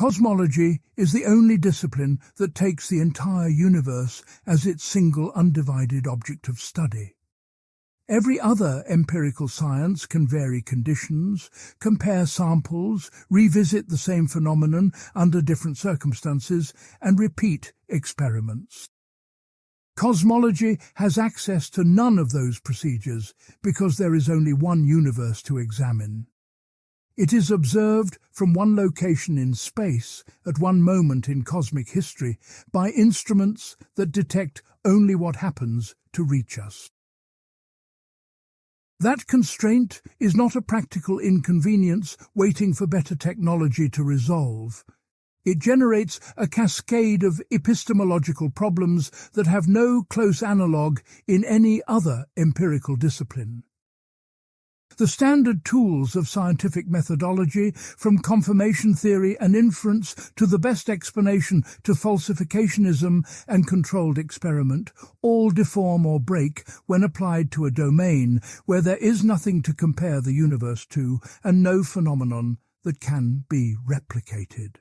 Cosmology is the only discipline that takes the entire universe as its single undivided object of study. Every other empirical science can vary conditions, compare samples, revisit the same phenomenon under different circumstances, and repeat experiments. Cosmology has access to none of those procedures because there is only one universe to examine. It is observed from one location in space at one moment in cosmic history by instruments that detect only what happens to reach us. That constraint is not a practical inconvenience waiting for better technology to resolve. It generates a cascade of epistemological problems that have no close analogue in any other empirical discipline. The standard tools of scientific methodology, from confirmation theory and inference to the best explanation to falsificationism and controlled experiment, all deform or break when applied to a domain where there is nothing to compare the universe to and no phenomenon that can be replicated.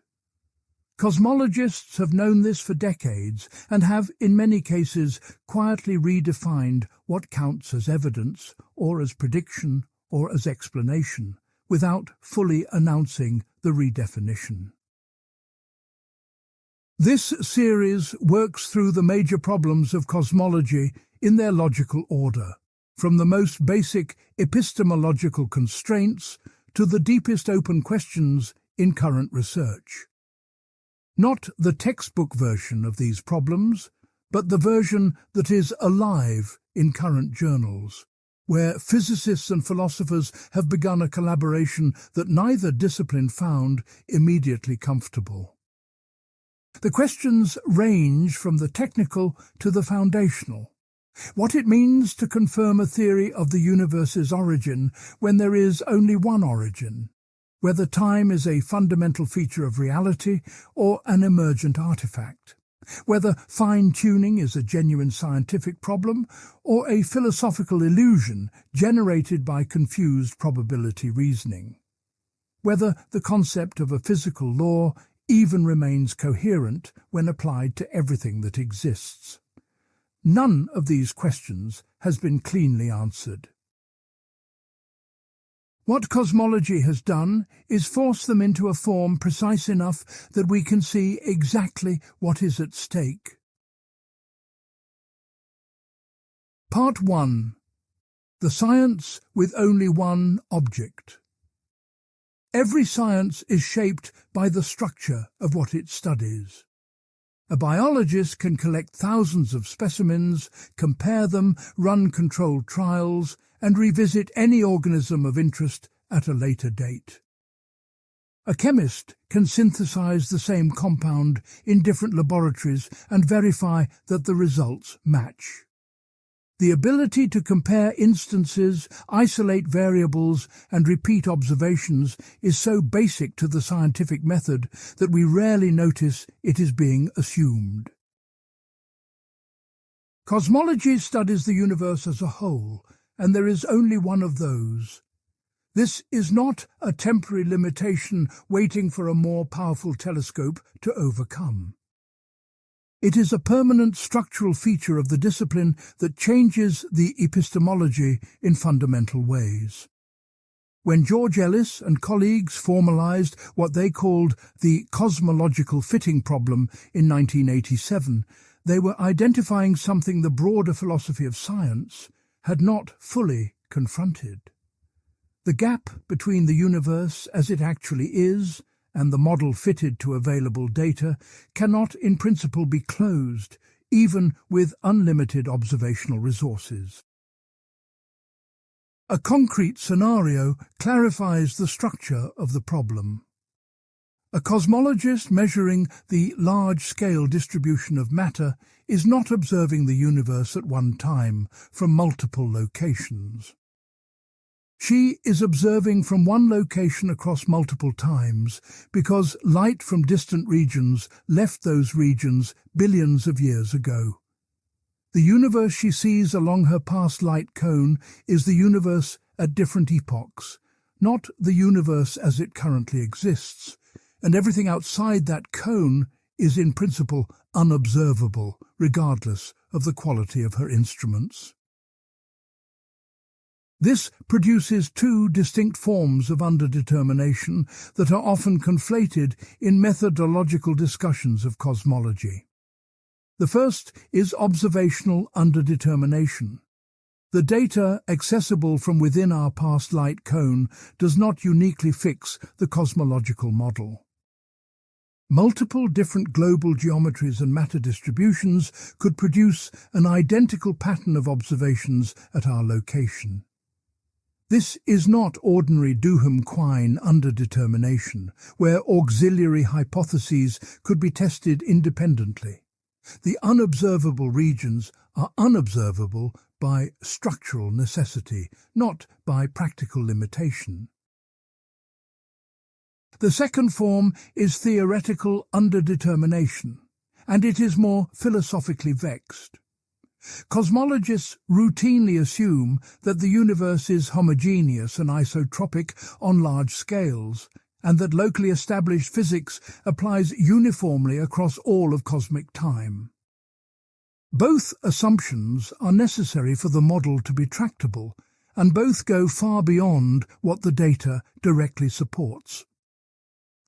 Cosmologists have known this for decades and have, in many cases, quietly redefined what counts as evidence or as prediction or as explanation, without fully announcing the redefinition. This series works through the major problems of cosmology in their logical order, from the most basic epistemological constraints to the deepest open questions in current research. Not the textbook version of these problems, but the version that is alive in current journals, where physicists and philosophers have begun a collaboration that neither discipline found immediately comfortable. The questions range from the technical to the foundational. What it means to confirm a theory of the universe's origin when there is only one origin, whether time is a fundamental feature of reality or an emergent artifact, whether fine-tuning is a genuine scientific problem or a philosophical illusion generated by confused probability reasoning, whether the concept of a physical law even remains coherent when applied to everything that exists. None of these questions has been cleanly answered. What cosmology has done is force them into a form precise enough that we can see exactly what is at stake. Part 1. The science with only one object. Every science is shaped by the structure of what it studies. A biologist can collect thousands of specimens, compare them, run controlled trials, and revisit any organism of interest at a later date. A chemist can synthesize the same compound in different laboratories and verify that the results match. The ability to compare instances, isolate variables, and repeat observations is so basic to the scientific method that we rarely notice it is being assumed. Cosmology studies the universe as a whole, and there is only one of those. This is not a temporary limitation waiting for a more powerful telescope to overcome. It is a permanent structural feature of the discipline that changes the epistemology in fundamental ways. When George Ellis and colleagues formalized what they called the cosmological fitting problem in 1987, they were identifying something the broader philosophy of science had not fully confronted. The gap between the universe as it actually is and the model fitted to available data cannot in principle be closed, even with unlimited observational resources. A concrete scenario clarifies the structure of the problem. A cosmologist measuring the large-scale distribution of matter is not observing the universe at one time from multiple locations. She is observing from one location across multiple times because light from distant regions left those regions billions of years ago. The universe she sees along her past light cone is the universe at different epochs, not the universe as it currently exists, and everything outside that cone is in principle unobservable, regardless of the quality of her instruments. This produces two distinct forms of underdetermination that are often conflated in methodological discussions of cosmology. The first is observational underdetermination. The data accessible from within our past light cone does not uniquely fix the cosmological model. Multiple different global geometries and matter distributions could produce an identical pattern of observations at our location. This is not ordinary Duhem-Quine underdetermination, where auxiliary hypotheses could be tested independently. The unobservable regions are unobservable by structural necessity, not by practical limitation. The second form is theoretical underdetermination, and it is more philosophically vexed. Cosmologists routinely assume that the universe is homogeneous and isotropic on large scales, and that locally established physics applies uniformly across all of cosmic time. Both assumptions are necessary for the model to be tractable, and both go far beyond what the data directly supports.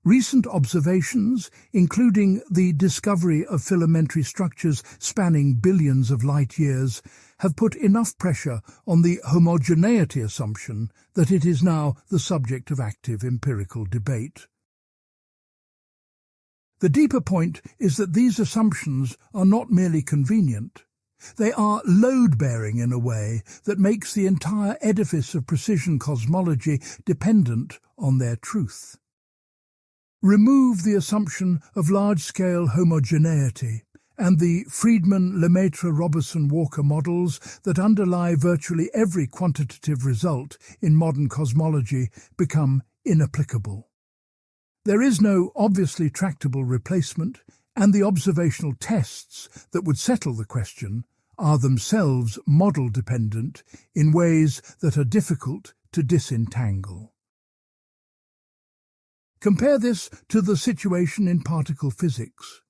Recent observations, including the discovery of filamentary structures spanning billions of light-years, have put enough pressure on the homogeneity assumption that it is now the subject of active empirical debate. The deeper point is that these assumptions are not merely convenient. They are load-bearing in a way that makes the entire edifice of precision cosmology dependent on their truth. Remove the assumption of large-scale homogeneity, and the Friedman-Lemaitre-Robertson-Walker models that underlie virtually every quantitative result in modern cosmology become inapplicable. There is no obviously tractable replacement, and the observational tests that would settle the question are themselves model-dependent in ways that are difficult to disentangle. Compare this to the situation in particle physics.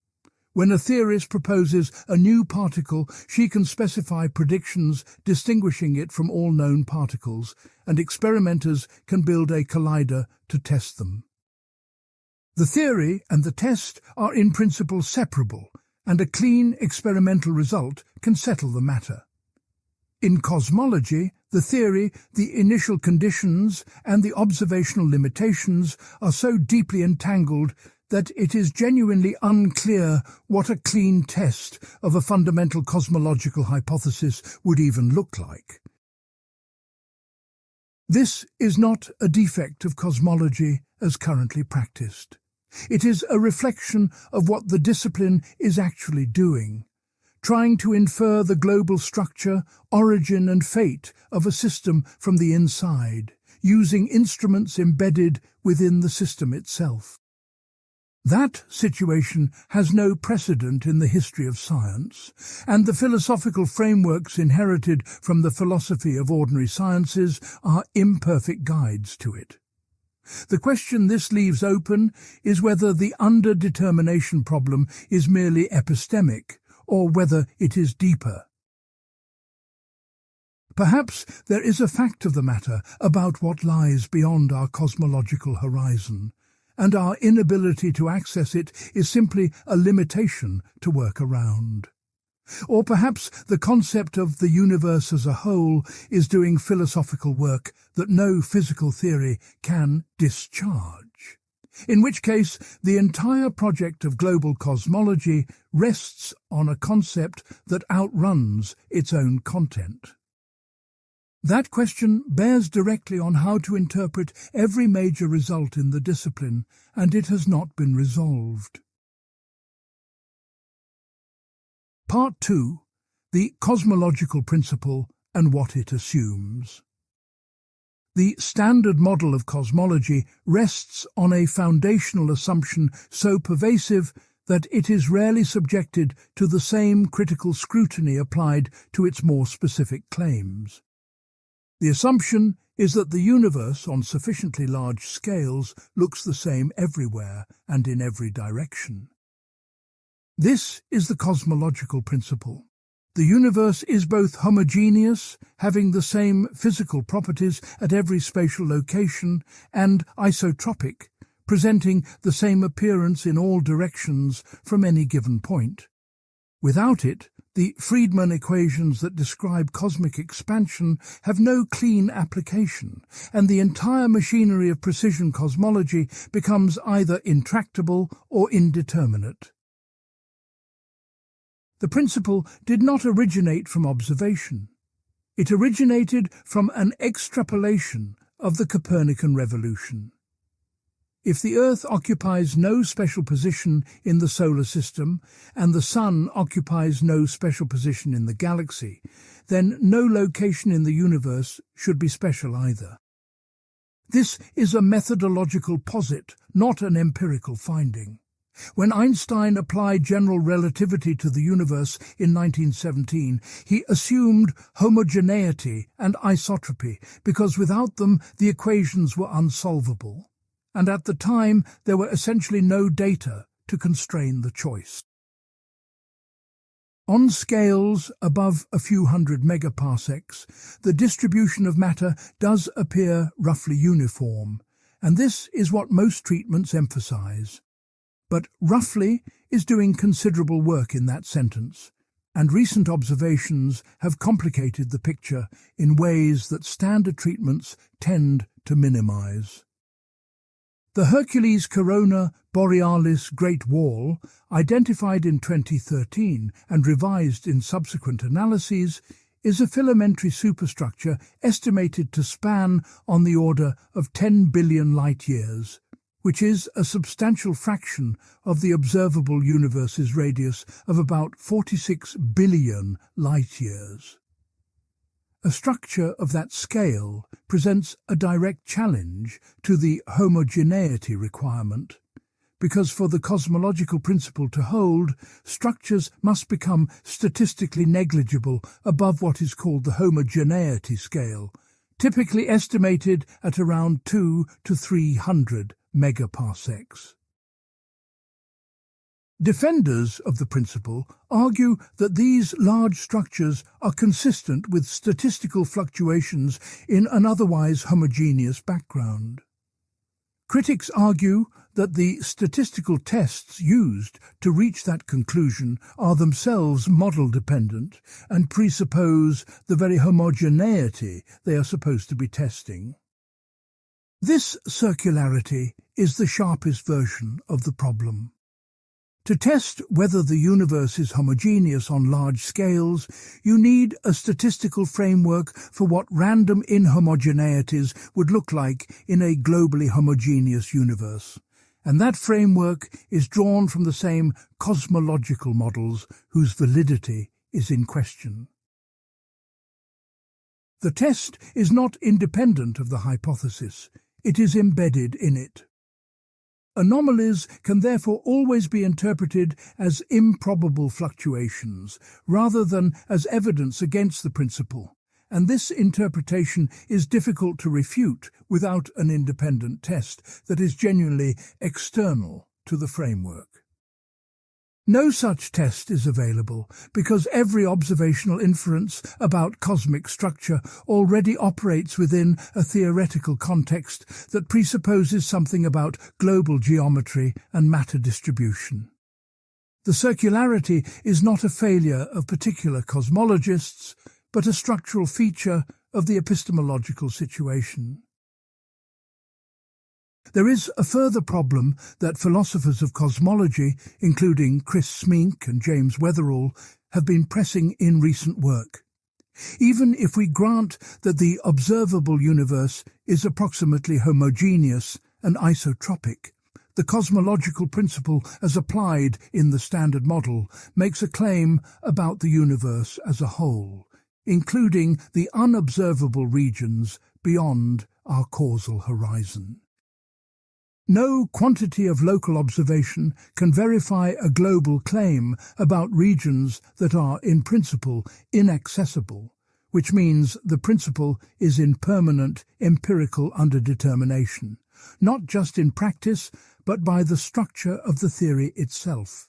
When a theorist proposes a new particle, she can specify predictions distinguishing it from all known particles, and experimenters can build a collider to test them. The theory and the test are in principle separable, and a clean experimental result can settle the matter. In cosmology, the theory, the initial conditions, and the observational limitations are so deeply entangled that it is genuinely unclear what a clean test of a fundamental cosmological hypothesis would even look like. This is not a defect of cosmology as currently practiced. It is a reflection of what the discipline is actually doing, trying to infer the global structure, origin and fate of a system from the inside, using instruments embedded within the system itself. That situation has no precedent in the history of science, and the philosophical frameworks inherited from the philosophy of ordinary sciences are imperfect guides to it. The question this leaves open is whether the underdetermination problem is merely epistemic, or whether it is deeper. Perhaps there is a fact of the matter about what lies beyond our cosmological horizon, and our inability to access it is simply a limitation to work around. Or perhaps the concept of the universe as a whole is doing philosophical work that no physical theory can discharge, in which case the entire project of global cosmology rests on a concept that outruns its own content. That question bears directly on how to interpret every major result in the discipline, and it has not been resolved. Part 2. The Cosmological Principle and what it assumes. The standard model of cosmology rests on a foundational assumption so pervasive that it is rarely subjected to the same critical scrutiny applied to its more specific claims. The assumption is that the universe on sufficiently large scales looks the same everywhere and in every direction. This is the cosmological principle. The universe is both homogeneous, having the same physical properties at every spatial location, and isotropic, presenting the same appearance in all directions from any given point. Without it, the Friedmann equations that describe cosmic expansion have no clean application, and the entire machinery of precision cosmology becomes either intractable or indeterminate. The principle did not originate from observation. It originated from an extrapolation of the Copernican revolution. If the Earth occupies no special position in the solar system and the Sun occupies no special position in the galaxy, then no location in the universe should be special either. This is a methodological posit, not an empirical finding. When Einstein applied general relativity to the universe in 1917, he assumed homogeneity and isotropy because without them the equations were unsolvable. And at the time there were essentially no data to constrain the choice. On scales above a few hundred megaparsecs, the distribution of matter does appear roughly uniform, and this is what most treatments emphasize. But roughly is doing considerable work in that sentence, and recent observations have complicated the picture in ways that standard treatments tend to minimize. The Hercules Corona Borealis Great Wall, identified in 2013 and revised in subsequent analyses, is a filamentary superstructure estimated to span on the order of 10 billion light-years, which is a substantial fraction of the observable universe's radius of about 46 billion light-years. A structure of that scale presents a direct challenge to the homogeneity requirement, because for the cosmological principle to hold, structures must become statistically negligible above what is called the homogeneity scale, typically estimated at around 2 to 300 megaparsecs. Defenders of the principle argue that these large structures are consistent with statistical fluctuations in an otherwise homogeneous background. Critics argue that the statistical tests used to reach that conclusion are themselves model-dependent and presuppose the very homogeneity they are supposed to be testing. This circularity is the sharpest version of the problem. To test whether the universe is homogeneous on large scales, you need a statistical framework for what random inhomogeneities would look like in a globally homogeneous universe, and that framework is drawn from the same cosmological models whose validity is in question. The test is not independent of the hypothesis, it is embedded in it. Anomalies can therefore always be interpreted as improbable fluctuations, rather than as evidence against the principle, and this interpretation is difficult to refute without an independent test that is genuinely external to the framework. No such test is available because every observational inference about cosmic structure already operates within a theoretical context that presupposes something about global geometry and matter distribution. The circularity is not a failure of particular cosmologists, but a structural feature of the epistemological situation. There is a further problem that philosophers of cosmology, including Chris Smink and James Weatherall, have been pressing in recent work. Even if we grant that the observable universe is approximately homogeneous and isotropic, the cosmological principle as applied in the Standard Model makes a claim about the universe as a whole, including the unobservable regions beyond our causal horizon. No quantity of local observation can verify a global claim about regions that are, in principle, inaccessible, which means the principle is in permanent empirical underdetermination, not just in practice, but by the structure of the theory itself.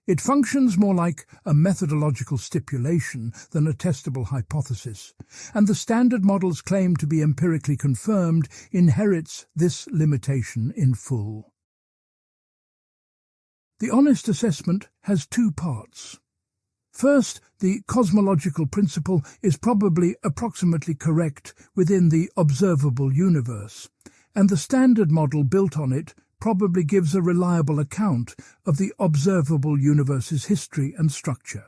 It functions more like a methodological stipulation than a testable hypothesis, and the standard model's claim to be empirically confirmed inherits this limitation in full. The honest assessment has two parts. First, the cosmological principle is probably approximately correct within the observable universe, and the standard model built on it probably gives a reliable account of the observable universe's history and structure.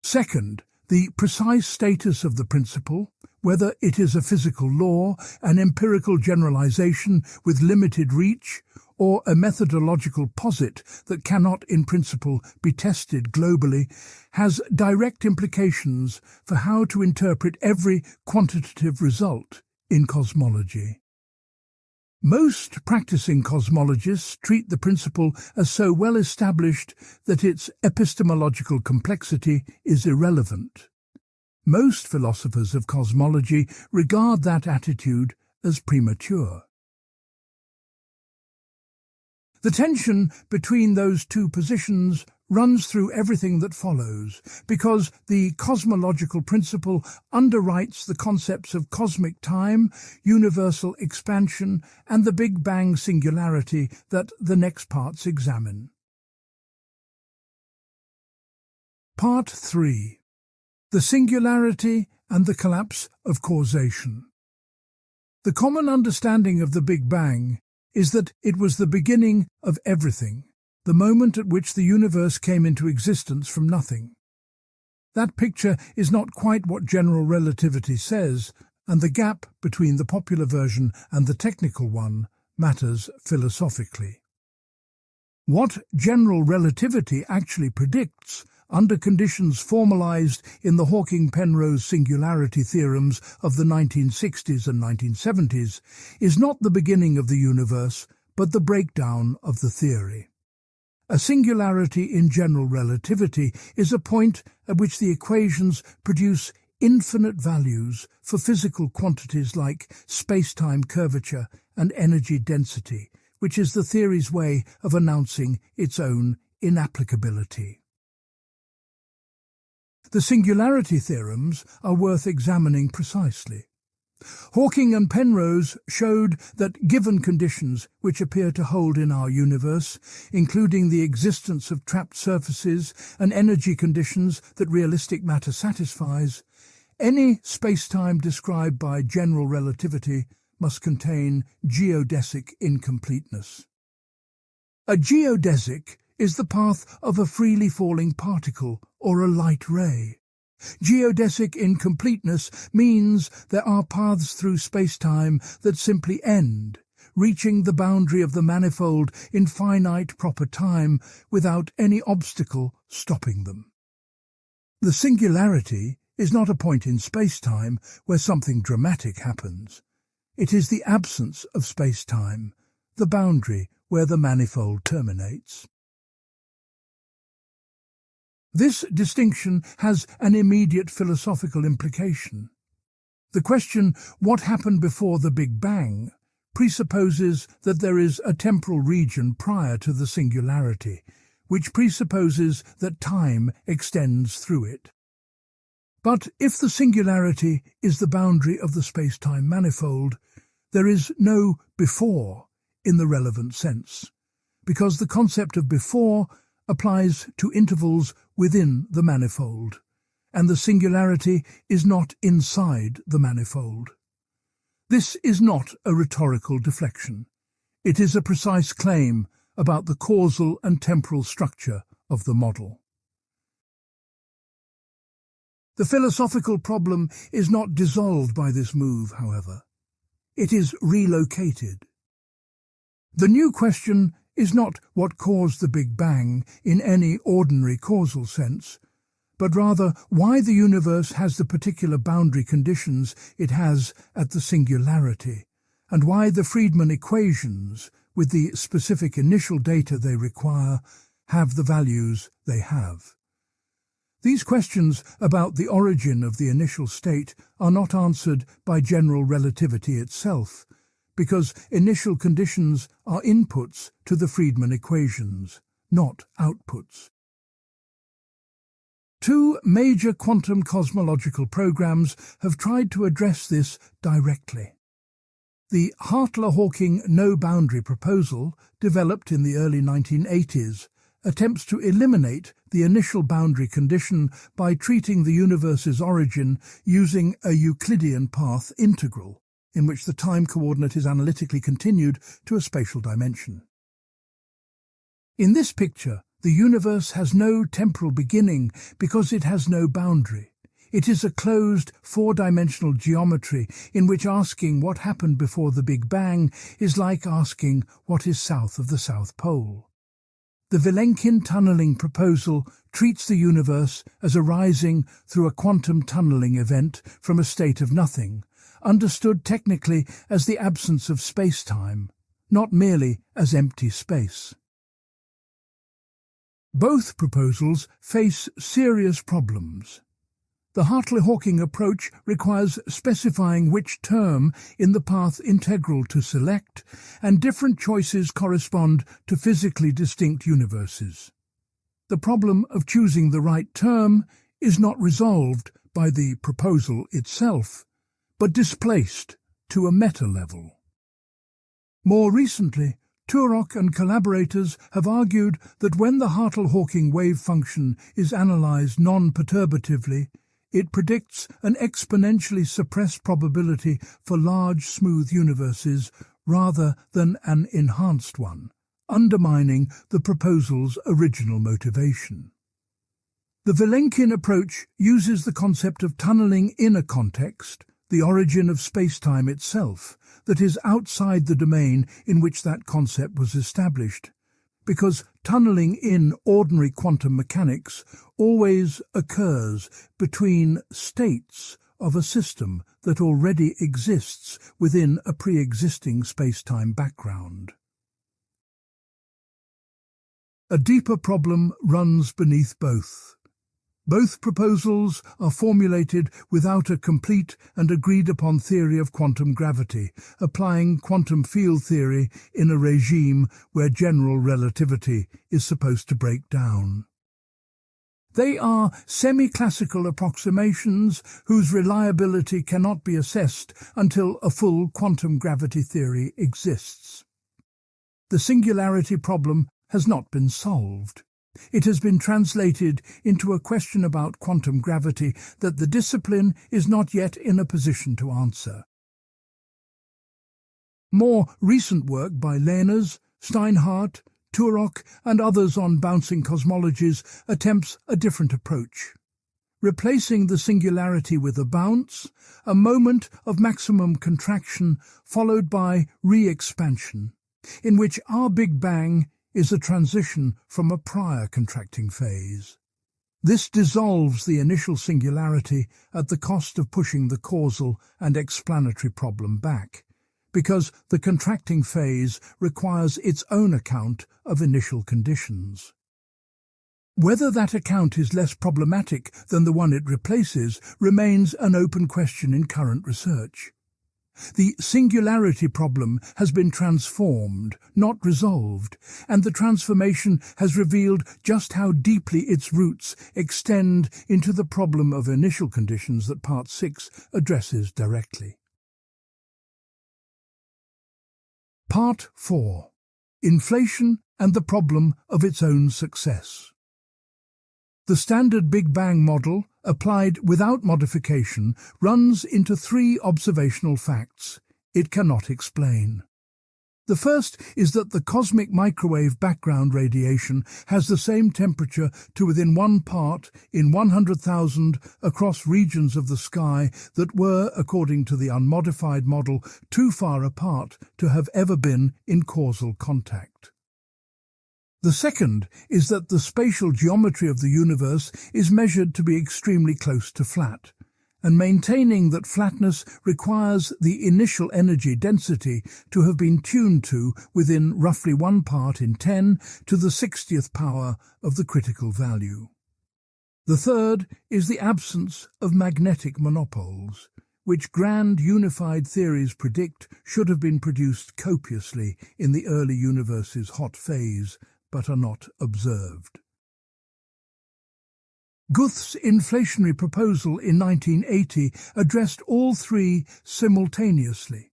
Second, the precise status of the principle, whether it is a physical law, an empirical generalization with limited reach, or a methodological posit that cannot in principle be tested globally, has direct implications for how to interpret every quantitative result in cosmology. Most practicing cosmologists treat the principle as so well established that its epistemological complexity is irrelevant. Most philosophers of cosmology regard that attitude as premature. The tension between those two positions runs through everything that follows, because the cosmological principle underwrites the concepts of cosmic time, universal expansion, and the Big Bang singularity that the next parts examine. Part 3. The Singularity and the Collapse of Causation. The common understanding of the Big Bang is that it was the beginning of everything, the moment at which the universe came into existence from nothing. That picture is not quite what general relativity says, and the gap between the popular version and the technical one matters philosophically. What general relativity actually predicts, under conditions formalized in the Hawking-Penrose singularity theorems of the 1960s and 1970s, is not the beginning of the universe, but the breakdown of the theory. A singularity in general relativity is a point at which the equations produce infinite values for physical quantities like space-time curvature and energy density, which is the theory's way of announcing its own inapplicability. The singularity theorems are worth examining precisely. Hawking and Penrose showed that given conditions which appear to hold in our universe, including the existence of trapped surfaces and energy conditions that realistic matter satisfies, any spacetime described by general relativity must contain geodesic incompleteness. A geodesic is the path of a freely falling particle or a light ray. Geodesic incompleteness means there are paths through spacetime that simply end, reaching the boundary of the manifold in finite proper time without any obstacle stopping them. The singularity is not a point in spacetime where something dramatic happens. It is the absence of spacetime, the boundary where the manifold terminates. This distinction has an immediate philosophical implication. The question, what happened before the Big Bang, presupposes that there is a temporal region prior to the singularity, which presupposes that time extends through it. But if the singularity is the boundary of the space-time manifold, there is no before in the relevant sense, because the concept of before applies to intervals within the manifold, and the singularity is not inside the manifold. This is not a rhetorical deflection. It is a precise claim about the causal and temporal structure of the model. The philosophical problem is not dissolved by this move, however. It is relocated. The new question is not what caused the Big Bang in any ordinary causal sense, but rather why the universe has the particular boundary conditions it has at the singularity, and why the Friedman equations, with the specific initial data they require, have the values they have. These questions about the origin of the initial state are not answered by general relativity itself, because initial conditions are inputs to the Friedmann equations, not outputs. Two major quantum cosmological programs have tried to address this directly. The Hartley-Hawking no-boundary proposal, developed in the early 1980s, attempts to eliminate the initial boundary condition by treating the universe's origin using a Euclidean path integral, in which the time coordinate is analytically continued to a spatial dimension. In this picture, the universe has no temporal beginning because it has no boundary. It is a closed, four-dimensional geometry in which asking what happened before the Big Bang is like asking what is south of the South Pole. The Vilenkin tunneling proposal treats the universe as arising through a quantum tunneling event from a state of nothing, understood technically as the absence of space-time, not merely as empty space. Both proposals face serious problems. The Hartley-Hawking approach requires specifying which term in the path integral to select, and different choices correspond to physically distinct universes. The problem of choosing the right term is not resolved by the proposal itself, but displaced to a meta-level. More recently, Turok and collaborators have argued that when the Hartley-Hawking wave function is analyzed non-perturbatively, it predicts an exponentially suppressed probability for large, smooth universes rather than an enhanced one, undermining the proposal's original motivation. The Vilenkin approach uses the concept of tunneling in a context, the origin of space-time itself, that is outside the domain in which that concept was established, because tunneling in ordinary quantum mechanics always occurs between states of a system that already exists within a pre-existing space-time background. A deeper problem runs beneath both. Both proposals are formulated without a complete and agreed-upon theory of quantum gravity, applying quantum field theory in a regime where general relativity is supposed to break down. They are semi-classical approximations whose reliability cannot be assessed until a full quantum gravity theory exists. The singularity problem has not been solved. It has been translated into a question about quantum gravity that the discipline is not yet in a position to answer. More recent work by Lehners, Steinhardt, Turok and others on bouncing cosmologies attempts a different approach. Replacing the singularity with a bounce, a moment of maximum contraction followed by re-expansion, in which our Big Bang is a transition from a prior contracting phase. This dissolves the initial singularity at the cost of pushing the causal and explanatory problem back, because the contracting phase requires its own account of initial conditions. Whether that account is less problematic than the one it replaces remains an open question in current research. The singularity problem has been transformed, not resolved, and the transformation has revealed just how deeply its roots extend into the problem of initial conditions that Part 6 addresses directly. Part 4. Inflation and the problem of its own success. The standard Big Bang model, applied without modification, runs into three observational facts it cannot explain. The first is that the cosmic microwave background radiation has the same temperature to within 1 part in 100,000 across regions of the sky that were, according to the unmodified model, too far apart to have ever been in causal contact. The second is that the spatial geometry of the universe is measured to be extremely close to flat, and maintaining that flatness requires the initial energy density to have been tuned to within roughly 1 part in 10 to the 60th power of the critical value. The third is the absence of magnetic monopoles, which grand unified theories predict should have been produced copiously in the early universe's hot phase, but are not observed. Guth's inflationary proposal in 1980 addressed all three simultaneously.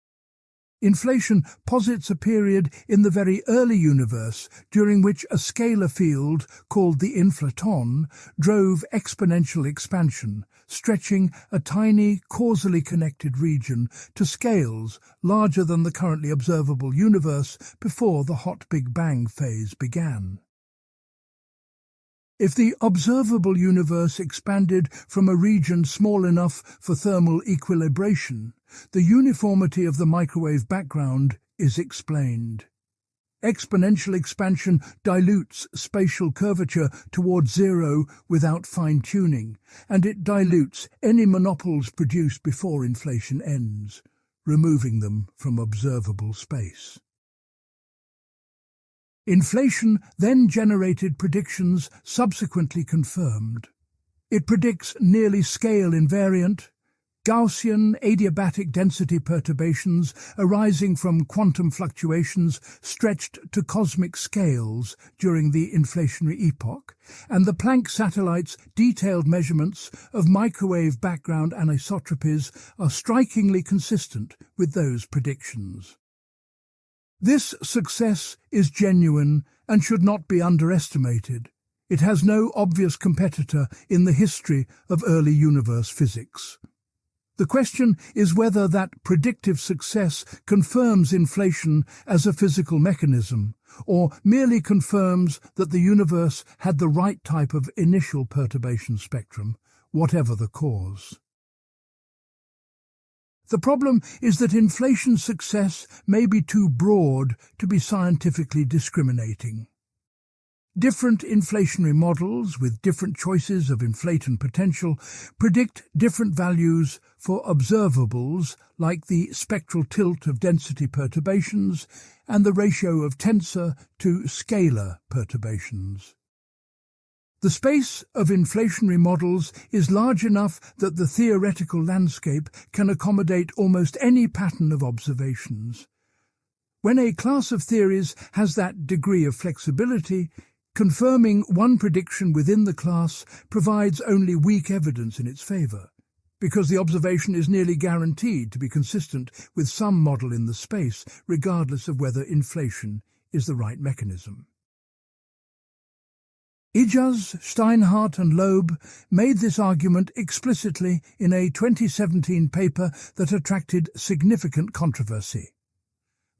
Inflation posits a period in the very early universe during which a scalar field, called the inflaton, drove exponential expansion, stretching a tiny, causally connected region to scales larger than the currently observable universe before the hot Big Bang phase began. If the observable universe expanded from a region small enough for thermal equilibration, the uniformity of the microwave background is explained. Exponential expansion dilutes spatial curvature towards zero without fine-tuning, and it dilutes any monopoles produced before inflation ends, removing them from observable space. Inflation then generated predictions subsequently confirmed. It predicts nearly scale-invariant, Gaussian adiabatic density perturbations arising from quantum fluctuations stretched to cosmic scales during the inflationary epoch, and the Planck satellite's detailed measurements of microwave background anisotropies are strikingly consistent with those predictions. This success is genuine and should not be underestimated. It has no obvious competitor in the history of early universe physics. The question is whether that predictive success confirms inflation as a physical mechanism, or merely confirms that the universe had the right type of initial perturbation spectrum, whatever the cause. The problem is that inflation success may be too broad to be scientifically discriminating. Different inflationary models with different choices of inflaton potential predict different values for observables like the spectral tilt of density perturbations and the ratio of tensor to scalar perturbations. The space of inflationary models is large enough that the theoretical landscape can accommodate almost any pattern of observations. When a class of theories has that degree of flexibility, confirming one prediction within the class provides only weak evidence in its favor, because the observation is nearly guaranteed to be consistent with some model in the space, regardless of whether inflation is the right mechanism. Ijaz, Steinhardt and Loeb made this argument explicitly in a 2017 paper that attracted significant controversy.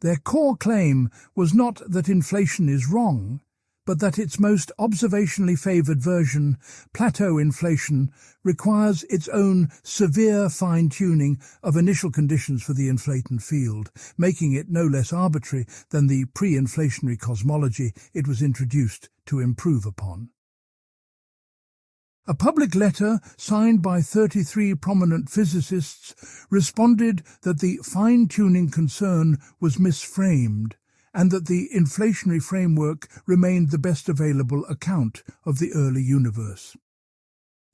Their core claim was not that inflation is wrong, but that its most observationally favoured version, plateau inflation, requires its own severe fine-tuning of initial conditions for the inflaton field, making it no less arbitrary than the pre-inflationary cosmology it was introduced to improve upon. A public letter signed by 33 prominent physicists responded that the fine-tuning concern was misframed, and that the inflationary framework remained the best available account of the early universe.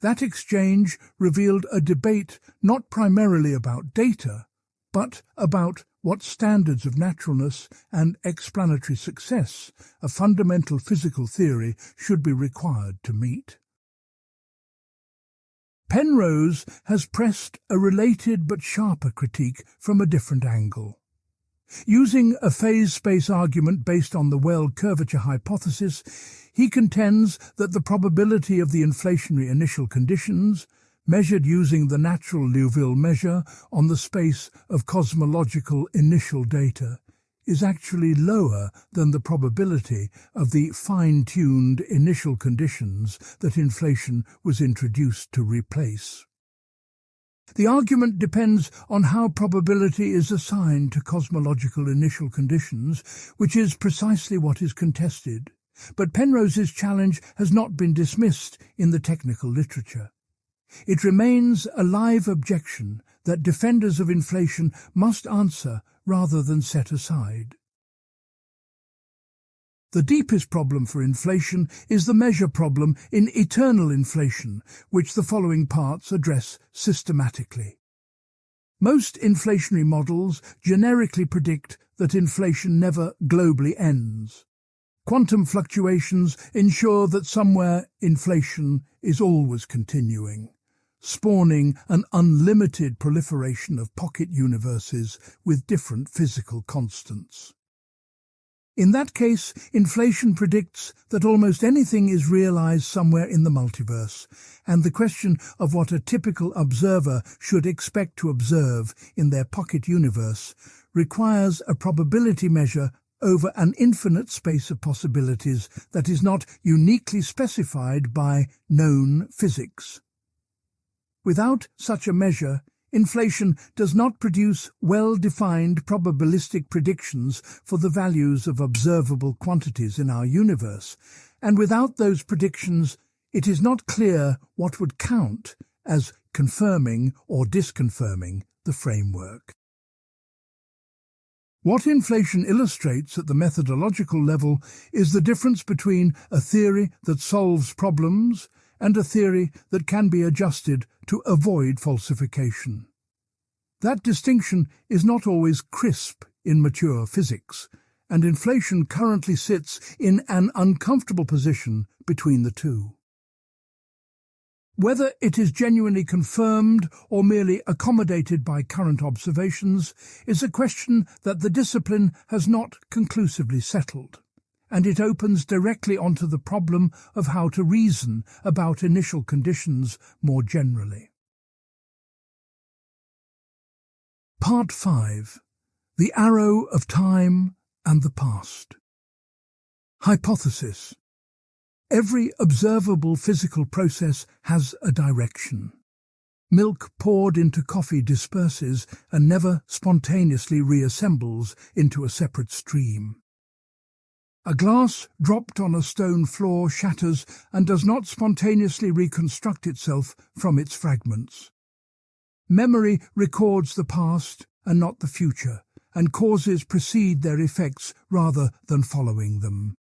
That exchange revealed a debate not primarily about data, but about what standards of naturalness and explanatory success a fundamental physical theory should be required to meet. Penrose has pressed a related but sharper critique from a different angle. Using a phase space argument based on the Weld curvature hypothesis, he contends that the probability of the inflationary initial conditions, measured using the natural Liouville measure on the space of cosmological initial data, is actually lower than the probability of the fine-tuned initial conditions that inflation was introduced to replace. The argument depends on how probability is assigned to cosmological initial conditions, which is precisely what is contested. But Penrose's challenge has not been dismissed in the technical literature. It remains a live objection that defenders of inflation must answer rather than set aside. The deepest problem for inflation is the measure problem in eternal inflation, which the following parts address systematically. Most inflationary models generically predict that inflation never globally ends. Quantum fluctuations ensure that somewhere inflation is always continuing, spawning an unlimited proliferation of pocket universes with different physical constants. In that case, inflation predicts that almost anything is realized somewhere in the multiverse, and the question of what a typical observer should expect to observe in their pocket universe requires a probability measure over an infinite space of possibilities that is not uniquely specified by known physics. Without such a measure, inflation does not produce well-defined probabilistic predictions for the values of observable quantities in our universe, and without those predictions, it is not clear what would count as confirming or disconfirming the framework. What inflation illustrates at the methodological level is the difference between a theory that solves problems and a theory that can be adjusted to avoid falsification. That distinction is not always crisp in mature physics, and inflation currently sits in an uncomfortable position between the two. Whether it is genuinely confirmed or merely accommodated by current observations is a question that the discipline has not conclusively settled, and it opens directly onto the problem of how to reason about initial conditions more generally. Part 5. The Arrow of Time and the Past. Hypothesis. Every observable physical process has a direction. Milk poured into coffee disperses and never spontaneously reassembles into a separate stream. A glass dropped on a stone floor shatters and does not spontaneously reconstruct itself from its fragments. Memory records the past and not the future, and causes precede their effects rather than following them.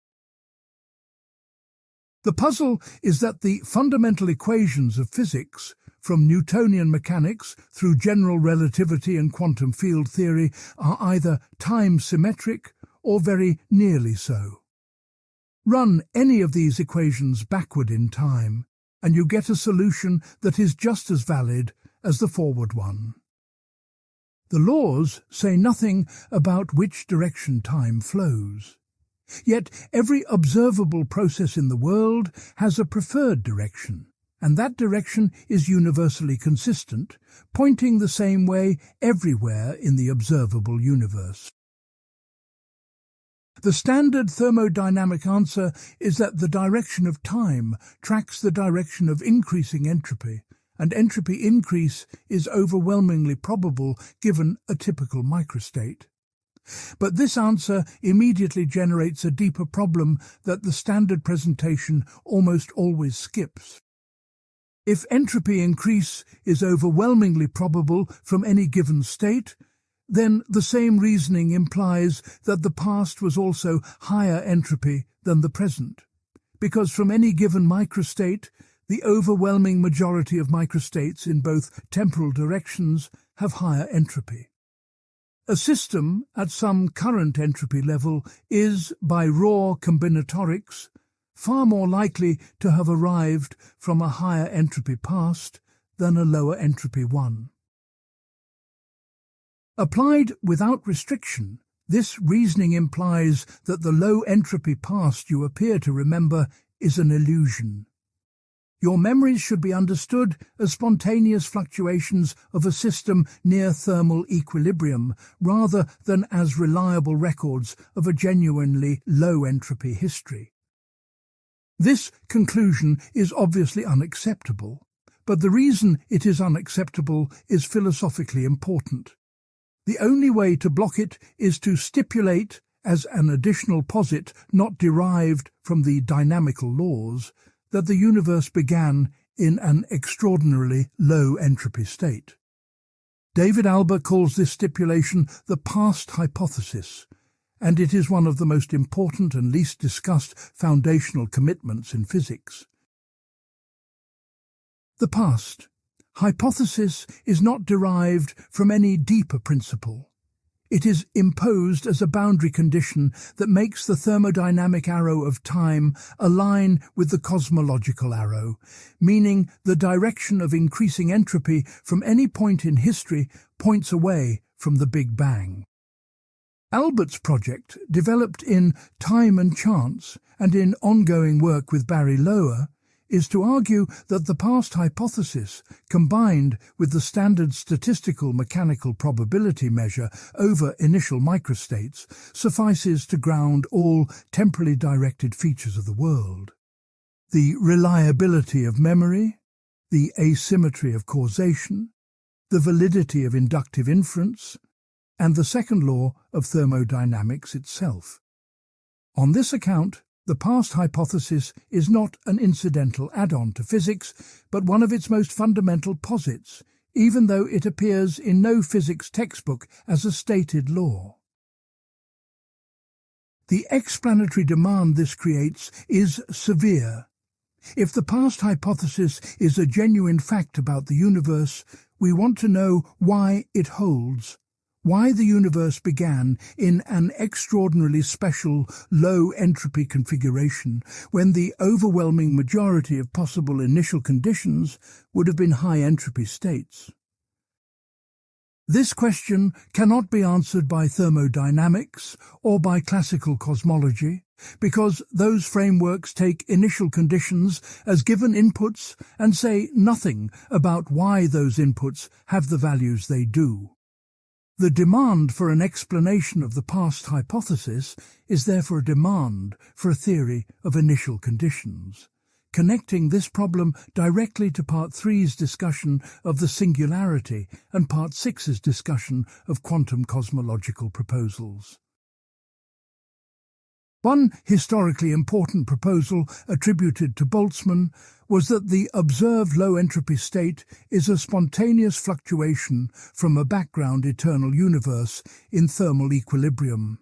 The puzzle is that the fundamental equations of physics, from Newtonian mechanics through general relativity and quantum field theory, are either time-symmetric or very nearly so. Run any of these equations backward in time, and you get a solution that is just as valid as the forward one. The laws say nothing about which direction time flows. Yet every observable process in the world has a preferred direction, and that direction is universally consistent, pointing the same way everywhere in the observable universe. The standard thermodynamic answer is that the direction of time tracks the direction of increasing entropy, and entropy increase is overwhelmingly probable given a typical microstate. But this answer immediately generates a deeper problem that the standard presentation almost always skips. If entropy increase is overwhelmingly probable from any given state, then the same reasoning implies that the past was also higher entropy than the present, because from any given microstate, the overwhelming majority of microstates in both temporal directions have higher entropy. A system at some current entropy level is, by raw combinatorics, far more likely to have arrived from a higher entropy past than a lower entropy one. Applied without restriction, this reasoning implies that the low entropy past you appear to remember is an illusion. Your memories should be understood as spontaneous fluctuations of a system near thermal equilibrium, rather than as reliable records of a genuinely low-entropy history. This conclusion is obviously unacceptable, but the reason it is unacceptable is philosophically important. The only way to block it is to stipulate, as an additional posit not derived from the dynamical laws, that the universe began in an extraordinarily low entropy state. David Albert calls this stipulation the past hypothesis, and it is one of the most important and least discussed foundational commitments in physics. The past hypothesis is not derived from any deeper principle. It is imposed as a boundary condition that makes the thermodynamic arrow of time align with the cosmological arrow, meaning the direction of increasing entropy from any point in history points away from the Big Bang. Albert's project, developed in Time and Chance and in ongoing work with Barry Lower, is to argue that the past hypothesis, combined with the standard statistical mechanical probability measure over initial microstates, suffices to ground all temporally directed features of the world. The reliability of memory, the asymmetry of causation, the validity of inductive inference, and the second law of thermodynamics itself. On this account, the past hypothesis is not an incidental add-on to physics, but one of its most fundamental posits, even though it appears in no physics textbook as a stated law. The explanatory demand this creates is severe. If the past hypothesis is a genuine fact about the universe, we want to know why it holds, why the universe began in an extraordinarily special low-entropy configuration when the overwhelming majority of possible initial conditions would have been high-entropy states. This question cannot be answered by thermodynamics or by classical cosmology, because those frameworks take initial conditions as given inputs and say nothing about why those inputs have the values they do. The demand for an explanation of the past hypothesis is therefore a demand for a theory of initial conditions, connecting this problem directly to Part 3's discussion of the Singularity and Part 6's discussion of quantum cosmological proposals. One historically important proposal attributed to Boltzmann was that the observed low-entropy state is a spontaneous fluctuation from a background eternal universe in thermal equilibrium.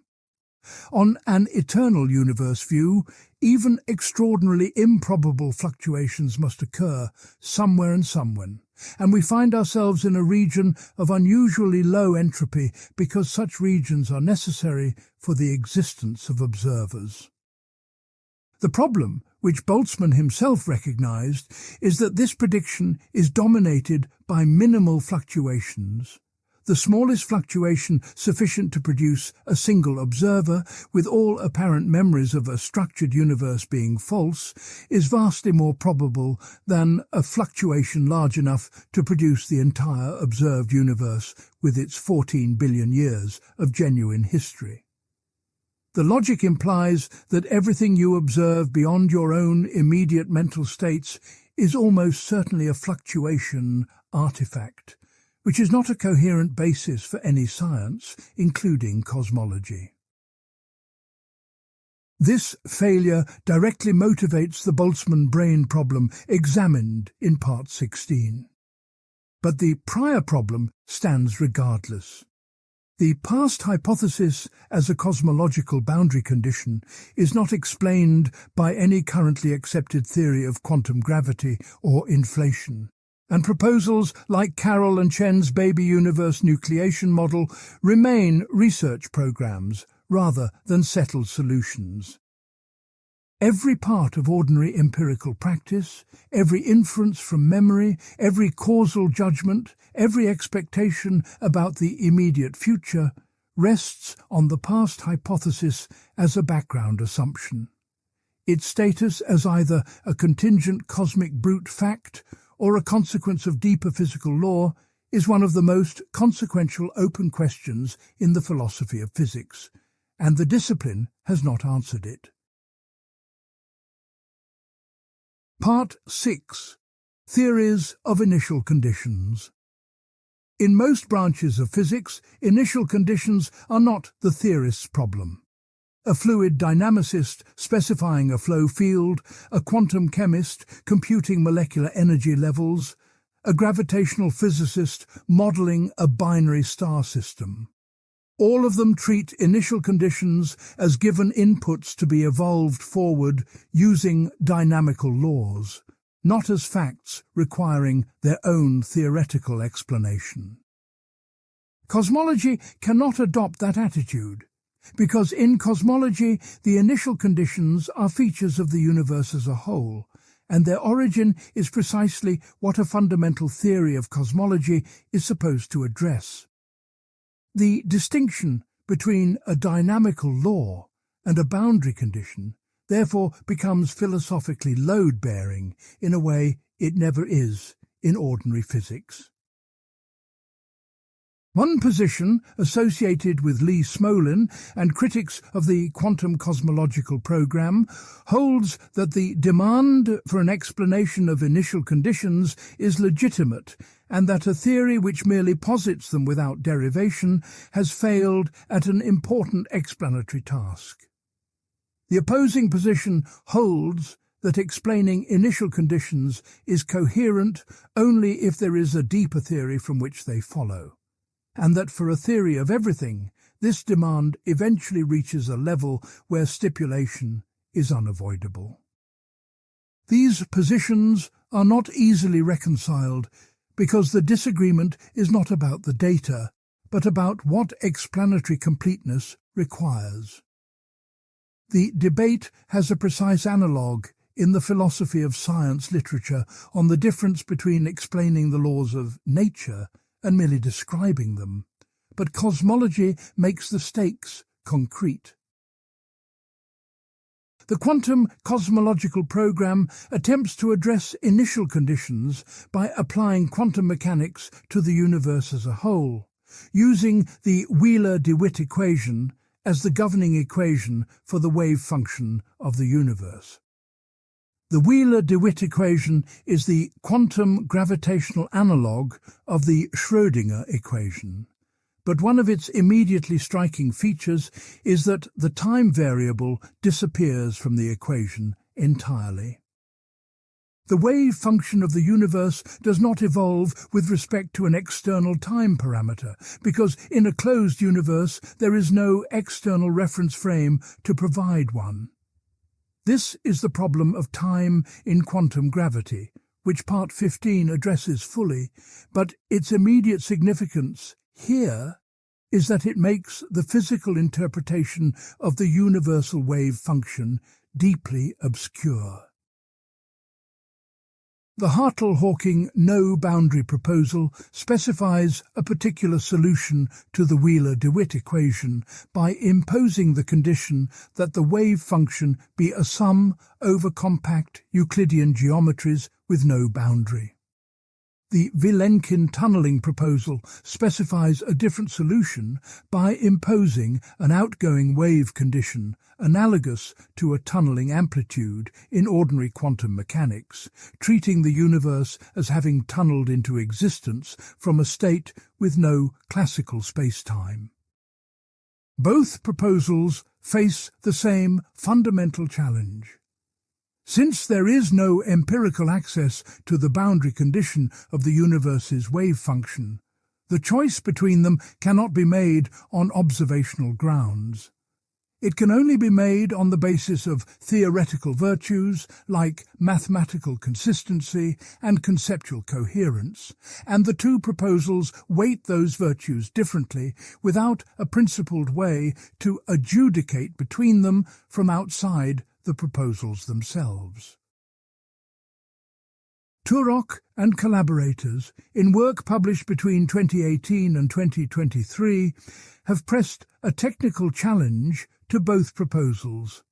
On an eternal universe view, even extraordinarily improbable fluctuations must occur somewhere and somewhen, and we find ourselves in a region of unusually low entropy because such regions are necessary for the existence of observers. The problem, which Boltzmann himself recognized, is that this prediction is dominated by minimal fluctuations. The smallest fluctuation sufficient to produce a single observer, with all apparent memories of a structured universe being false, is vastly more probable than a fluctuation large enough to produce the entire observed universe with its 14 billion years of genuine history. The logic implies that everything you observe beyond your own immediate mental states is almost certainly a fluctuation artifact, which is not a coherent basis for any science, including cosmology. This failure directly motivates the Boltzmann brain problem examined in Part 16. But the prior problem stands regardless. The past hypothesis as a cosmological boundary condition is not explained by any currently accepted theory of quantum gravity or inflation, and proposals like Carroll and Chen's baby universe nucleation model remain research programs rather than settled solutions. Every part of ordinary empirical practice, every inference from memory, every causal judgment, every expectation about the immediate future rests on the past hypothesis as a background assumption. Its status as either a contingent cosmic brute fact or a consequence of deeper physical law is one of the most consequential open questions in the philosophy of physics, and the discipline has not answered it. Part 6. Theories of initial conditions. In most branches of physics, initial conditions are not the theorist's problem. A fluid dynamicist specifying a flow field, a quantum chemist computing molecular energy levels, a gravitational physicist modeling a binary star system. All of them treat initial conditions as given inputs to be evolved forward using dynamical laws, not as facts requiring their own theoretical explanation. Cosmology cannot adopt that attitude, because in cosmology the initial conditions are features of the universe as a whole, and their origin is precisely what a fundamental theory of cosmology is supposed to address. The distinction between a dynamical law and a boundary condition therefore becomes philosophically load-bearing in a way it never is in ordinary physics. One position associated with Lee Smolin and critics of the quantum cosmological program holds that the demand for an explanation of initial conditions is legitimate, and that a theory which merely posits them without derivation has failed at an important explanatory task. The opposing position holds that explaining initial conditions is coherent only if there is a deeper theory from which they follow, and that for a theory of everything, this demand eventually reaches a level where stipulation is unavoidable. These positions are not easily reconciled because the disagreement is not about the data, but about what explanatory completeness requires. The debate has a precise analogue in the philosophy of science literature on the difference between explaining the laws of nature and merely describing them, but cosmology makes the stakes concrete. The quantum cosmological program attempts to address initial conditions by applying quantum mechanics to the universe as a whole, using the Wheeler-DeWitt equation as the governing equation for the wave function of the universe. The Wheeler-DeWitt equation is the quantum gravitational analogue of the Schrödinger equation, but one of its immediately striking features is that the time variable disappears from the equation entirely. The wave function of the universe does not evolve with respect to an external time parameter, because in a closed universe there is no external reference frame to provide one. This is the problem of time in quantum gravity, which Part 15 addresses fully, but its immediate significance here is that it makes the physical interpretation of the universal wave function deeply obscure. The Hartle-Hawking no-boundary proposal specifies a particular solution to the Wheeler-DeWitt equation by imposing the condition that the wave function be a sum over compact Euclidean geometries with no boundary. The Vilenkin tunneling proposal specifies a different solution by imposing an outgoing wave condition analogous to a tunneling amplitude in ordinary quantum mechanics, treating the universe as having tunneled into existence from a state with no classical space-time. Both proposals face the same fundamental challenge. Since there is no empirical access to the boundary condition of the universe's wave function, the choice between them cannot be made on observational grounds. It can only be made on the basis of theoretical virtues like mathematical consistency and conceptual coherence, and the two proposals weight those virtues differently without a principled way to adjudicate between them from outside the proposals themselves. Turok and collaborators, in work published between 2018 and 2023, have pressed a technical challenge to both proposals.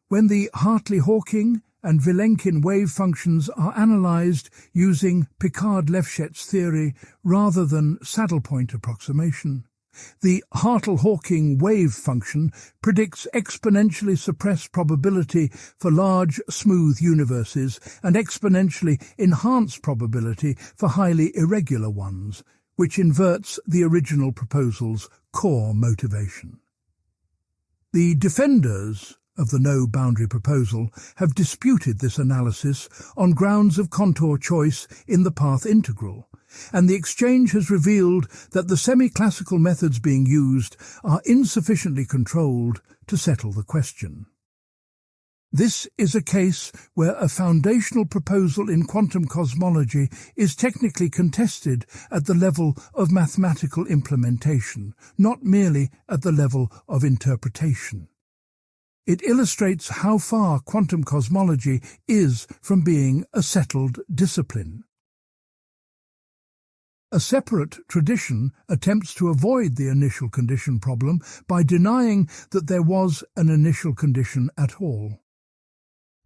When the Hartley-Hawking and Vilenkin wave functions are analysed using Picard-Lefschetz theory rather than saddle point approximation, the Hartle-Hawking wave function predicts exponentially suppressed probability for large, smooth universes and exponentially enhanced probability for highly irregular ones, which inverts the original proposal's core motivation. The defenders of the no-boundary proposal have disputed this analysis on grounds of contour choice in the path integral, and the exchange has revealed that the semi-classical methods being used are insufficiently controlled to settle the question. This is a case where a foundational proposal in quantum cosmology is technically contested at the level of mathematical implementation, not merely at the level of interpretation. It illustrates how far quantum cosmology is from being a settled discipline. A separate tradition attempts to avoid the initial condition problem by denying that there was an initial condition at all.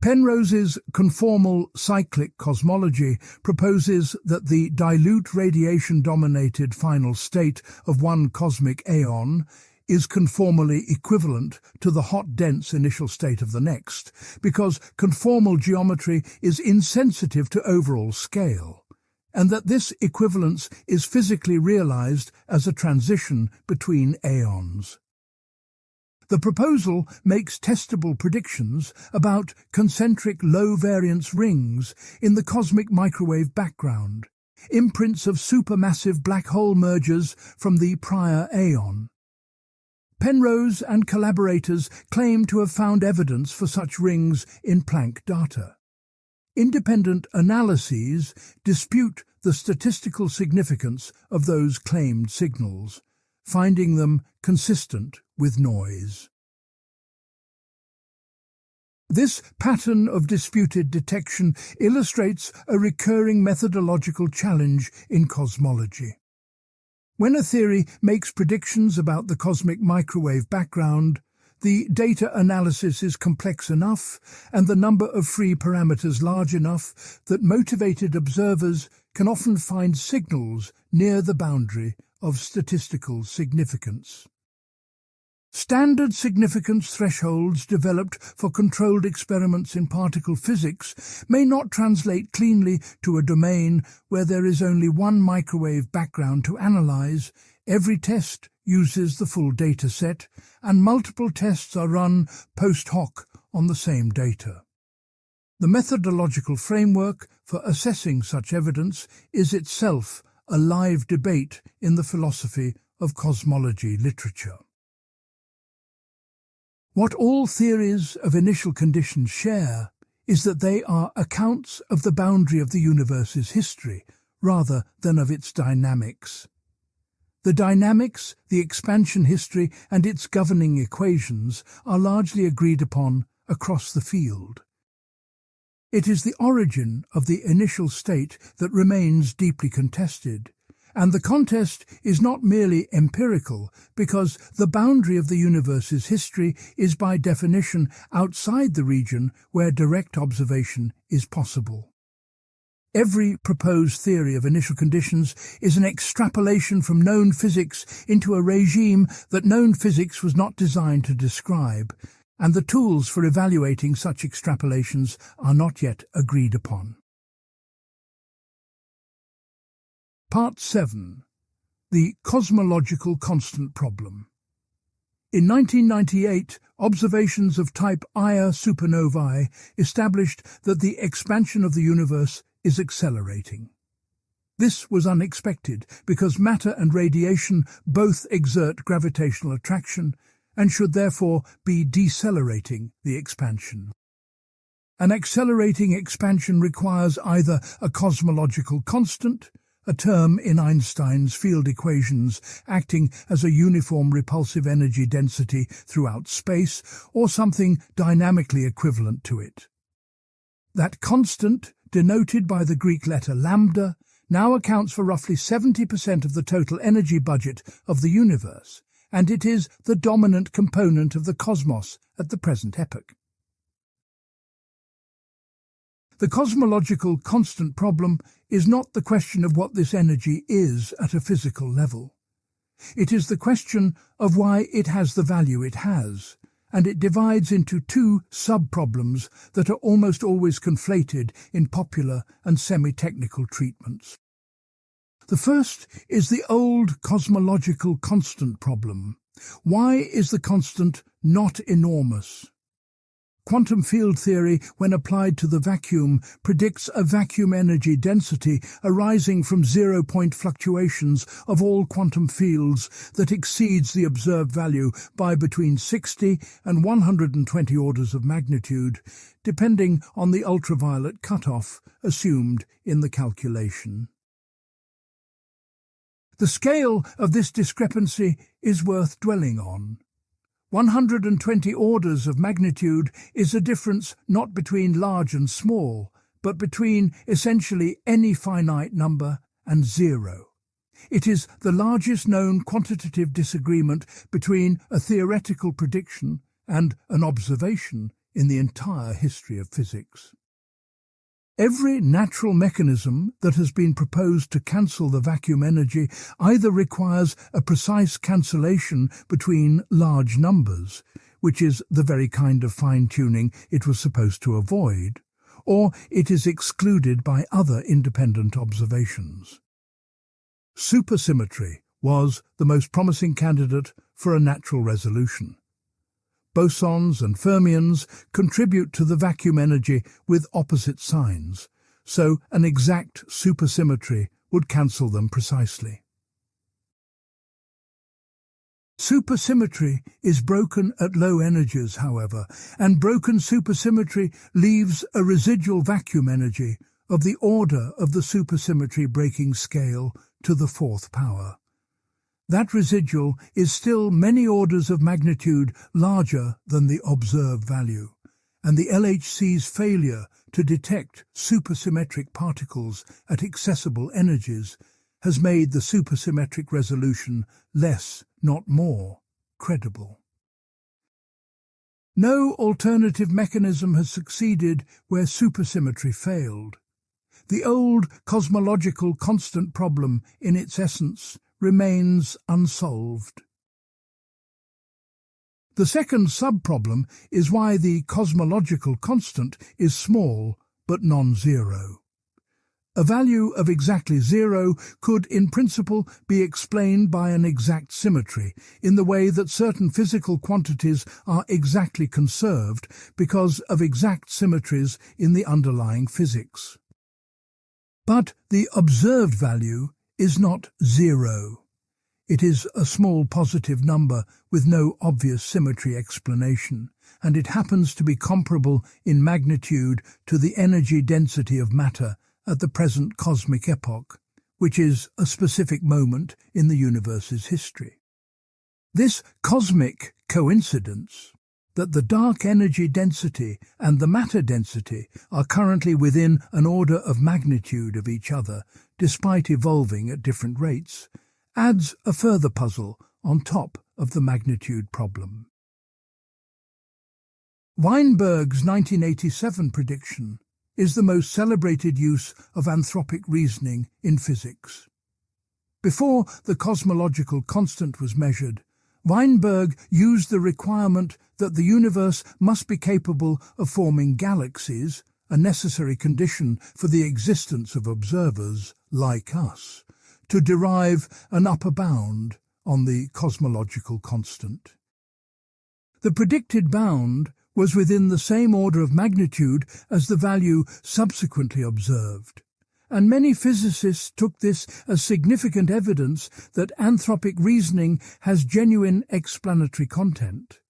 Penrose's conformal cyclic cosmology proposes that the dilute radiation-dominated final state of one cosmic aeon is conformally equivalent to the hot dense initial state of the next, because conformal geometry is insensitive to overall scale, and that this equivalence is physically realized as a transition between aeons. The proposal makes testable predictions about concentric low-variance rings in the cosmic microwave background, imprints of supermassive black hole mergers from the prior aeon. Penrose and collaborators claim to have found evidence for such rings in Planck data. Independent analyses dispute the statistical significance of those claimed signals, finding them consistent with noise. This pattern of disputed detection illustrates a recurring methodological challenge in cosmology. When a theory makes predictions about the cosmic microwave background, the data analysis is complex enough and the number of free parameters large enough that motivated observers can often find signals near the boundary of statistical significance. Standard significance thresholds developed for controlled experiments in particle physics may not translate cleanly to a domain where there is only one microwave background to analyze. Every test uses the full data set, and multiple tests are run post hoc on the same data. The methodological framework for assessing such evidence is itself a live debate in the philosophy of cosmology literature. What all theories of initial conditions share is that they are accounts of the boundary of the universe's history rather than of its dynamics. The dynamics, the expansion history, and its governing equations are largely agreed upon across the field. It is the origin of the initial state that remains deeply contested, and the contest is not merely empirical, because the boundary of the universe's history is by definition outside the region where direct observation is possible. Every proposed theory of initial conditions is an extrapolation from known physics into a regime that known physics was not designed to describe, and the tools for evaluating such extrapolations are not yet agreed upon. Part 7. The Cosmological Constant Problem. In 1998, observations of type Ia supernovae established that the expansion of the universe is accelerating. This was unexpected because matter and radiation both exert gravitational attraction and should therefore be decelerating the expansion. An accelerating expansion requires either a cosmological constant, a term in Einstein's field equations acting as a uniform repulsive energy density throughout space, or something dynamically equivalent to it. That constant, denoted by the Greek letter lambda, now accounts for roughly 70% of the total energy budget of the universe, and it is the dominant component of the cosmos at the present epoch. The cosmological constant problem is not the question of what this energy is at a physical level. It is the question of why it has the value it has, and it divides into two sub-problems that are almost always conflated in popular and semi-technical treatments. The first is the old cosmological constant problem. Why is the constant not enormous? Quantum field theory, when applied to the vacuum, predicts a vacuum energy density arising from zero-point fluctuations of all quantum fields that exceeds the observed value by between 60 and 120 orders of magnitude, depending on the ultraviolet cutoff assumed in the calculation. The scale of this discrepancy is worth dwelling on. 120 orders of magnitude is a difference not between large and small, but between essentially any finite number and zero. It is the largest known quantitative disagreement between a theoretical prediction and an observation in the entire history of physics. Every natural mechanism that has been proposed to cancel the vacuum energy either requires a precise cancellation between large numbers, which is the very kind of fine-tuning it was supposed to avoid, or it is excluded by other independent observations. Supersymmetry was the most promising candidate for a natural resolution. Bosons and fermions contribute to the vacuum energy with opposite signs, so an exact supersymmetry would cancel them precisely. Supersymmetry is broken at low energies, however, and broken supersymmetry leaves a residual vacuum energy of the order of the supersymmetry breaking scale to the fourth power. That residual is still many orders of magnitude larger than the observed value, and the LHC's failure to detect supersymmetric particles at accessible energies has made the supersymmetric resolution less, not more, credible. No alternative mechanism has succeeded where supersymmetry failed. The old cosmological constant problem, in its essence, remains unsolved. The second sub-problem is why the cosmological constant is small but non-zero. A value of exactly zero could in principle be explained by an exact symmetry, in the way that certain physical quantities are exactly conserved because of exact symmetries in the underlying physics. But the observed value is not zero. It is a small positive number with no obvious symmetry explanation, and it happens to be comparable in magnitude to the energy density of matter at the present cosmic epoch, which is a specific moment in the universe's history. This cosmic coincidence, that the dark energy density and the matter density are currently within an order of magnitude of each other, despite evolving at different rates, adds a further puzzle on top of the magnitude problem. Weinberg's 1987 prediction is the most celebrated use of anthropic reasoning in physics. Before the cosmological constant was measured, Weinberg used the requirement that the universe must be capable of forming galaxies, a necessary condition for the existence of observers like us, to derive an upper bound on the cosmological constant. The predicted bound was within the same order of magnitude as the value subsequently observed, and many physicists took this as significant evidence that anthropic reasoning has genuine explanatory content.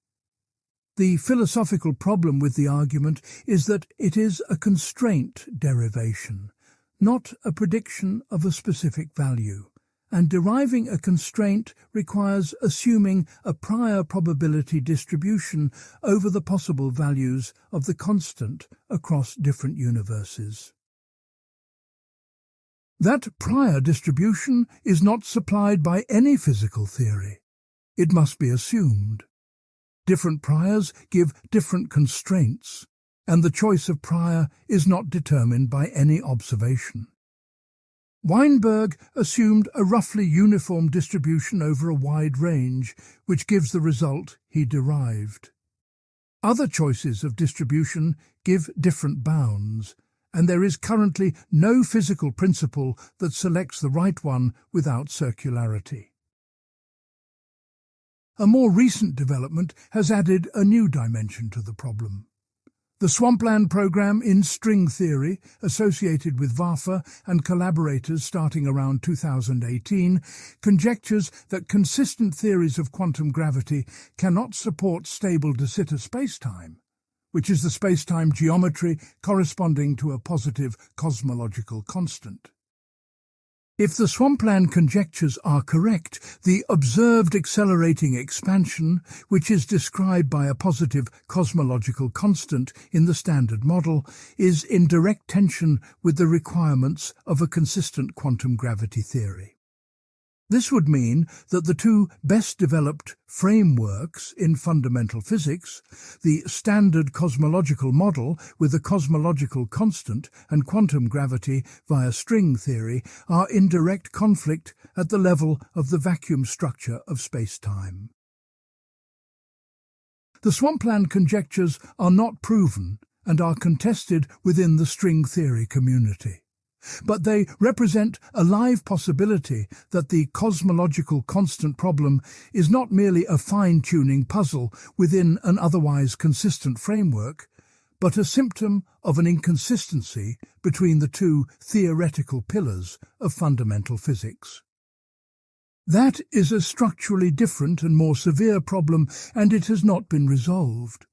The philosophical problem with the argument is that it is a constraint derivation, not a prediction of a specific value, and deriving a constraint requires assuming a prior probability distribution over the possible values of the constant across different universes. That prior distribution is not supplied by any physical theory. It must be assumed. Different priors give different constraints, and the choice of prior is not determined by any observation. Weinberg assumed a roughly uniform distribution over a wide range, which gives the result he derived. Other choices of distribution give different bounds, and there is currently no physical principle that selects the right one without circularity. A more recent development has added a new dimension to the problem. The Swampland program in string theory, associated with Vafa and collaborators starting around 2018, conjectures that consistent theories of quantum gravity cannot support stable de Sitter spacetime, which is the spacetime geometry corresponding to a positive cosmological constant. If the Swampland conjectures are correct, the observed accelerating expansion, which is described by a positive cosmological constant in the Standard Model, is in direct tension with the requirements of a consistent quantum gravity theory. This would mean that the two best-developed frameworks in fundamental physics, the standard cosmological model with a cosmological constant and quantum gravity via string theory, are in direct conflict at the level of the vacuum structure of space-time. The Swampland conjectures are not proven and are contested within the string theory community. But they represent a live possibility that the cosmological constant problem is not merely a fine-tuning puzzle within an otherwise consistent framework, but a symptom of an inconsistency between the two theoretical pillars of fundamental physics. That is a structurally different and more severe problem, and it has not been resolved.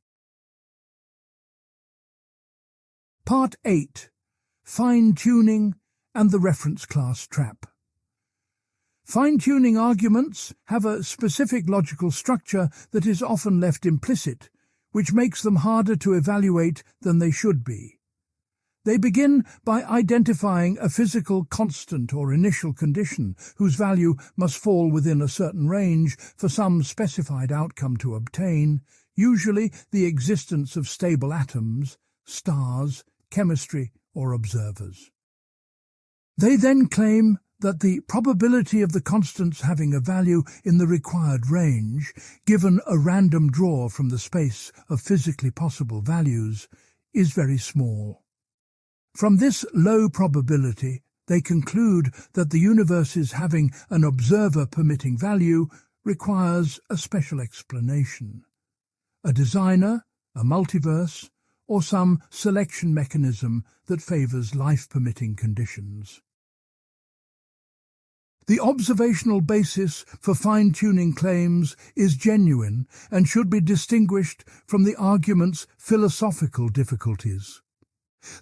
Part 8. Fine-tuning and the reference class trap. Fine-tuning arguments have a specific logical structure that is often left implicit, which makes them harder to evaluate than they should be. They begin by identifying a physical constant or initial condition whose value must fall within a certain range for some specified outcome to obtain, usually the existence of stable atoms, stars, chemistry, or observers. They then claim that the probability of the constants having a value in the required range, given a random draw from the space of physically possible values, is very small. From this low probability, they conclude that the universe's having an observer-permitting value requires a special explanation. A designer, a multiverse, or some selection mechanism that favours life-permitting conditions. The observational basis for fine-tuning claims is genuine and should be distinguished from the argument's philosophical difficulties.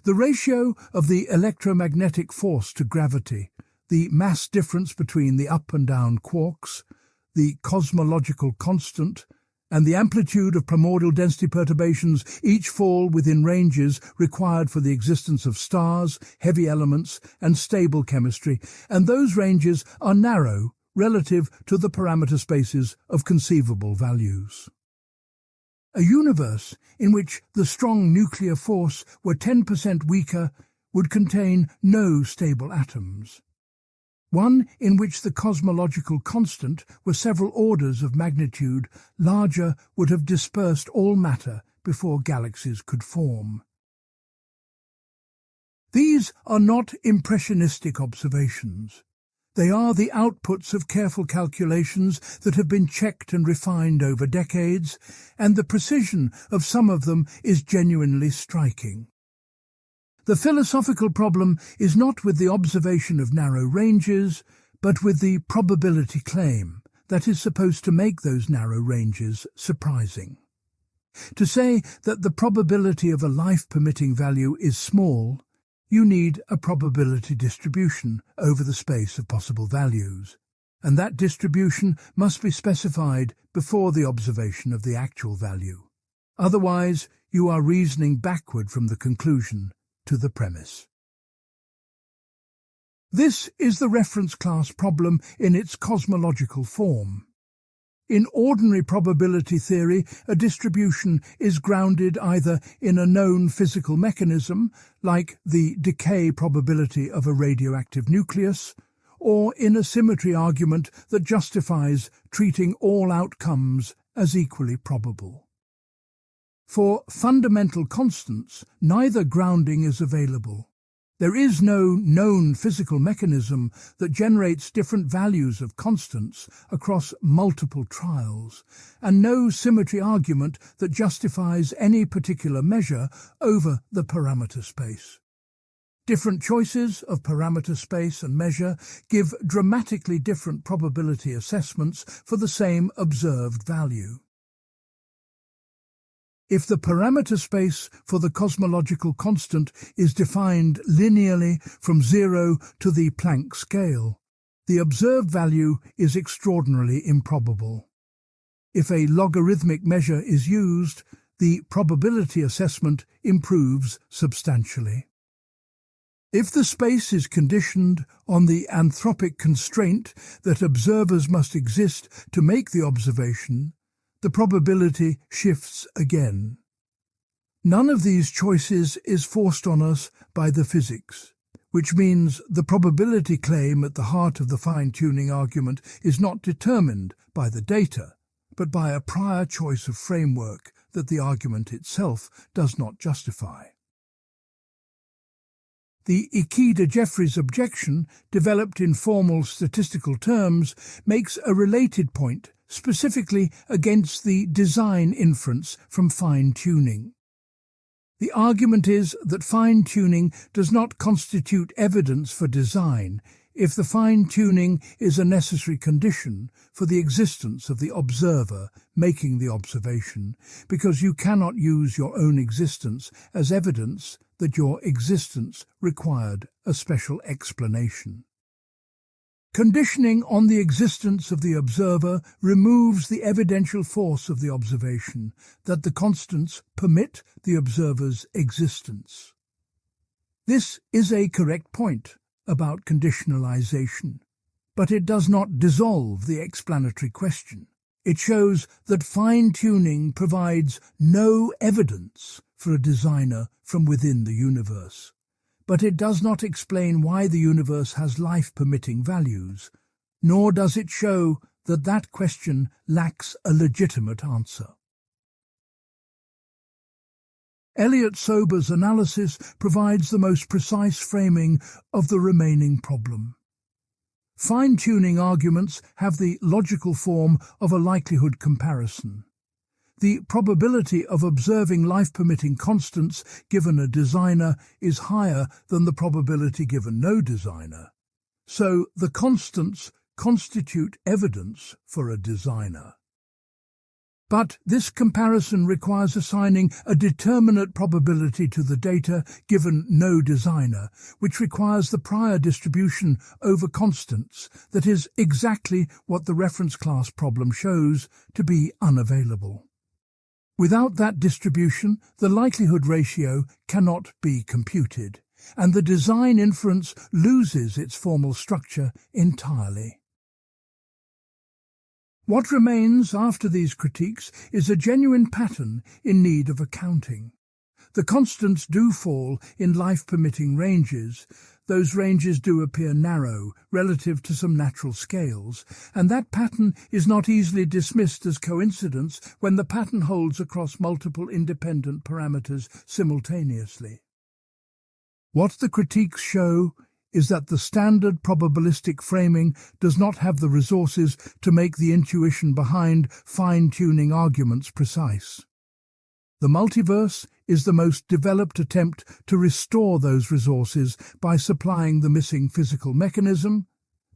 The ratio of the electromagnetic force to gravity, the mass difference between the up and down quarks, the cosmological constant, and the amplitude of primordial density perturbations each fall within ranges required for the existence of stars, heavy elements, and stable chemistry, and those ranges are narrow relative to the parameter spaces of conceivable values. A universe in which the strong nuclear force were 10% weaker would contain no stable atoms. One in which the cosmological constant were several orders of magnitude larger would have dispersed all matter before galaxies could form. These are not impressionistic observations. They are the outputs of careful calculations that have been checked and refined over decades, and the precision of some of them is genuinely striking. The philosophical problem is not with the observation of narrow ranges, but with the probability claim that is supposed to make those narrow ranges surprising. To say that the probability of a life-permitting value is small, you need a probability distribution over the space of possible values, and that distribution must be specified before the observation of the actual value. Otherwise, you are reasoning backward from the conclusion to the premise. This is the reference class problem in its cosmological form. In ordinary probability theory, a distribution is grounded either in a known physical mechanism, like the decay probability of a radioactive nucleus, or in a symmetry argument that justifies treating all outcomes as equally probable. For fundamental constants, neither grounding is available. There is no known physical mechanism that generates different values of constants across multiple trials, and no symmetry argument that justifies any particular measure over the parameter space. Different choices of parameter space and measure give dramatically different probability assessments for the same observed value. If the parameter space for the cosmological constant is defined linearly from 0 to the Planck scale, the observed value is extraordinarily improbable. If a logarithmic measure is used, the probability assessment improves substantially. If the space is conditioned on the anthropic constraint that observers must exist to make the observation, the probability shifts again. None of these choices is forced on us by the physics, which means the probability claim at the heart of the fine-tuning argument is not determined by the data, but by a prior choice of framework that the argument itself does not justify. The Ikeda-Jeffreys objection, developed in formal statistical terms, makes a related point, specifically against the design inference from fine-tuning. The argument is that fine-tuning does not constitute evidence for design if the fine-tuning is a necessary condition for the existence of the observer making the observation, because you cannot use your own existence as evidence that your existence required a special explanation. Conditioning on the existence of the observer removes the evidential force of the observation that the constants permit the observer's existence. This is a correct point about conditionalization, but it does not dissolve the explanatory question. It shows that fine-tuning provides no evidence for a designer from within the universe. But it does not explain why the universe has life-permitting values, nor does it show that that question lacks a legitimate answer. Elliott-Sober's analysis provides the most precise framing of the remaining problem. Fine-tuning arguments have the logical form of a likelihood comparison. The probability of observing life-permitting constants given a designer is higher than the probability given no designer. So the constants constitute evidence for a designer. But this comparison requires assigning a determinate probability to the data given no designer, which requires the prior distribution over constants that is exactly what the reference class problem shows to be unavailable. Without that distribution, the likelihood ratio cannot be computed, and the design inference loses its formal structure entirely. What remains after these critiques is a genuine pattern in need of accounting. The constants do fall in life-permitting ranges. Those ranges do appear narrow relative to some natural scales, and that pattern is not easily dismissed as coincidence when the pattern holds across multiple independent parameters simultaneously. What the critiques show is that the standard probabilistic framing does not have the resources to make the intuition behind fine-tuning arguments precise. The multiverse is the most developed attempt to restore those resources by supplying the missing physical mechanism,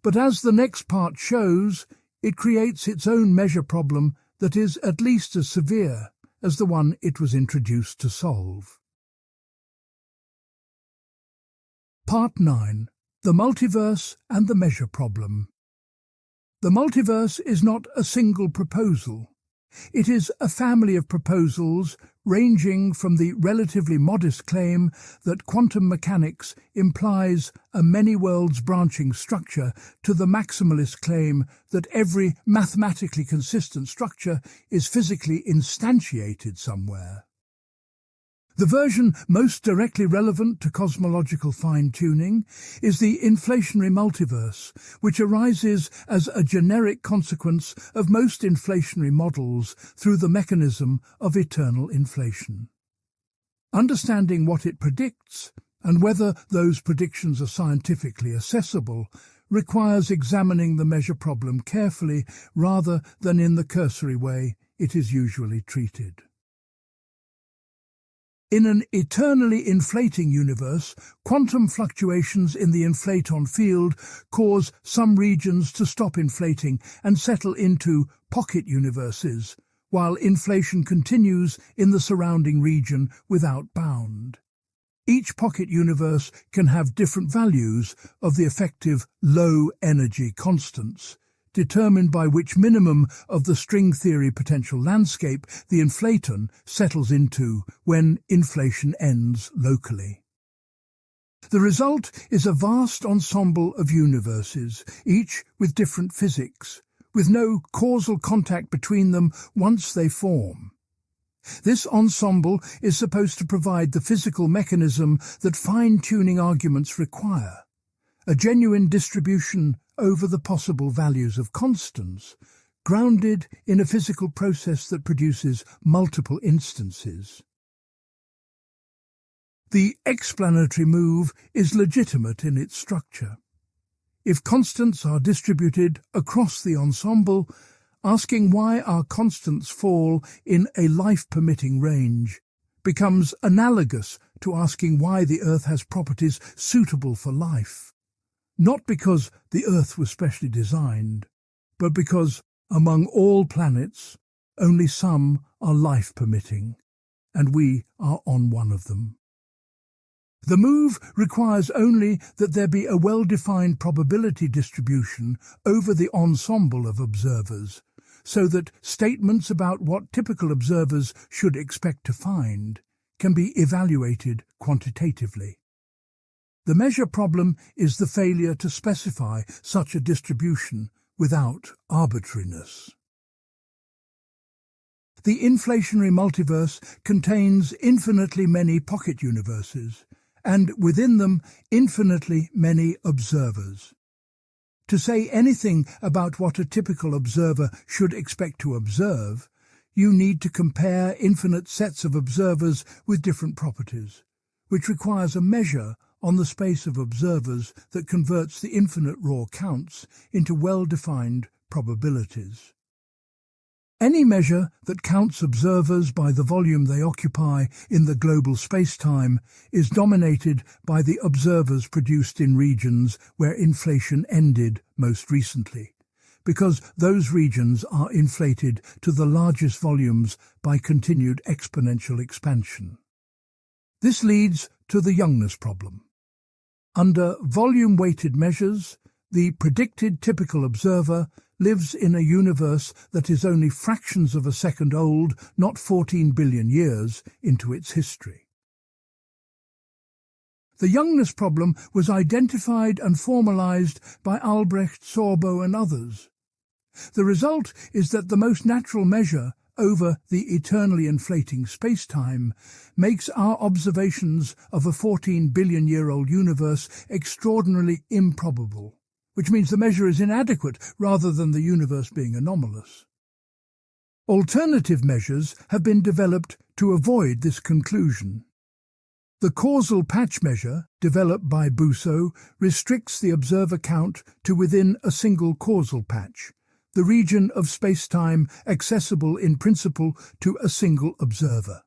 but as the next part shows, it creates its own measure problem that is at least as severe as the one it was introduced to solve. Part 9. The Multiverse and the Measure Problem. The multiverse is not a single proposal. It is a family of proposals ranging from the relatively modest claim that quantum mechanics implies a many-worlds branching structure to the maximalist claim that every mathematically consistent structure is physically instantiated somewhere. The version most directly relevant to cosmological fine-tuning is the inflationary multiverse, which arises as a generic consequence of most inflationary models through the mechanism of eternal inflation. Understanding what it predicts, and whether those predictions are scientifically accessible requires examining the measure problem carefully rather than in the cursory way it is usually treated. In an eternally inflating universe, quantum fluctuations in the inflaton field cause some regions to stop inflating and settle into pocket universes, while inflation continues in the surrounding region without bound. Each pocket universe can have different values of the effective low-energy constants, determined by which minimum of the string theory potential landscape the inflaton settles into when inflation ends locally. The result is a vast ensemble of universes, each with different physics, with no causal contact between them once they form. This ensemble is supposed to provide the physical mechanism that fine-tuning arguments require, a genuine distribution over the possible values of constants, grounded in a physical process that produces multiple instances. The explanatory move is legitimate in its structure. If constants are distributed across the ensemble, asking why our constants fall in a life-permitting range becomes analogous to asking why the Earth has properties suitable for life. Not because the Earth was specially designed, but because, among all planets, only some are life-permitting, and we are on one of them. The move requires only that there be a well-defined probability distribution over the ensemble of observers, so that statements about what typical observers should expect to find can be evaluated quantitatively. The measure problem is the failure to specify such a distribution without arbitrariness. The inflationary multiverse contains infinitely many pocket universes, and within them infinitely many observers. To say anything about what a typical observer should expect to observe, you need to compare infinite sets of observers with different properties, which requires a measure on the space of observers that converts the infinite raw counts into well-defined probabilities. Any measure that counts observers by the volume they occupy in the global space-time is dominated by the observers produced in regions where inflation ended most recently, because those regions are inflated to the largest volumes by continued exponential expansion. This leads to the youngness problem. Under volume-weighted measures, the predicted typical observer lives in a universe that is only fractions of a second old, not 14 billion years into its history. The youngness problem was identified and formalized by Albrecht, Sorbo and others. The result is that the most natural measure over the eternally inflating space-time makes our observations of a 14-billion-year-old universe extraordinarily improbable, which means the measure is inadequate rather than the universe being anomalous. Alternative measures have been developed to avoid this conclusion. The causal patch measure, developed by Busso, restricts the observer count to within a single causal patch, the region of space-time accessible in principle to a single observer.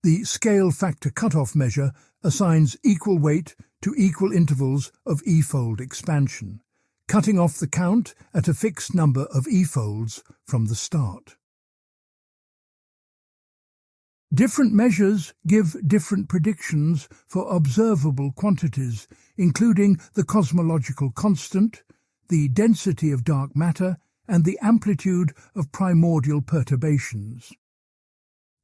The scale factor cutoff measure assigns equal weight to equal intervals of e-fold expansion, cutting off the count at a fixed number of e-folds from the start. Different measures give different predictions for observable quantities, including the cosmological constant, the density of dark matter, and the amplitude of primordial perturbations.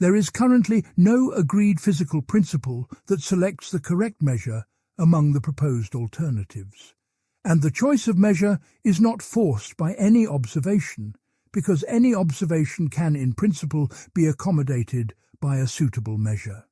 There is currently no agreed physical principle that selects the correct measure among the proposed alternatives, and the choice of measure is not forced by any observation, because any observation can in principle be accommodated by a suitable measure.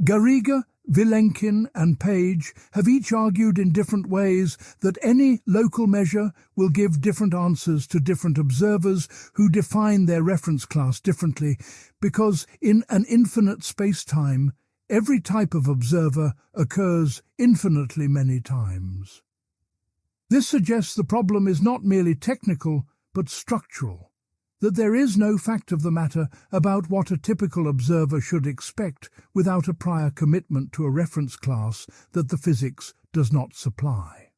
Garriga, Vilenkin and Page have each argued in different ways that any local measure will give different answers to different observers who define their reference class differently, because in an infinite space-time, every type of observer occurs infinitely many times. This suggests the problem is not merely technical, but structural, that there is no fact of the matter about what a typical observer should expect without a prior commitment to a reference class that the physics does not supply.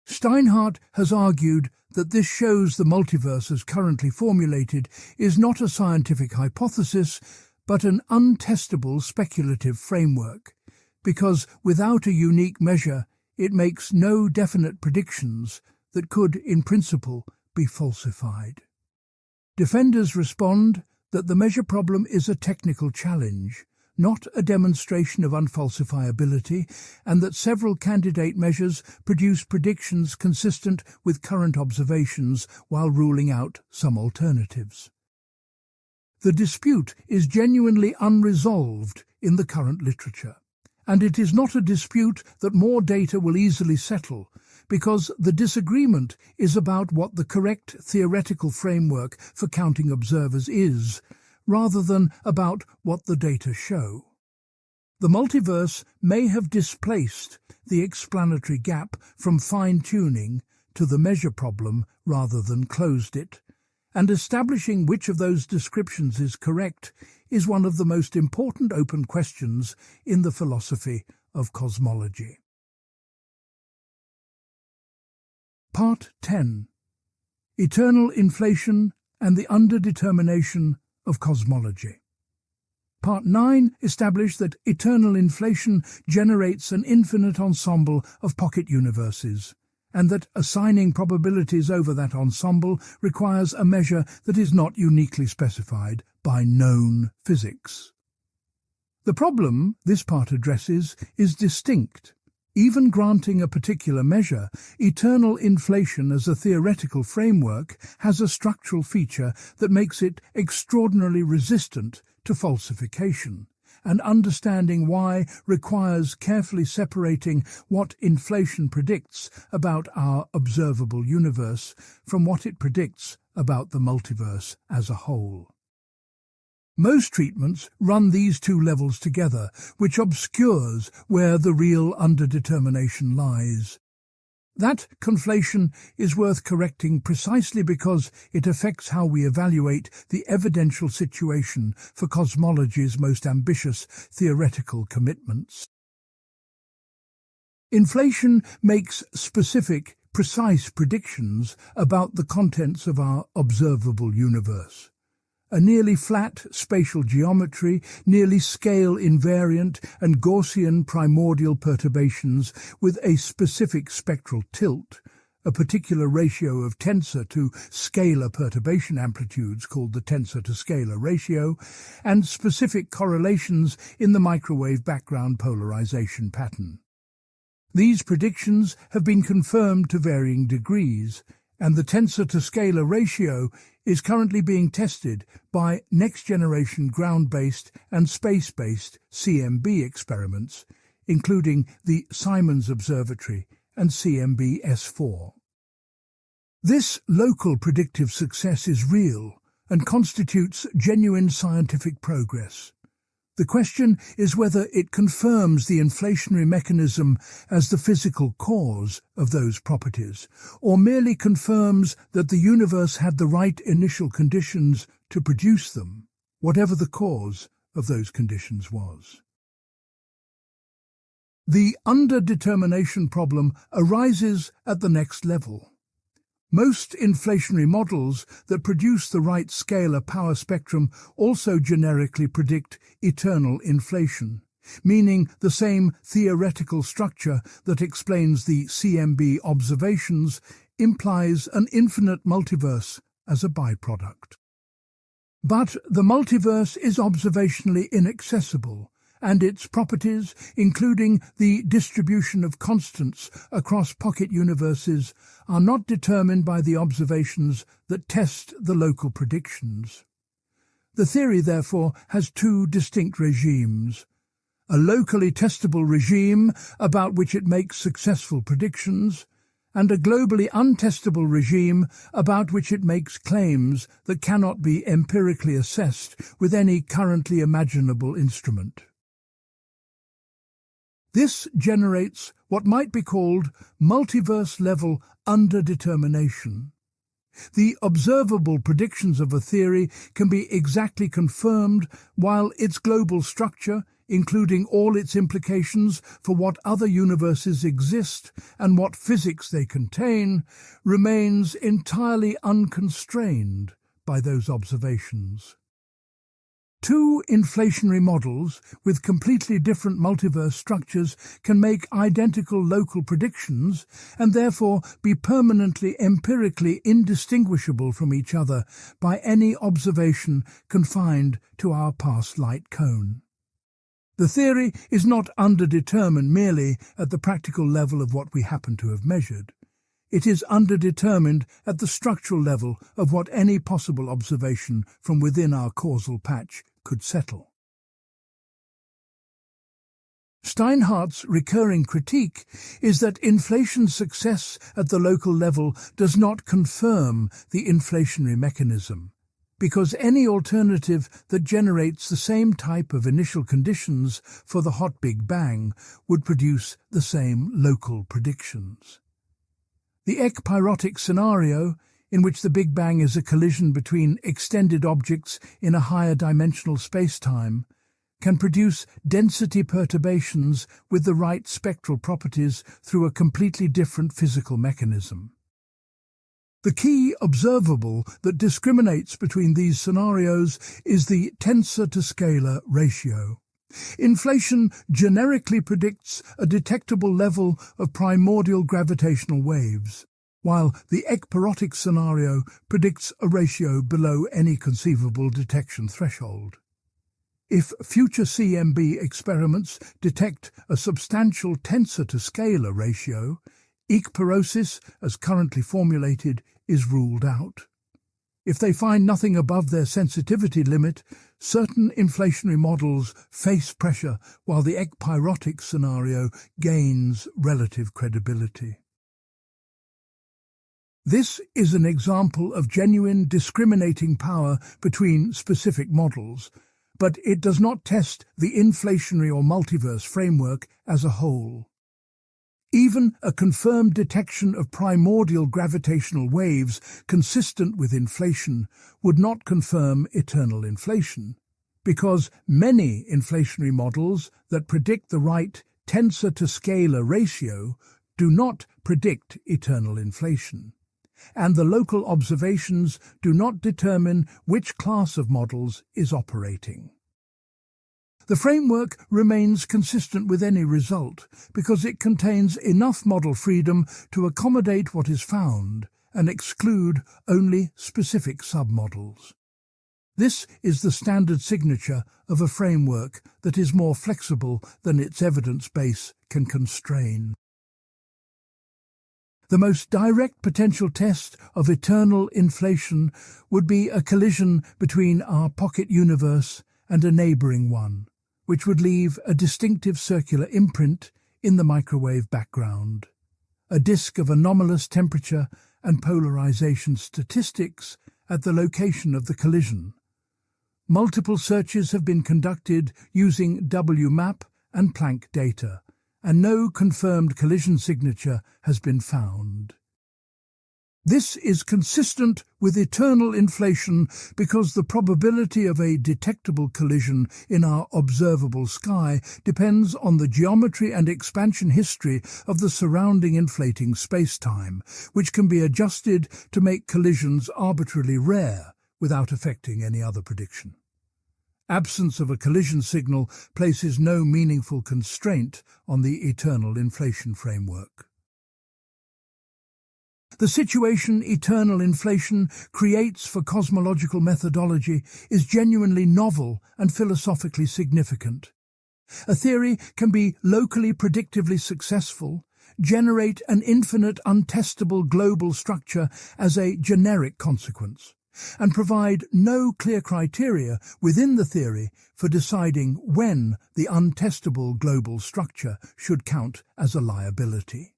Steinhardt has argued that this shows the multiverse as currently formulated is not a scientific hypothesis, but an untestable speculative framework, because without a unique measure, it makes no definite predictions that could, in principle, be falsified. Defenders respond that the measure problem is a technical challenge, not a demonstration of unfalsifiability, and that several candidate measures produce predictions consistent with current observations while ruling out some alternatives. The dispute is genuinely unresolved in the current literature, and it is not a dispute that more data will easily settle, because the disagreement is about what the correct theoretical framework for counting observers is, rather than about what the data show. The multiverse may have displaced the explanatory gap from fine-tuning to the measure problem rather than closed it, and establishing which of those descriptions is correct is one of the most important open questions in the philosophy of cosmology. Part 10. Eternal Inflation and the Underdetermination of Cosmology. Part 9 established that eternal inflation generates an infinite ensemble of pocket universes, and that assigning probabilities over that ensemble requires a measure that is not uniquely specified by known physics. The problem this part addresses is distinct. Even granting a particular measure, eternal inflation as a theoretical framework has a structural feature that makes it extraordinarily resistant to falsification, and understanding why requires carefully separating what inflation predicts about our observable universe from what it predicts about the multiverse as a whole. Most treatments run these two levels together, which obscures where the real underdetermination lies. That conflation is worth correcting precisely because it affects how we evaluate the evidential situation for cosmology's most ambitious theoretical commitments. Inflation makes specific, precise predictions about the contents of our observable universe. A nearly flat spatial geometry, nearly scale invariant and Gaussian primordial perturbations with a specific spectral tilt, a particular ratio of tensor to scalar perturbation amplitudes called the tensor to scalar ratio, and specific correlations in the microwave background polarization pattern. These predictions have been confirmed to varying degrees, and the tensor to scalar ratio is currently being tested by next-generation ground-based and space-based CMB experiments, including the Simons Observatory and CMB-S4. This local predictive success is real and constitutes genuine scientific progress. The question is whether it confirms the inflationary mechanism as the physical cause of those properties, or merely confirms that the universe had the right initial conditions to produce them, whatever the cause of those conditions was. The underdetermination problem arises at the next level. Most inflationary models that produce the right scalar power spectrum also generically predict eternal inflation, meaning the same theoretical structure that explains the CMB observations implies an infinite multiverse as a byproduct. But the multiverse is observationally inaccessible, and its properties, including the distribution of constants across pocket universes, are not determined by the observations that test the local predictions. The theory, therefore, has two distinct regimes: a locally testable regime about which it makes successful predictions, and a globally untestable regime about which it makes claims that cannot be empirically assessed with any currently imaginable instrument. This generates what might be called multiverse-level underdetermination. The observable predictions of a theory can be exactly confirmed while its global structure, including all its implications for what other universes exist and what physics they contain, remains entirely unconstrained by those observations. Two inflationary models with completely different multiverse structures can make identical local predictions and therefore be permanently empirically indistinguishable from each other by any observation confined to our past light cone. The theory is not underdetermined merely at the practical level of what we happen to have measured. It is underdetermined at the structural level of what any possible observation from within our causal patch could settle. Steinhardt's recurring critique is that inflation's success at the local level does not confirm the inflationary mechanism, because any alternative that generates the same type of initial conditions for the hot Big Bang would produce the same local predictions. The ekpyrotic scenario, in which the Big Bang is a collision between extended objects in a higher dimensional space-time, can produce density perturbations with the right spectral properties through a completely different physical mechanism. The key observable that discriminates between these scenarios is the tensor-to-scalar ratio. Inflation generically predicts a detectable level of primordial gravitational waves, while the ekpyrotic scenario predicts a ratio below any conceivable detection threshold. If future CMB experiments detect a substantial tensor-to-scalar ratio, ekpyrosis, as currently formulated, is ruled out. If they find nothing above their sensitivity limit, certain inflationary models face pressure while the ekpyrotic scenario gains relative credibility. This is an example of genuine discriminating power between specific models, but it does not test the inflationary or multiverse framework as a whole. Even a confirmed detection of primordial gravitational waves consistent with inflation would not confirm eternal inflation, because many inflationary models that predict the right tensor-to-scalar ratio do not predict eternal inflation, and the local observations do not determine which class of models is operating. The framework remains consistent with any result because it contains enough model freedom to accommodate what is found and exclude only specific submodels. This is the standard signature of a framework that is more flexible than its evidence base can constrain. The most direct potential test of eternal inflation would be a collision between our pocket universe and a neighboring one, which would leave a distinctive circular imprint in the microwave background, a disk of anomalous temperature and polarization statistics at the location of the collision. Multiple searches have been conducted using WMAP and Planck data, and no confirmed collision signature has been found. This is consistent with eternal inflation because the probability of a detectable collision in our observable sky depends on the geometry and expansion history of the surrounding inflating spacetime, which can be adjusted to make collisions arbitrarily rare without affecting any other prediction. Absence of a collision signal places no meaningful constraint on the eternal inflation framework. The situation eternal inflation creates for cosmological methodology is genuinely novel and philosophically significant. A theory can be locally predictively successful, generate an infinite untestable global structure as a generic consequence, and provide no clear criteria within the theory for deciding when the untestable global structure should count as a liability.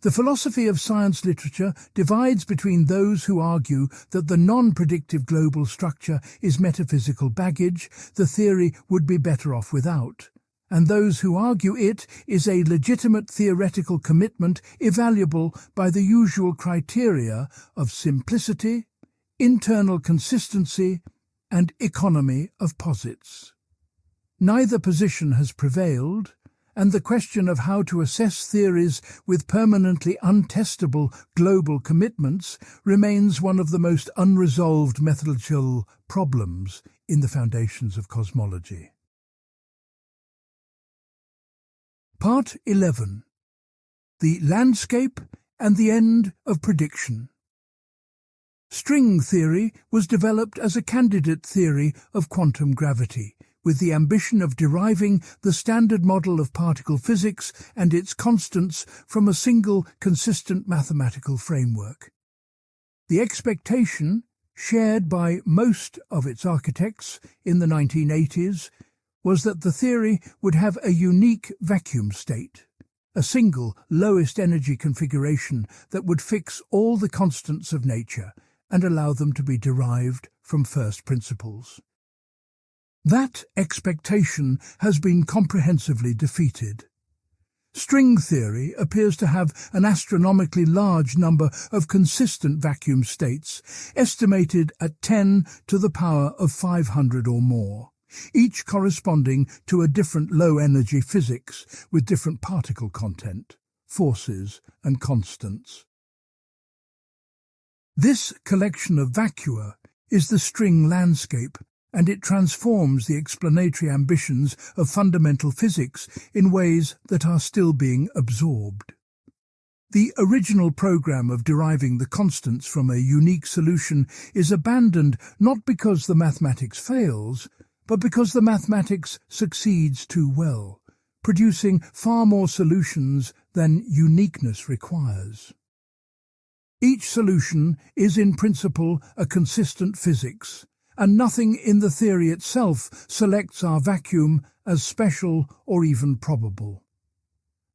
The philosophy of science literature divides between those who argue that the non-predictive global structure is metaphysical baggage the theory would be better off without, and those who argue it is a legitimate theoretical commitment evaluable by the usual criteria of simplicity, internal consistency, and economy of posits. Neither position has prevailed, and the question of how to assess theories with permanently untestable global commitments remains one of the most unresolved methodological problems in the foundations of cosmology. Part 11. The Landscape and the End of Prediction. String theory was developed as a candidate theory of quantum gravity, with the ambition of deriving the standard model of particle physics and its constants from a single consistent mathematical framework. The expectation, shared by most of its architects in the 1980s, was that the theory would have a unique vacuum state, a single lowest energy configuration that would fix all the constants of nature and allow them to be derived from first principles. That expectation has been comprehensively defeated. String theory appears to have an astronomically large number of consistent vacuum states, estimated at 10 to the power of 500 or more, each corresponding to a different low-energy physics with different particle content, forces and constants. This collection of vacua is the string landscape, and it transforms the explanatory ambitions of fundamental physics in ways that are still being absorbed. The original program of deriving the constants from a unique solution is abandoned not because the mathematics fails, but because the mathematics succeeds too well, producing far more solutions than uniqueness requires. Each solution is in principle a consistent physics, and nothing in the theory itself selects our vacuum as special or even probable.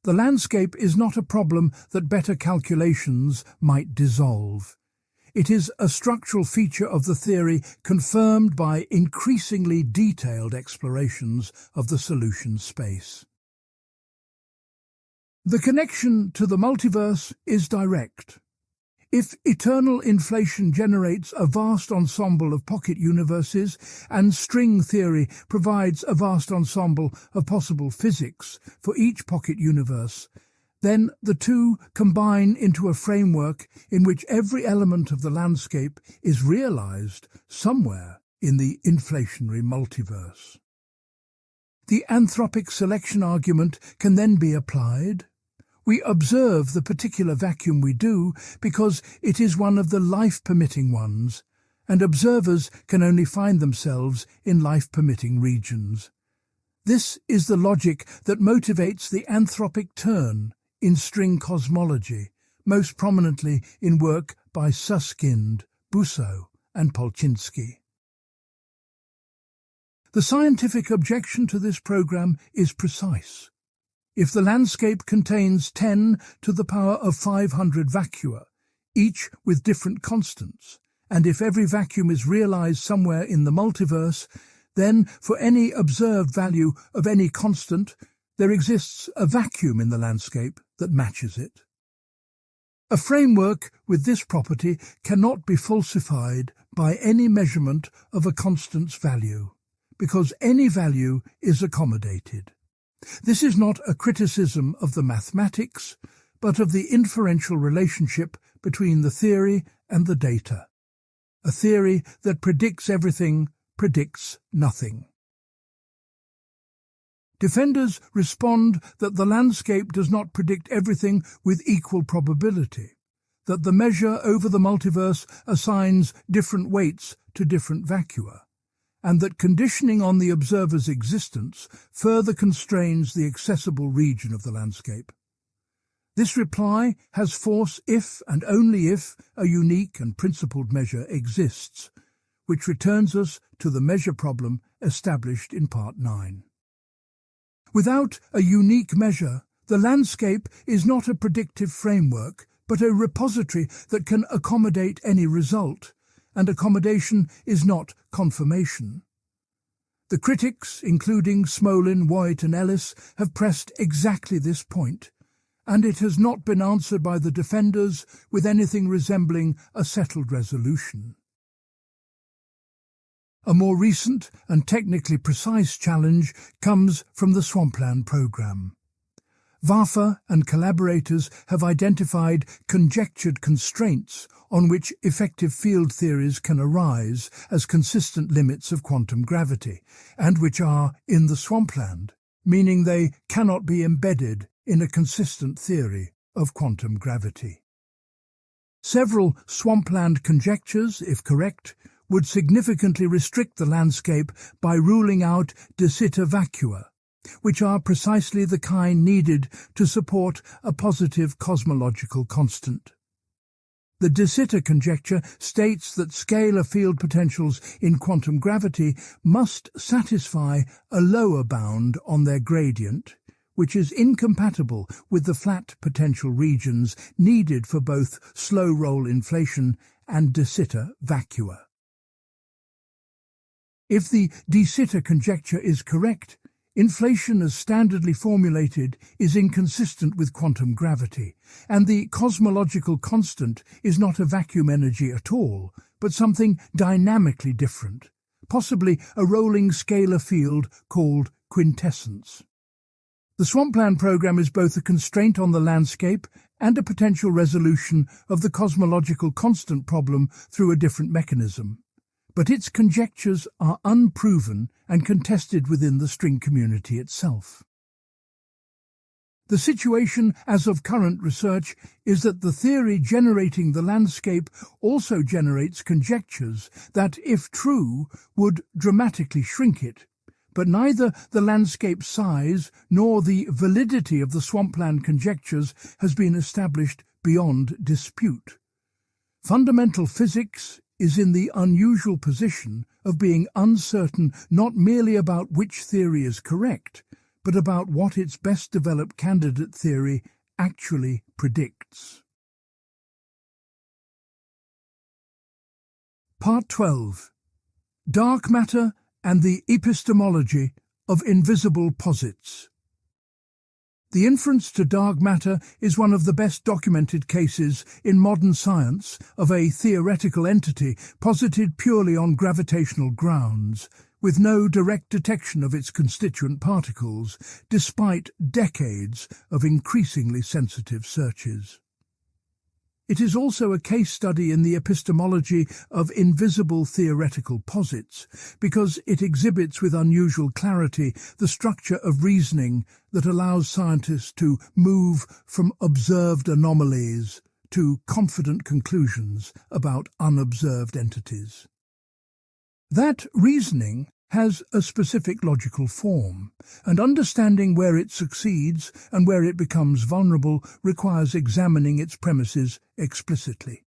The landscape is not a problem that better calculations might dissolve. It is a structural feature of the theory confirmed by increasingly detailed explorations of the solution space. The connection to the multiverse is direct. If eternal inflation generates a vast ensemble of pocket universes and string theory provides a vast ensemble of possible physics for each pocket universe, then the two combine into a framework in which every element of the landscape is realized somewhere in the inflationary multiverse. The anthropic selection argument can then be applied. We observe the particular vacuum we do because it is one of the life-permitting ones, and observers can only find themselves in life-permitting regions. This is the logic that motivates the anthropic turn in string cosmology, most prominently in work by Susskind, Busso, and Polchinski. The scientific objection to this program is precise. If the landscape contains 10 to the power of 500 vacua, each with different constants, and if every vacuum is realized somewhere in the multiverse, then for any observed value of any constant, there exists a vacuum in the landscape that matches it. A framework with this property cannot be falsified by any measurement of a constant's value, because any value is accommodated. This is not a criticism of the mathematics, but of the inferential relationship between the theory and the data. A theory that predicts everything predicts nothing. Defenders respond that the landscape does not predict everything with equal probability, that the measure over the multiverse assigns different weights to different vacua, and that conditioning on the observer's existence further constrains the accessible region of the landscape. This reply has force if and only if a unique and principled measure exists, which returns us to the measure problem established in Part 9. Without a unique measure, The landscape is not a predictive framework, but a repository that can accommodate any result, and accommodation is not confirmation. The critics, including Smolin, White and Ellis, have pressed exactly this point, and it has not been answered by the defenders with anything resembling a settled resolution. A more recent and technically precise challenge comes from the Swampland program. Vafa and collaborators have identified conjectured constraints on which effective field theories can arise as consistent limits of quantum gravity, and which are in the swampland, meaning they cannot be embedded in a consistent theory of quantum gravity. Several swampland conjectures, if correct, would significantly restrict the landscape by ruling out de sitter vacua, which are precisely the kind needed to support a positive cosmological constant. The de sitter conjecture states that scalar field potentials in quantum gravity must satisfy a lower bound on their gradient, which is incompatible with the flat potential regions needed for both slow-roll inflation and de sitter vacua. If the de sitter conjecture is correct, inflation as standardly formulated is inconsistent with quantum gravity, and the cosmological constant is not a vacuum energy at all, but something dynamically different, possibly a rolling scalar field called quintessence. The Swampland program is both a constraint on the landscape and a potential resolution of the cosmological constant problem through a different mechanism. But its conjectures are unproven and contested within the string community itself. The situation as of current research is that the theory generating the landscape also generates conjectures that, if true, would dramatically shrink it, but neither the landscape size nor the validity of the swampland conjectures has been established beyond dispute. Fundamental physics is in the unusual position of being uncertain not merely about which theory is correct, but about what its best developed candidate theory actually predicts. Part 12. Dark Matter and the Epistemology of Invisible Posits. The inference to dark matter is one of the best documented cases in modern science of a theoretical entity posited purely on gravitational grounds, with no direct detection of its constituent particles, despite decades of increasingly sensitive searches. It is also a case study in the epistemology of invisible theoretical posits, because it exhibits with unusual clarity the structure of reasoning that allows scientists to move from observed anomalies to confident conclusions about unobserved entities. That reasoning has a specific logical form, and understanding where it succeeds and where it becomes vulnerable requires examining its premises explicitly.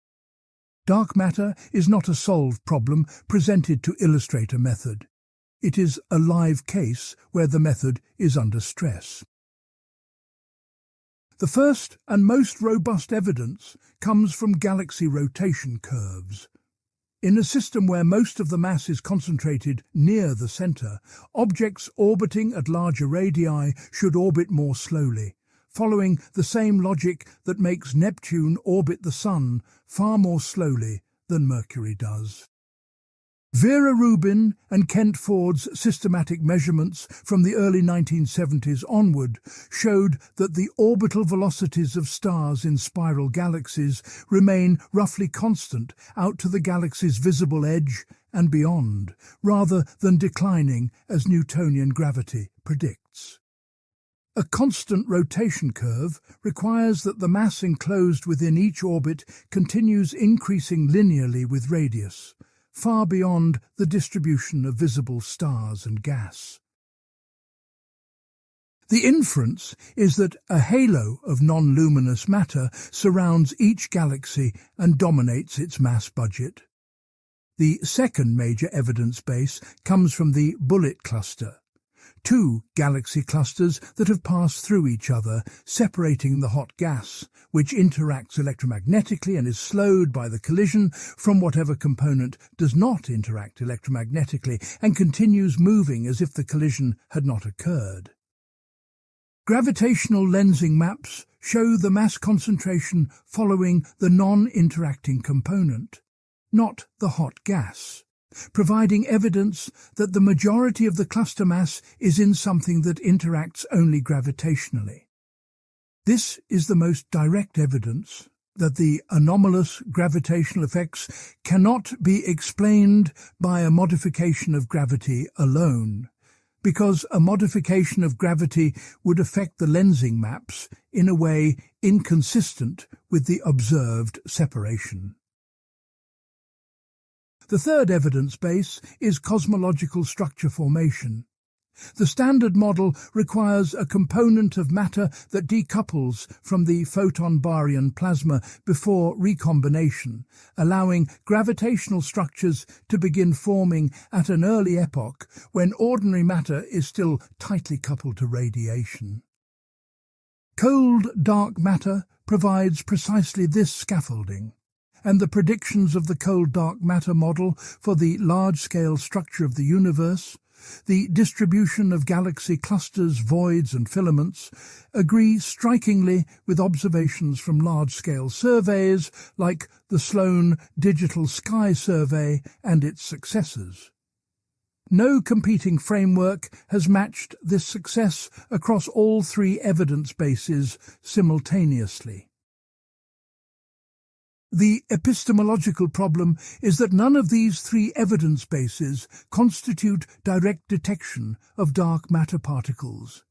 Dark matter is not a solved problem presented to illustrate a method. It is a live case where the method is under stress. The first and most robust evidence comes from galaxy rotation curves. In a system where most of the mass is concentrated near the center, objects orbiting at larger radii should orbit more slowly, following the same logic that makes Neptune orbit the Sun far more slowly than Mercury does. Vera Rubin and Kent Ford's systematic measurements from the early 1970s onward showed that the orbital velocities of stars in spiral galaxies remain roughly constant out to the galaxy's visible edge and beyond, rather than declining as Newtonian gravity predicts. A constant rotation curve requires that the mass enclosed within each orbit continues increasing linearly with radius, far beyond the distribution of visible stars and gas. The inference is that a halo of non-luminous matter surrounds each galaxy and dominates its mass budget. The second major evidence base comes from the Bullet cluster. two galaxy clusters that have passed through each other, separating the hot gas, which interacts electromagnetically and is slowed by the collision from whatever component does not interact electromagnetically and continues moving as if the collision had not occurred. Gravitational lensing maps show the mass concentration following the non-interacting component, not the hot gas, providing evidence that the majority of the cluster mass is in something that interacts only gravitationally. This is the most direct evidence that the anomalous gravitational effects cannot be explained by a modification of gravity alone, because a modification of gravity would affect the lensing maps in a way inconsistent with the observed separation. The third evidence base is cosmological structure formation. The standard model requires a component of matter that decouples from the photon-baryon plasma before recombination, allowing gravitational structures to begin forming at an early epoch when ordinary matter is still tightly coupled to radiation. Cold dark matter provides precisely this scaffolding, and the predictions of the cold dark matter model for the large-scale structure of the universe, the distribution of galaxy clusters, voids and filaments, agree strikingly with observations from large-scale surveys like the Sloan Digital Sky Survey and its successors. No competing framework has matched this success across all three evidence bases simultaneously. The epistemological problem is that none of these three evidence bases constitute direct detection of dark matter particles.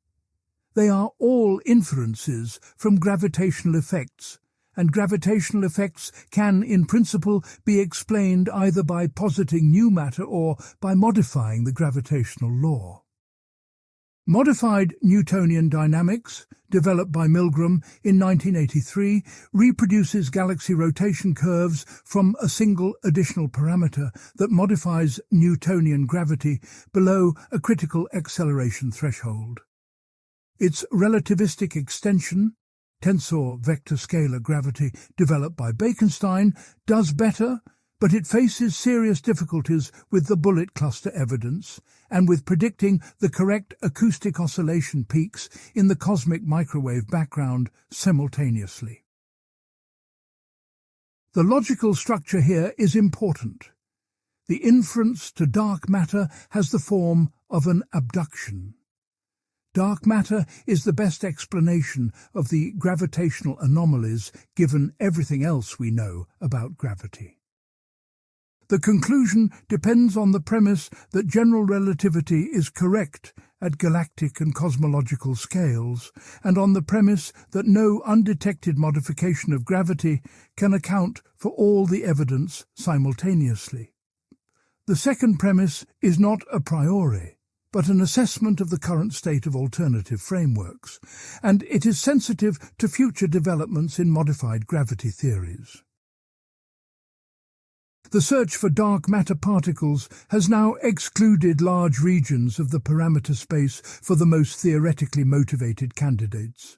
They are all inferences from gravitational effects, and gravitational effects can, in principle, be explained either by positing new matter or by modifying the gravitational law. Modified Newtonian dynamics, developed by Milgram in 1983, reproduces galaxy rotation curves from a single additional parameter that modifies Newtonian gravity below a critical acceleration threshold. Its relativistic extension, tensor vector scalar gravity, developed by Bekenstein, does better, but it faces serious difficulties with the bullet cluster evidence and with predicting the correct acoustic oscillation peaks in the cosmic microwave background simultaneously. The logical structure here is important. The inference to dark matter has the form of an abduction. Dark matter is the best explanation of the gravitational anomalies given everything else we know about gravity. The conclusion depends on the premise that general relativity is correct at galactic and cosmological scales, and on the premise that no undetected modification of gravity can account for all the evidence simultaneously. The second premise is not a priori, but an assessment of the current state of alternative frameworks, and it is sensitive to future developments in modified gravity theories. The search for dark matter particles has now excluded large regions of the parameter space for the most theoretically motivated candidates.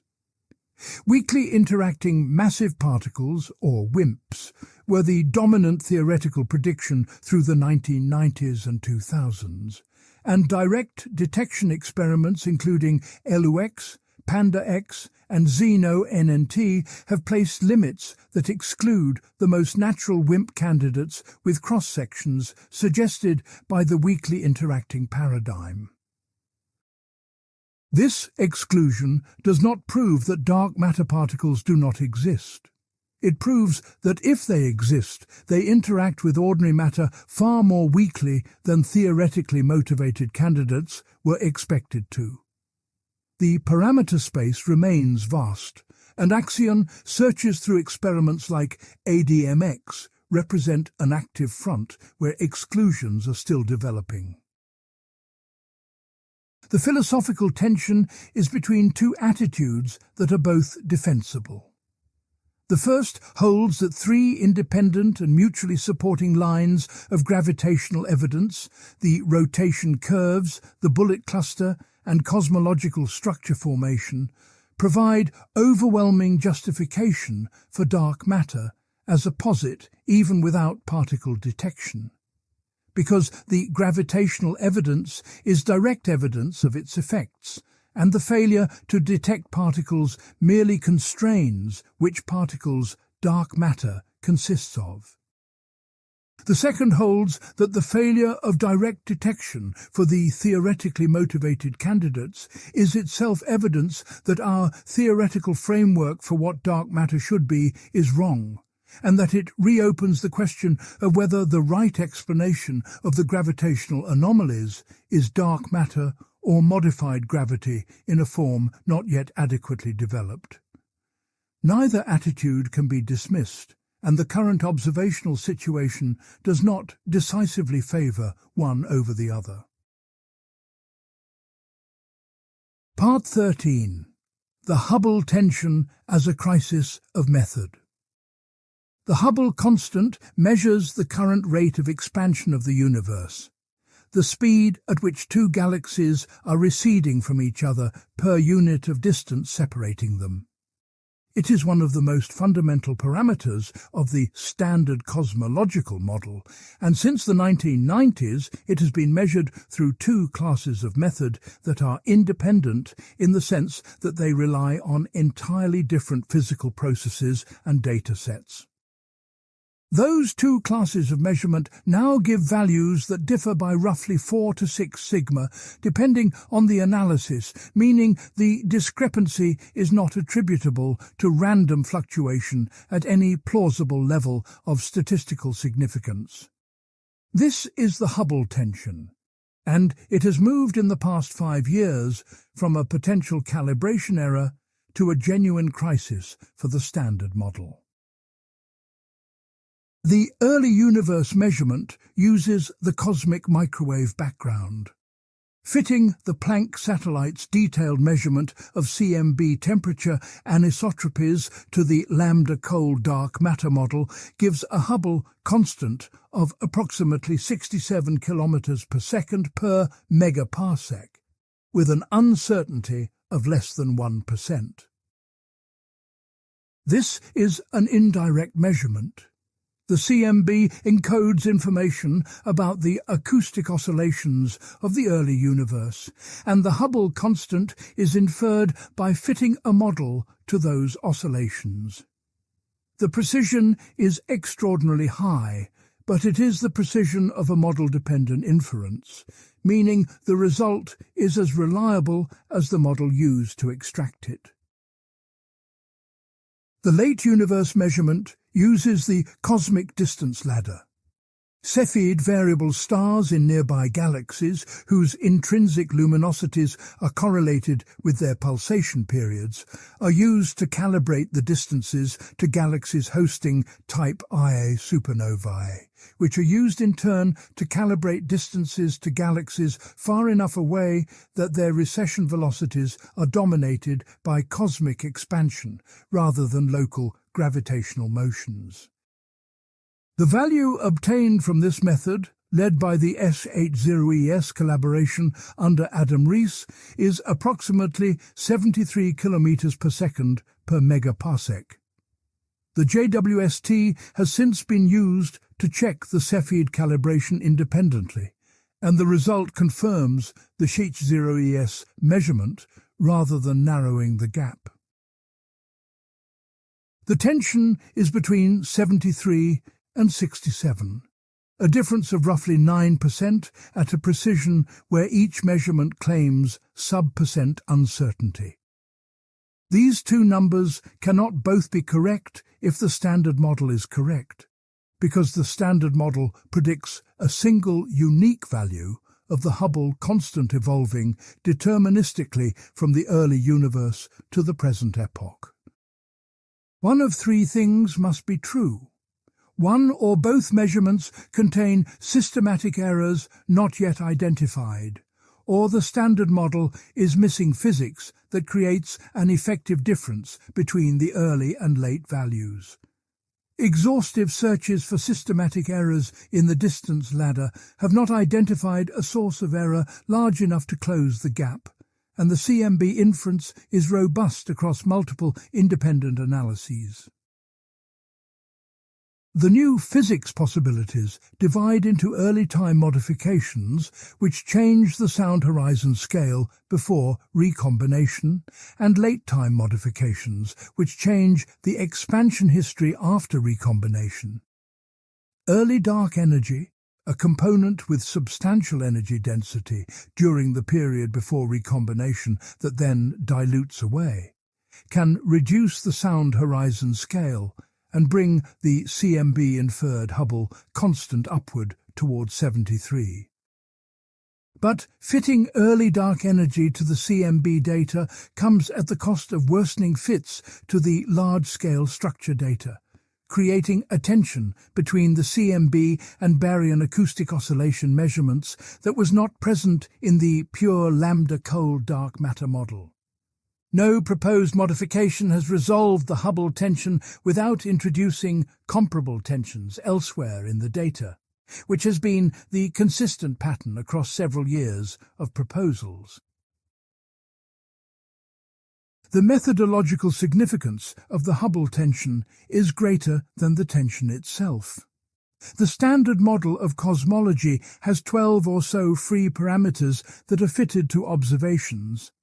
Weakly interacting massive particles, or WIMPs, were the dominant theoretical prediction through the 1990s and 2000s, and direct detection experiments including LUX, PandaX and Xeno-NNT have placed limits that exclude the most natural WIMP candidates with cross-sections suggested by the weakly interacting paradigm. This exclusion does not prove that dark matter particles do not exist. It proves that if they exist, they interact with ordinary matter far more weakly than theoretically motivated candidates were expected to. The parameter space remains vast, and Axion searches through experiments like ADMX represent an active front where exclusions are still developing. The philosophical tension is between two attitudes that are both defensible. The first holds that three independent and mutually supporting lines of gravitational evidence, the rotation curves, the bullet cluster, and cosmological structure formation provide overwhelming justification for dark matter as a posit even without particle detection, because the gravitational evidence is direct evidence of its effects, and the failure to detect particles merely constrains which particles dark matter consists of. The second holds that the failure of direct detection for the theoretically motivated candidates is itself evidence that our theoretical framework for what dark matter should be is wrong, and that it reopens the question of whether the right explanation of the gravitational anomalies is dark matter or modified gravity in a form not yet adequately developed. Neither attitude can be dismissed, and the current observational situation does not decisively favour one over the other. Part 13. The Hubble tension as a crisis of method. The Hubble constant measures the current rate of expansion of the universe, the speed at which two galaxies are receding from each other per unit of distance separating them. It is one of the most fundamental parameters of the standard cosmological model, and since the 1990s it has been measured through two classes of method that are independent in the sense that they rely on entirely different physical processes and data sets. Those two classes of measurement now give values that differ by roughly 4 to 6 sigma, depending on the analysis, meaning the discrepancy is not attributable to random fluctuation at any plausible level of statistical significance. This is the Hubble tension, and it has moved in the past 5 years from a potential calibration error to a genuine crisis for the standard model. The early universe measurement uses the cosmic microwave background. Fitting the Planck satellite's detailed measurement of CMB temperature anisotropies to the lambda cold dark matter model gives a Hubble constant of approximately 67 kilometers per second per megaparsec, with an uncertainty of less than 1%. This is an indirect measurement. The CMB encodes information about the acoustic oscillations of the early universe, and the Hubble constant is inferred by fitting a model to those oscillations. The precision is extraordinarily high, but it is the precision of a model-dependent inference, meaning the result is as reliable as the model used to extract it. The late universe measurement uses the cosmic distance ladder. Cepheid variable stars in nearby galaxies, whose intrinsic luminosities are correlated with their pulsation periods, are used to calibrate the distances to galaxies hosting type Ia supernovae, which are used in turn to calibrate distances to galaxies far enough away that their recession velocities are dominated by cosmic expansion rather than local gravitational motions. The value obtained from this method, led by the S80ES collaboration under Adam Rees, is approximately 73 kilometers per second per megaparsec. The JWST has since been used to check the Cepheid calibration independently, and the result confirms the S80ES measurement rather than narrowing the gap. The tension is between 73 and 67, a difference of roughly 9% at a precision where each measurement claims sub% uncertainty. These two numbers cannot both be correct if the standard model is correct, because the standard model predicts a single unique value of the Hubble constant evolving deterministically from the early universe to the present epoch. One of three things must be true. One or both measurements contain systematic errors not yet identified, or the standard model is missing physics that creates an effective difference between the early and late values. Exhaustive searches for systematic errors in the distance ladder have not identified a source of error large enough to close the gap, and the CMB inference is robust across multiple independent analyses. The new physics possibilities divide into early time modifications, which change the sound horizon scale before recombination, and late time modifications, which change the expansion history after recombination. Early dark energy, a component with substantial energy density during the period before recombination that then dilutes away, can reduce the sound horizon scale and bring the CMB inferred Hubble constant upward towards 73. But fitting early dark energy to the CMB data comes at the cost of worsening fits to the large-scale structure data, creating a tension between the CMB and baryon acoustic oscillation measurements that was not present in the pure lambda cold dark matter model. No proposed modification has resolved the Hubble tension without introducing comparable tensions elsewhere in the data, which has been the consistent pattern across several years of proposals. The methodological significance of the Hubble tension is greater than the tension itself. The standard model of cosmology has 12 or so free parameters that are fitted to observations,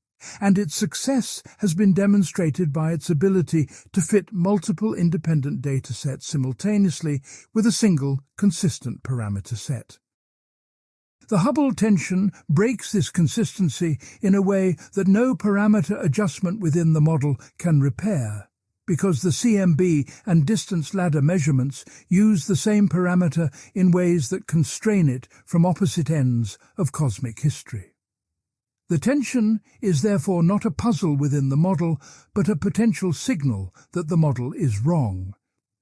and its success has been demonstrated by its ability to fit multiple independent data sets simultaneously with a single, consistent parameter set. The Hubble tension breaks this consistency in a way that no parameter adjustment within the model can repair, because the CMB and distance ladder measurements use the same parameter in ways that constrain it from opposite ends of cosmic history. The tension is therefore not a puzzle within the model, but a potential signal that the model is wrong.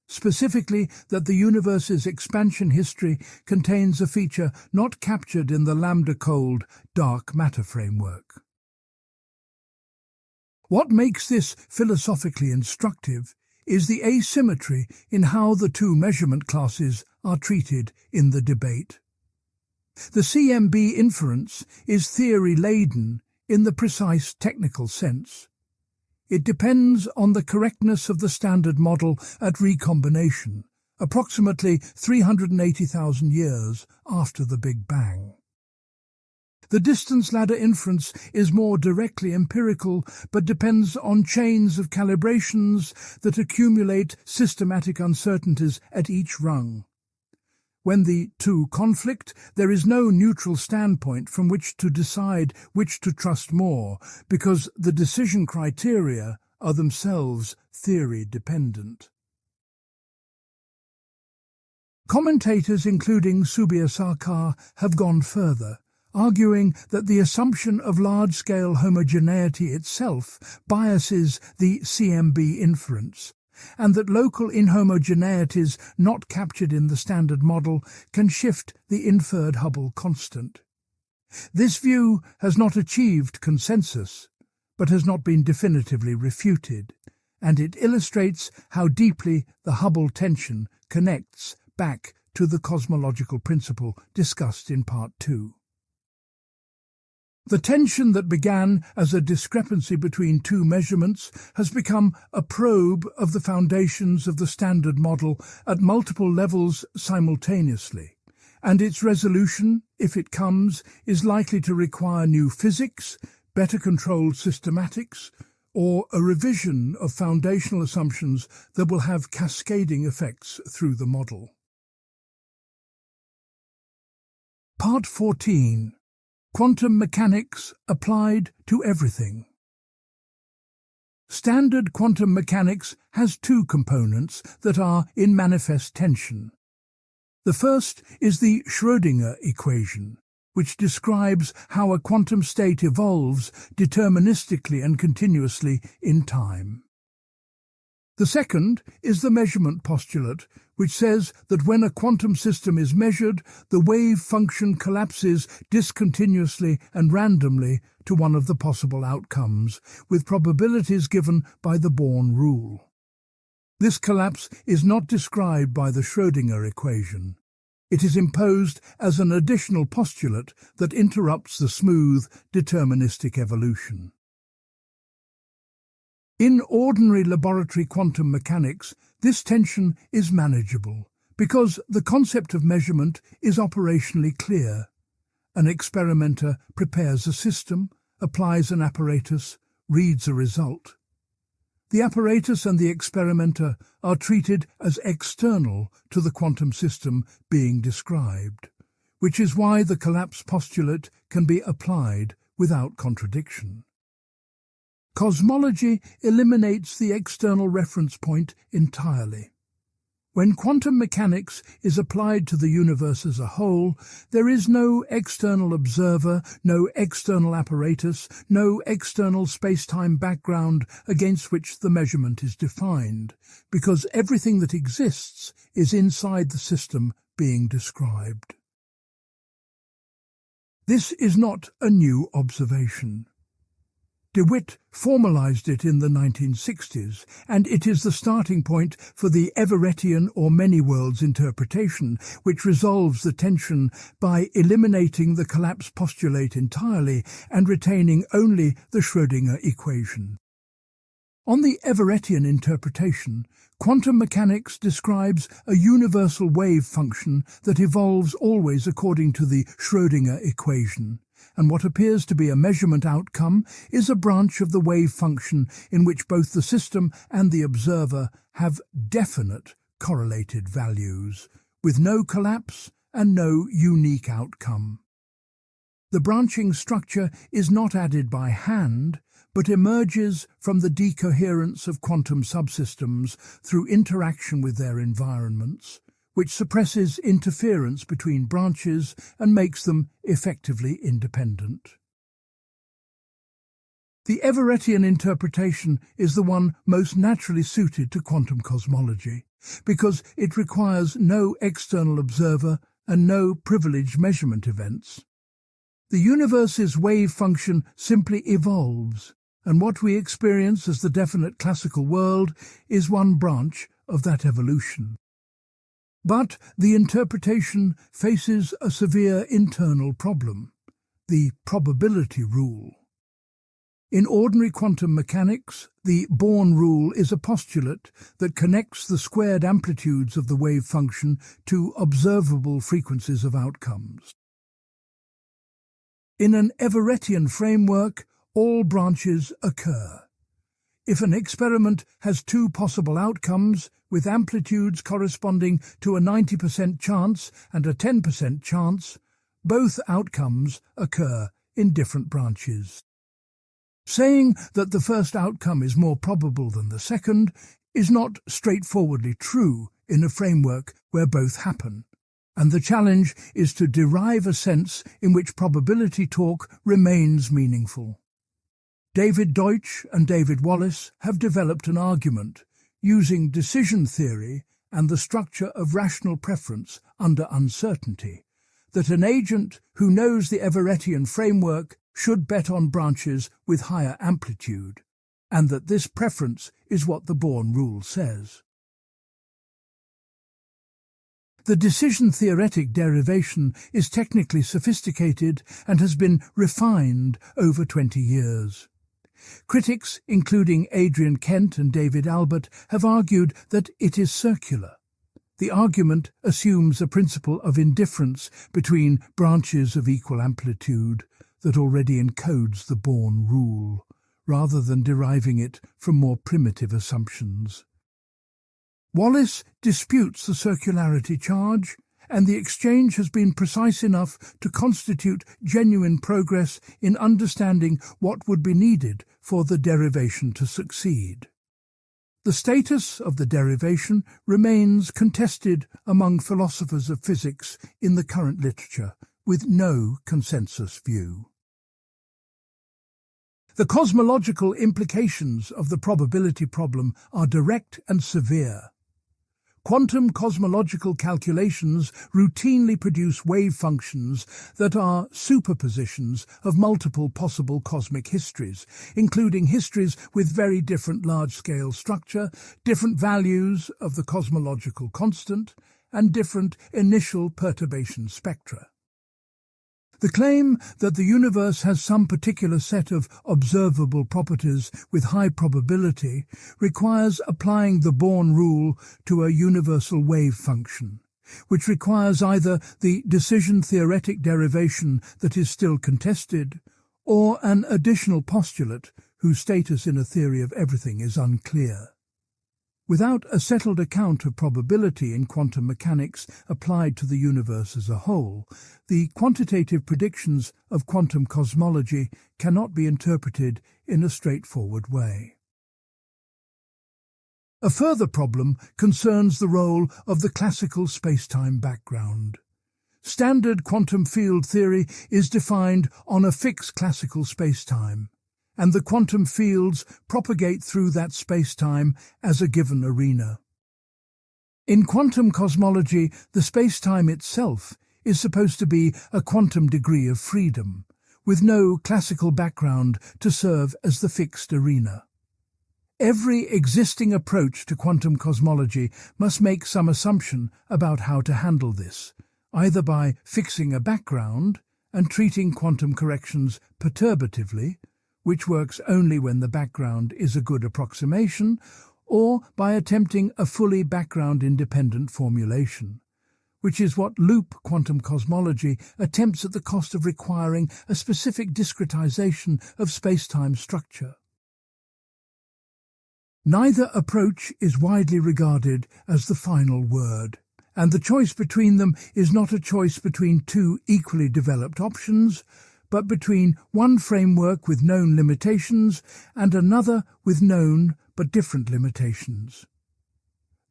Specifically, that the universe's expansion history contains a feature not captured in the lambda-cold dark matter framework. What makes this philosophically instructive is the asymmetry in how the two measurement classes are treated in the debate. The CMB inference is theory-laden in the precise technical sense. It depends on the correctness of the standard model at recombination, approximately 380,000 years after the Big Bang. The distance ladder inference is more directly empirical, but depends on chains of calibrations that accumulate systematic uncertainties at each rung. When the two conflict, there is no neutral standpoint from which to decide which to trust more, because the decision criteria are themselves theory-dependent. Commentators including Subir Sarkar have gone further, arguing that the assumption of large-scale homogeneity itself biases the CMB inference, and that local inhomogeneities not captured in the standard model can shift the inferred Hubble constant. This view has not achieved consensus, but has not been definitively refuted, and it illustrates how deeply the Hubble tension connects back to the cosmological principle discussed in Part 2. The tension that began as a discrepancy between two measurements has become a probe of the foundations of the standard model at multiple levels simultaneously, and its resolution, if it comes, is likely to require new physics, better controlled systematics, or a revision of foundational assumptions that will have cascading effects through the model. Part 14. Quantum mechanics applied to everything. Standard quantum mechanics has two components that are in manifest tension. The first is the Schrödinger equation, which describes how a quantum state evolves deterministically and continuously in time. The second is the measurement postulate, which says that when a quantum system is measured, the wave function collapses discontinuously and randomly to one of the possible outcomes, with probabilities given by the Born rule. This collapse is not described by the Schrödinger equation. It is imposed as an additional postulate that interrupts the smooth, deterministic evolution. In ordinary laboratory quantum mechanics, this tension is manageable because the concept of measurement is operationally clear. An experimenter prepares a system, applies an apparatus, reads a result. The apparatus and the experimenter are treated as external to the quantum system being described, which is why the collapse postulate can be applied without contradiction. Cosmology eliminates the external reference point entirely. When quantum mechanics is applied to the universe as a whole, there is no external observer, no external apparatus, no external space-time background against which the measurement is defined, because everything that exists is inside the system being described. This is not a new observation. De Witt formalized it in the 1960s, and it is the starting point for the Everettian or many-worlds interpretation, which resolves the tension by eliminating the collapse postulate entirely and retaining only the Schrödinger equation. On the Everettian interpretation, quantum mechanics describes a universal wave function that evolves always according to the Schrödinger equation, and what appears to be a measurement outcome is a branch of the wave function in which both the system and the observer have definite correlated values, with no collapse and no unique outcome. The branching structure is not added by hand, but emerges from the decoherence of quantum subsystems through interaction with their environments, which suppresses interference between branches and makes them effectively independent. The Everettian interpretation is the one most naturally suited to quantum cosmology, because it requires no external observer and no privileged measurement events. The universe's wave function simply evolves, and what we experience as the definite classical world is one branch of that evolution. But the interpretation faces a severe internal problem, the probability rule. In ordinary quantum mechanics, the Born rule is a postulate that connects the squared amplitudes of the wave function to observable frequencies of outcomes. In an Everettian framework, all branches occur. If an experiment has two possible outcomes, with amplitudes corresponding to a 90% chance and a 10% chance, both outcomes occur in different branches. Saying that the first outcome is more probable than the second is not straightforwardly true in a framework where both happen, and the challenge is to derive a sense in which probability talk remains meaningful. David Deutsch and David Wallace have developed an argument using decision theory and the structure of rational preference under uncertainty, that an agent who knows the Everettian framework should bet on branches with higher amplitude, and that this preference is what the Born rule says. The decision-theoretic derivation is technically sophisticated and has been refined over 20 years. Critics, including Adrian Kent and David Albert, have argued that it is circular. The argument assumes a principle of indifference between branches of equal amplitude that already encodes the Born rule, rather than deriving it from more primitive assumptions. Wallace disputes the circularity charge, and the exchange has been precise enough to constitute genuine progress in understanding what would be needed for the derivation to succeed. The status of the derivation remains contested among philosophers of physics in the current literature, with no consensus view. The cosmological implications of the probability problem are direct and severe. Quantum cosmological calculations routinely produce wave functions that are superpositions of multiple possible cosmic histories, including histories with very different large-scale structure, different values of the cosmological constant, and different initial perturbation spectra. The claim that the universe has some particular set of observable properties with high probability requires applying the Born rule to a universal wave function, which requires either the decision-theoretic derivation that is still contested, or an additional postulate whose status in a theory of everything is unclear. Without a settled account of probability in quantum mechanics applied to the universe as a whole, the quantitative predictions of quantum cosmology cannot be interpreted in a straightforward way. A further problem concerns the role of the classical spacetime background. Standard quantum field theory is defined on a fixed classical spacetime, and the quantum fields propagate through that spacetime as a given arena. In quantum cosmology, the spacetime itself is supposed to be a quantum degree of freedom, with no classical background to serve as the fixed arena. Every existing approach to quantum cosmology must make some assumption about how to handle this, either by fixing a background and treating quantum corrections perturbatively, which works only when the background is a good approximation, or by attempting a fully background-independent formulation, which is what loop quantum cosmology attempts at the cost of requiring a specific discretization of spacetime structure. Neither approach is widely regarded as the final word, and the choice between them is not a choice between two equally developed options, but between one framework with known limitations and another with known but different limitations.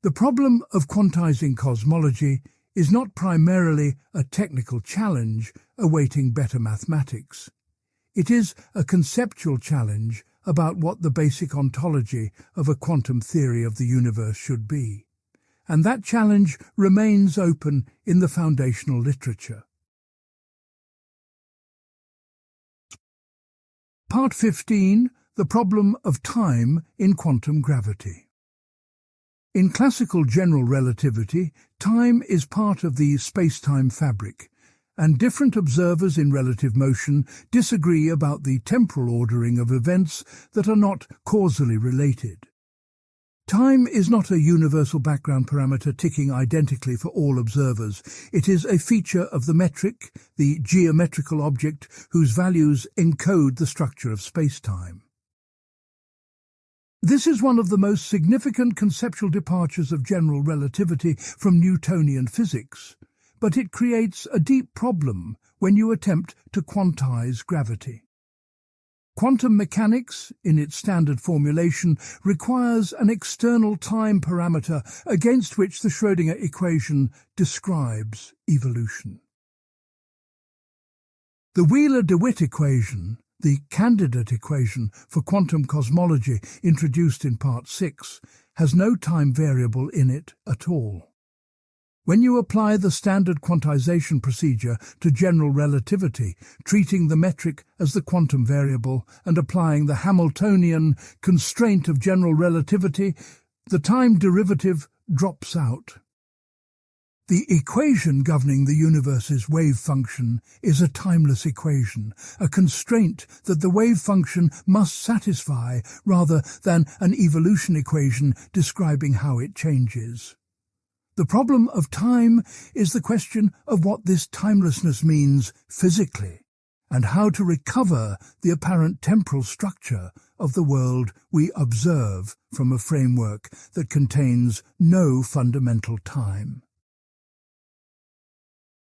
The problem of quantizing cosmology is not primarily a technical challenge awaiting better mathematics. It is a conceptual challenge about what the basic ontology of a quantum theory of the universe should be, and that challenge remains open in the foundational literature. Part 15. The problem of time in quantum gravity. In classical general relativity, time is part of the space-time fabric, and different observers in relative motion disagree about the temporal ordering of events that are not causally related. Time is not a universal background parameter ticking identically for all observers. It is a feature of the metric, the geometrical object whose values encode the structure of spacetime. This is one of the most significant conceptual departures of general relativity from Newtonian physics, but it creates a deep problem when you attempt to quantize gravity. Quantum mechanics, in its standard formulation, requires an external time parameter against which the Schrödinger equation describes evolution. The Wheeler-DeWitt equation, the candidate equation for quantum cosmology introduced in Part 6, has no time variable in it at all. When you apply the standard quantization procedure to general relativity, treating the metric as the quantum variable and applying the Hamiltonian constraint of general relativity, the time derivative drops out. The equation governing the universe's wave function is a timeless equation, a constraint that the wave function must satisfy rather than an evolution equation describing how it changes. The problem of time is the question of what this timelessness means physically, and how to recover the apparent temporal structure of the world we observe from a framework that contains no fundamental time.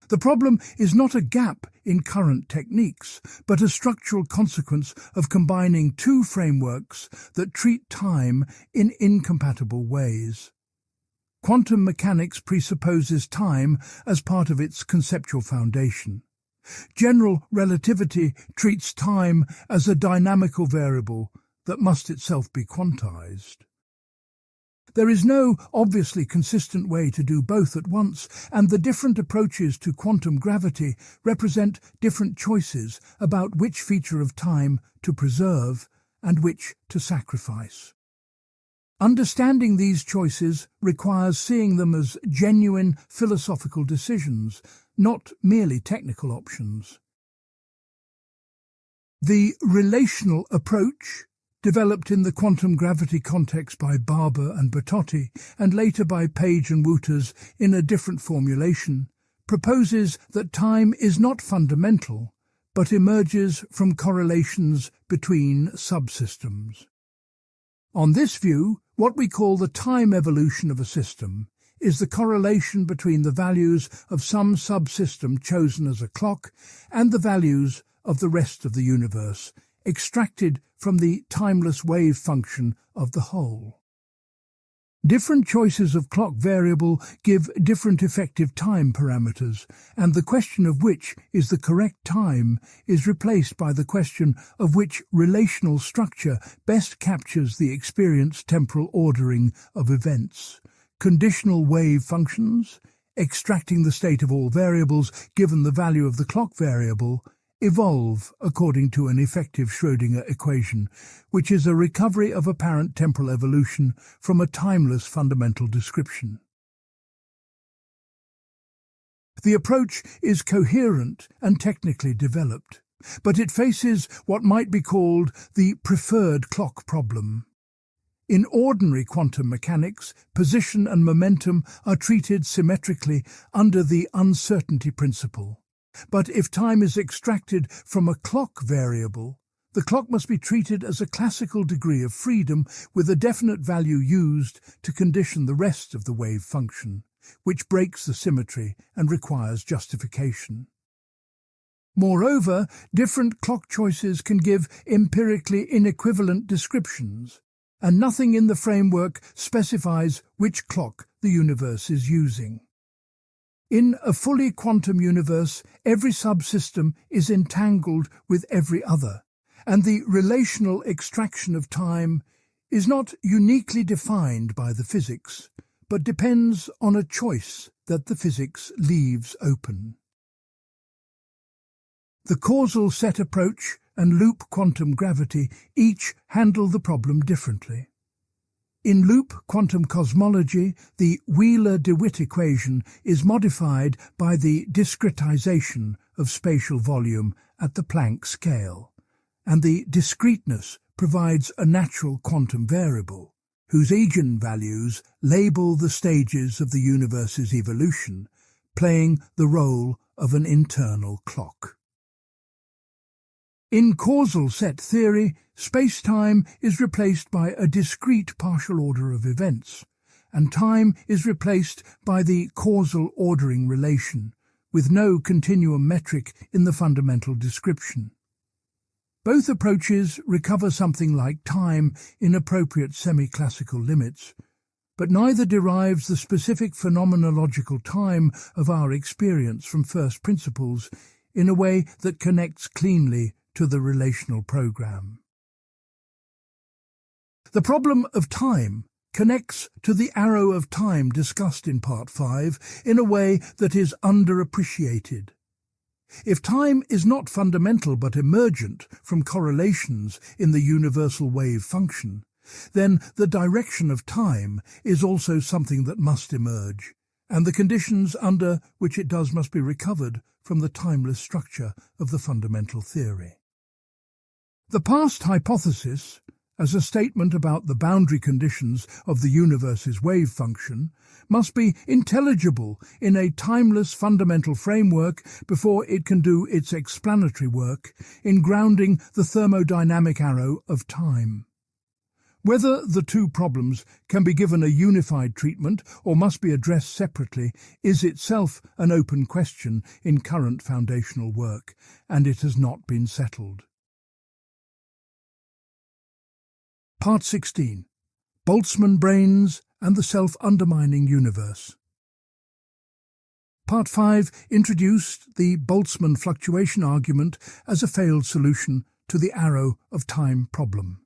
The problem is not a gap in current techniques, but a structural consequence of combining two frameworks that treat time in incompatible ways. Quantum mechanics presupposes time as part of its conceptual foundation. General relativity treats time as a dynamical variable that must itself be quantized. There is no obviously consistent way to do both at once, and the different approaches to quantum gravity represent different choices about which feature of time to preserve and which to sacrifice. Understanding these choices requires seeing them as genuine philosophical decisions, not merely technical options. The relational approach, developed in the quantum gravity context by Barber and Bertotti, and later by Page and Wouters in a different formulation, proposes that time is not fundamental, but emerges from correlations between subsystems. On this view, what we call the time evolution of a system is the correlation between the values of some subsystem chosen as a clock and the values of the rest of the universe, extracted from the timeless wave function of the whole. Different choices of clock variable give different effective time parameters, and the question of which is the correct time is replaced by the question of which relational structure best captures the experienced temporal ordering of events. Conditional wave functions, extracting the state of all variables given the value of the clock variable, evolve according to an effective Schrödinger equation, which is a recovery of apparent temporal evolution from a timeless fundamental description. The approach is coherent and technically developed, but it faces what might be called the preferred clock problem. In ordinary quantum mechanics, position and momentum are treated symmetrically under the uncertainty principle. But if time is extracted from a clock variable, the clock must be treated as a classical degree of freedom with a definite value used to condition the rest of the wave function, which breaks the symmetry and requires justification. Moreover, different clock choices can give empirically inequivalent descriptions, and nothing in the framework specifies which clock the universe is using. In a fully quantum universe, every subsystem is entangled with every other, and the relational extraction of time is not uniquely defined by the physics, but depends on a choice that the physics leaves open. The causal set approach and loop quantum gravity each handle the problem differently. In loop quantum cosmology, the Wheeler-DeWitt equation is modified by the discretization of spatial volume at the Planck scale, and the discreteness provides a natural quantum variable, whose eigenvalues label the stages of the universe's evolution, playing the role of an internal clock. In causal set theory, space-time is replaced by a discrete partial order of events, and time is replaced by the causal ordering relation, with no continuum metric in the fundamental description. Both approaches recover something like time in appropriate semi-classical limits, but neither derives the specific phenomenological time of our experience from first principles in a way that connects cleanly to the relational program. The problem of time connects to the arrow of time discussed in Part 5 in a way that is underappreciated. If time is not fundamental but emergent from correlations in the universal wave function, then the direction of time is also something that must emerge, and the conditions under which it does must be recovered from the timeless structure of the fundamental theory. The past hypothesis, as a statement about the boundary conditions of the universe's wave function, must be intelligible in a timeless fundamental framework before it can do its explanatory work in grounding the thermodynamic arrow of time. Whether the two problems can be given a unified treatment or must be addressed separately is itself an open question in current foundational work, and it has not been settled. Part 16. Boltzmann brains and the self-undermining universe. Part 5 introduced the Boltzmann fluctuation argument as a failed solution to the arrow of time problem.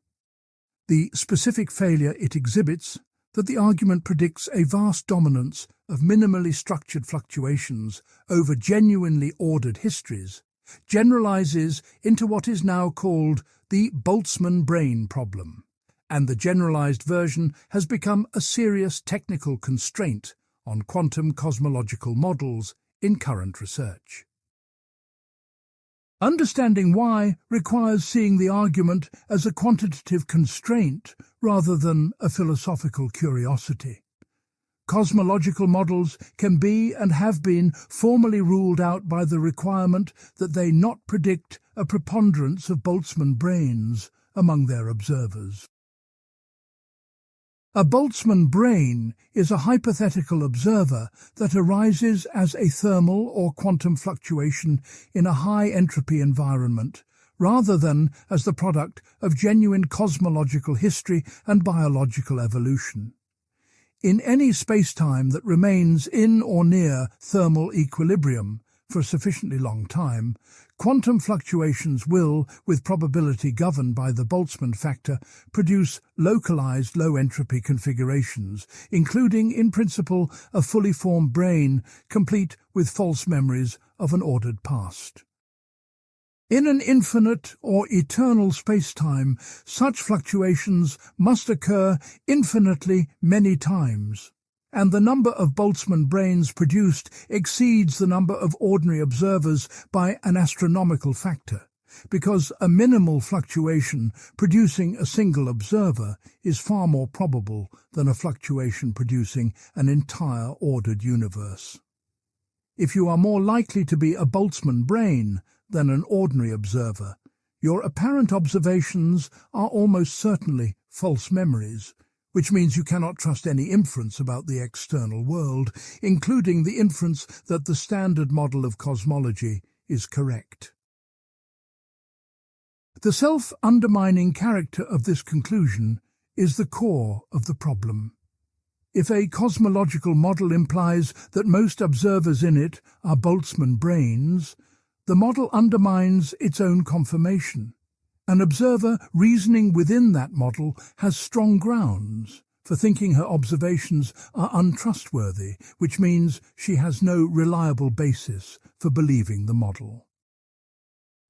The specific failure it exhibits, that the argument predicts a vast dominance of minimally structured fluctuations over genuinely ordered histories, generalizes into what is now called the Boltzmann brain problem, and the generalized version has become a serious technical constraint on quantum cosmological models in current research. Understanding why requires seeing the argument as a quantitative constraint rather than a philosophical curiosity. Cosmological models can be and have been formally ruled out by the requirement that they not predict a preponderance of Boltzmann brains among their observers. A Boltzmann brain is a hypothetical observer that arises as a thermal or quantum fluctuation in a high-entropy environment, rather than as the product of genuine cosmological history and biological evolution. In any spacetime that remains in or near thermal equilibrium for a sufficiently long time, quantum fluctuations will, with probability governed by the Boltzmann factor, produce localized low-entropy configurations, including, in principle, a fully formed brain, complete with false memories of an ordered past. In an infinite or eternal spacetime, such fluctuations must occur infinitely many times, and the number of Boltzmann brains produced exceeds the number of ordinary observers by an astronomical factor, because a minimal fluctuation producing a single observer is far more probable than a fluctuation producing an entire ordered universe. If you are more likely to be a Boltzmann brain than an ordinary observer, your apparent observations are almost certainly false memories, which means you cannot trust any inference about the external world, including the inference that the standard model of cosmology is correct. The self-undermining character of this conclusion is the core of the problem. If a cosmological model implies that most observers in it are Boltzmann brains, the model undermines its own confirmation. An observer reasoning within that model has strong grounds for thinking her observations are untrustworthy, which means she has no reliable basis for believing the model.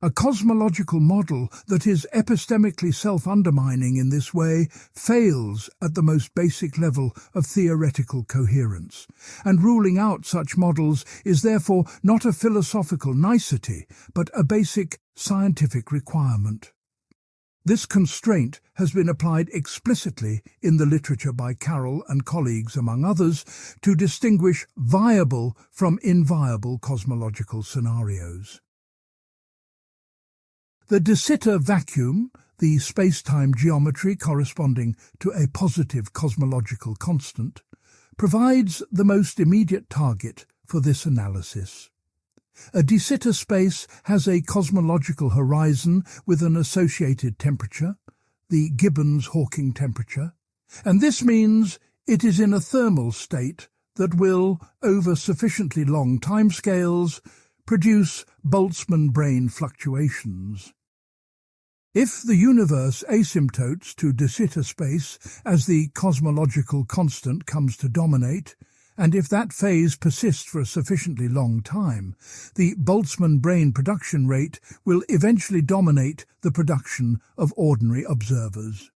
A cosmological model that is epistemically self-undermining in this way fails at the most basic level of theoretical coherence, and ruling out such models is therefore not a philosophical nicety, but a basic scientific requirement. This constraint has been applied explicitly in the literature by Carroll and colleagues, among others, to distinguish viable from inviable cosmological scenarios. The de Sitter vacuum, the space-time geometry corresponding to a positive cosmological constant, provides the most immediate target for this analysis. A de Sitter space has a cosmological horizon with an associated temperature, the Gibbons-Hawking temperature, and this means it is in a thermal state that will, over sufficiently long timescales, produce Boltzmann brain fluctuations. If the universe asymptotes to de Sitter space as the cosmological constant comes to dominate, and if that phase persists for a sufficiently long time, the Boltzmann brain production rate will eventually dominate the production of ordinary observers.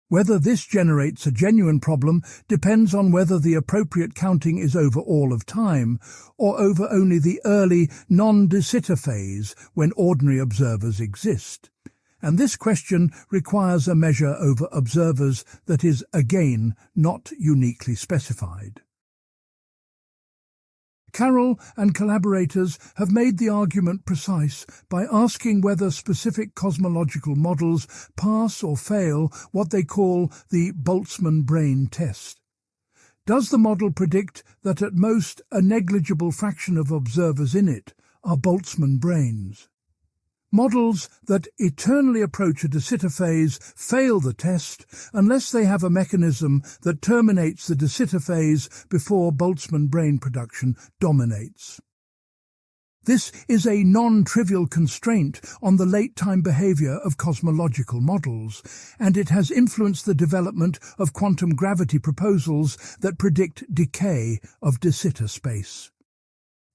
Whether this generates a genuine problem depends on whether the appropriate counting is over all of time or over only the early non-de Sitter phase when ordinary observers exist. And this question requires a measure over observers that is, again, not uniquely specified. Carroll and collaborators have made the argument precise by asking whether specific cosmological models pass or fail what they call the Boltzmann brain test. Does the model predict that at most a negligible fraction of observers in it are Boltzmann brains? Models that eternally approach a de Sitter phase fail the test unless they have a mechanism that terminates the de Sitter phase before Boltzmann brain production dominates. This is a non-trivial constraint on the late-time behavior of cosmological models, and it has influenced the development of quantum gravity proposals that predict decay of de Sitter space.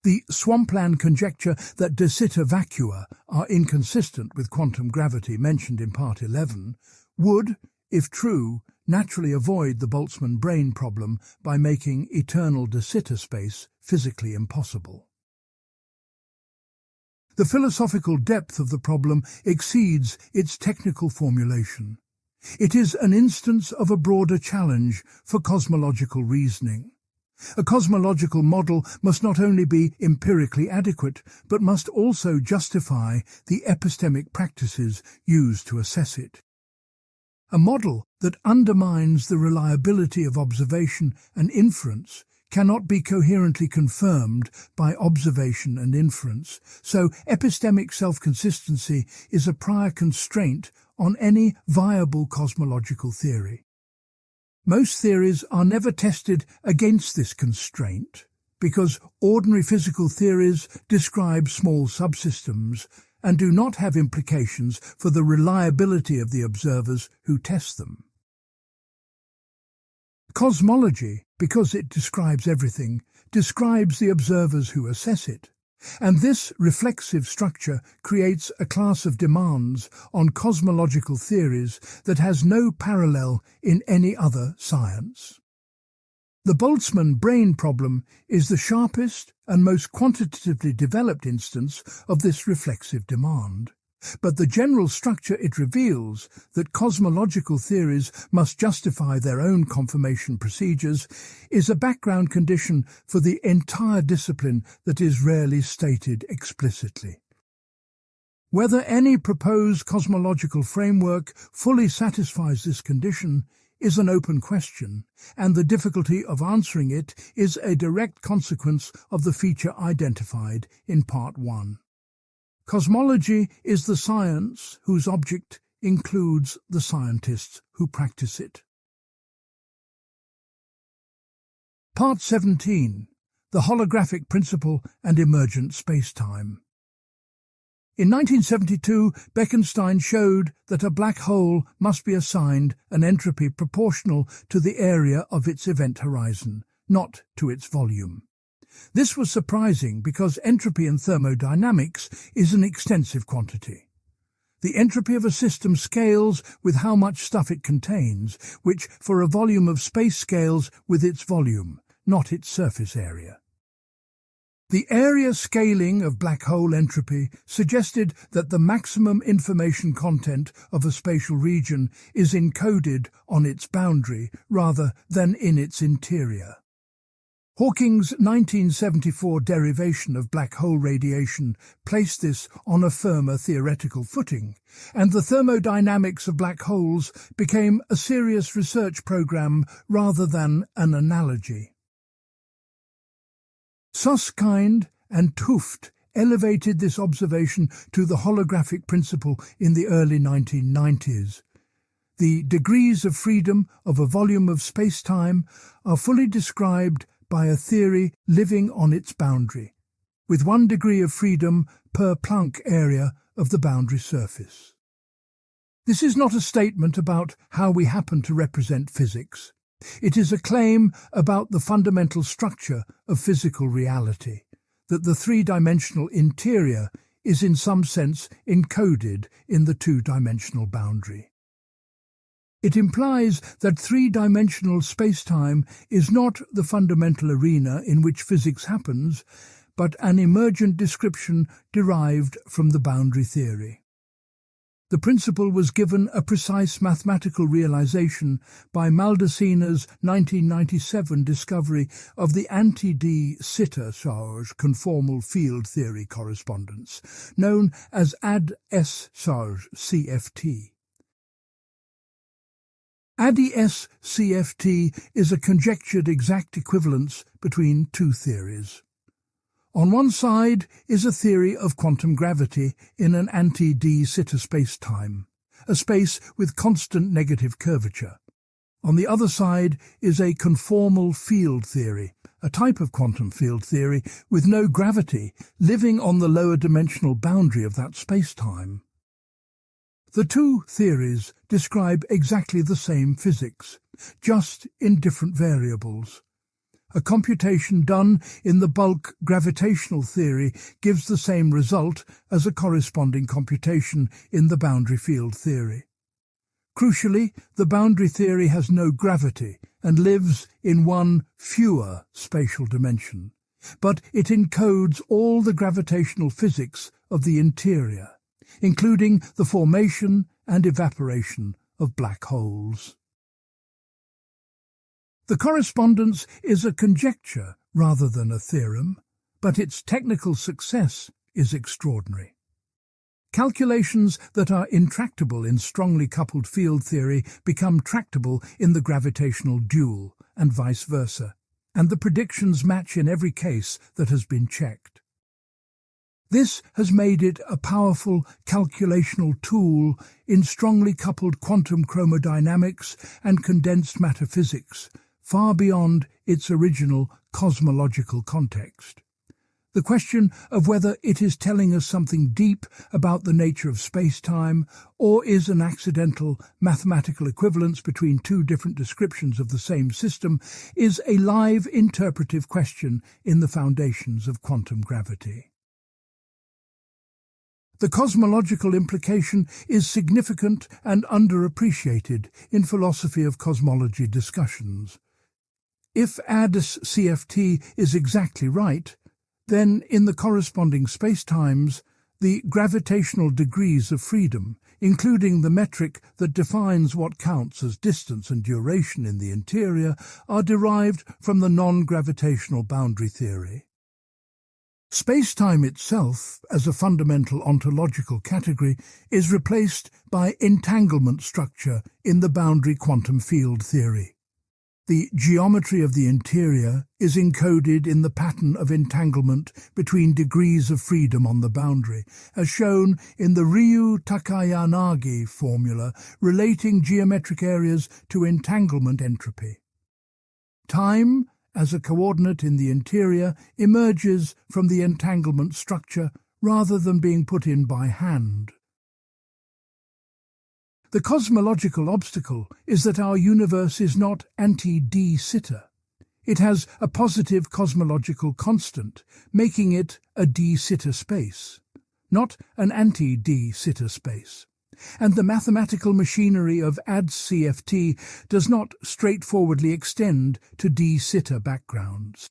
The swampland conjecture that de Sitter vacua are inconsistent with quantum gravity mentioned in Part 11 would, if true, naturally avoid the Boltzmann brane problem by making eternal de Sitter space physically impossible. The philosophical depth of the problem exceeds its technical formulation. It is an instance of a broader challenge for cosmological reasoning. A cosmological model must not only be empirically adequate, but must also justify the epistemic practices used to assess it. A model that undermines the reliability of observation and inference cannot be coherently confirmed by observation and inference, so epistemic self-consistency is a prior constraint on any viable cosmological theory. Most theories are never tested against this constraint, because ordinary physical theories describe small subsystems and do not have implications for the reliability of the observers who test them. Cosmology, because it describes everything, describes the observers who assess it, and this reflexive structure creates a class of demands on cosmological theories that has no parallel in any other science. The Boltzmann brane problem is the sharpest and most quantitatively developed instance of this reflexive demand. But the general structure it reveals, that cosmological theories must justify their own confirmation procedures, is a background condition for the entire discipline that is rarely stated explicitly. Whether any proposed cosmological framework fully satisfies this condition is an open question, and the difficulty of answering it is a direct consequence of the feature identified in Part 1. Cosmology is the science whose object includes the scientists who practice it. Part 17. The holographic principle and emergent spacetime. In 1972, Bekenstein showed that a black hole must be assigned an entropy proportional to the area of its event horizon, not to its volume. This was surprising because entropy in thermodynamics is an extensive quantity. The entropy of a system scales with how much stuff it contains, which for a volume of space scales with its volume, not its surface area. The area scaling of black hole entropy suggested that the maximum information content of a spatial region is encoded on its boundary rather than in its interior. Hawking's 1974 derivation of black hole radiation placed this on a firmer theoretical footing, and the thermodynamics of black holes became a serious research program rather than an analogy. Susskind and 't Hooft elevated this observation to the holographic principle in the early 1990s. The degrees of freedom of a volume of space-time are fully described by a theory living on its boundary, with 1 degree of freedom per Planck area of the boundary surface. This is not a statement about how we happen to represent physics. It is a claim about the fundamental structure of physical reality, that the 3-dimensional interior is in some sense encoded in the 2-dimensional boundary. It implies that 3-dimensional spacetime is not the fundamental arena in which physics happens, but an emergent description derived from the boundary theory. The principle was given a precise mathematical realization by Maldaceno's 1997 discovery of the anti-de Sitter charge conformal field theory correspondence, known as AD-S charge CFT. AD-S CFT is a conjectured exact equivalence between 2 theories. On one side is a theory of quantum gravity in an anti-de Sitter spacetime, a space with constant negative curvature. On the other side is a conformal field theory, a type of quantum field theory with no gravity, living on the lower dimensional boundary of that spacetime. The 2 theories describe exactly the same physics, just in different variables. A computation done in the bulk gravitational theory gives the same result as a corresponding computation in the boundary field theory. Crucially, the boundary theory has no gravity and lives in one fewer spatial dimension, but it encodes all the gravitational physics of the interior, including the formation and evaporation of black holes. The correspondence is a conjecture rather than a theorem, but its technical success is extraordinary. Calculations that are intractable in strongly coupled field theory become tractable in the gravitational dual, and vice versa, and the predictions match in every case that has been checked. This has made it a powerful calculational tool in strongly coupled quantum chromodynamics and condensed matter physics, far beyond its original cosmological context. The question of whether it is telling us something deep about the nature of space-time or is an accidental mathematical equivalence between two different descriptions of the same system is a live interpretive question in the foundations of quantum gravity. The cosmological implication is significant and underappreciated in philosophy of cosmology discussions. If AD-CFT is exactly right, then in the corresponding spacetimes, the gravitational degrees of freedom, including the metric that defines what counts as distance and duration in the interior, are derived from the non-gravitational boundary theory. Spacetime itself, as a fundamental ontological category, is replaced by entanglement structure in the boundary quantum field theory. The geometry of the interior is encoded in the pattern of entanglement between degrees of freedom on the boundary, as shown in the Ryu-Takayanagi formula relating geometric areas to entanglement entropy. Time, as a coordinate in the interior, emerges from the entanglement structure rather than being put in by hand. The cosmological obstacle is that our universe is not anti-de sitter. It has a positive cosmological constant, making it a de sitter space, not an anti-de sitter space. And the mathematical machinery of AD-CFT does not straightforwardly extend to de sitter backgrounds.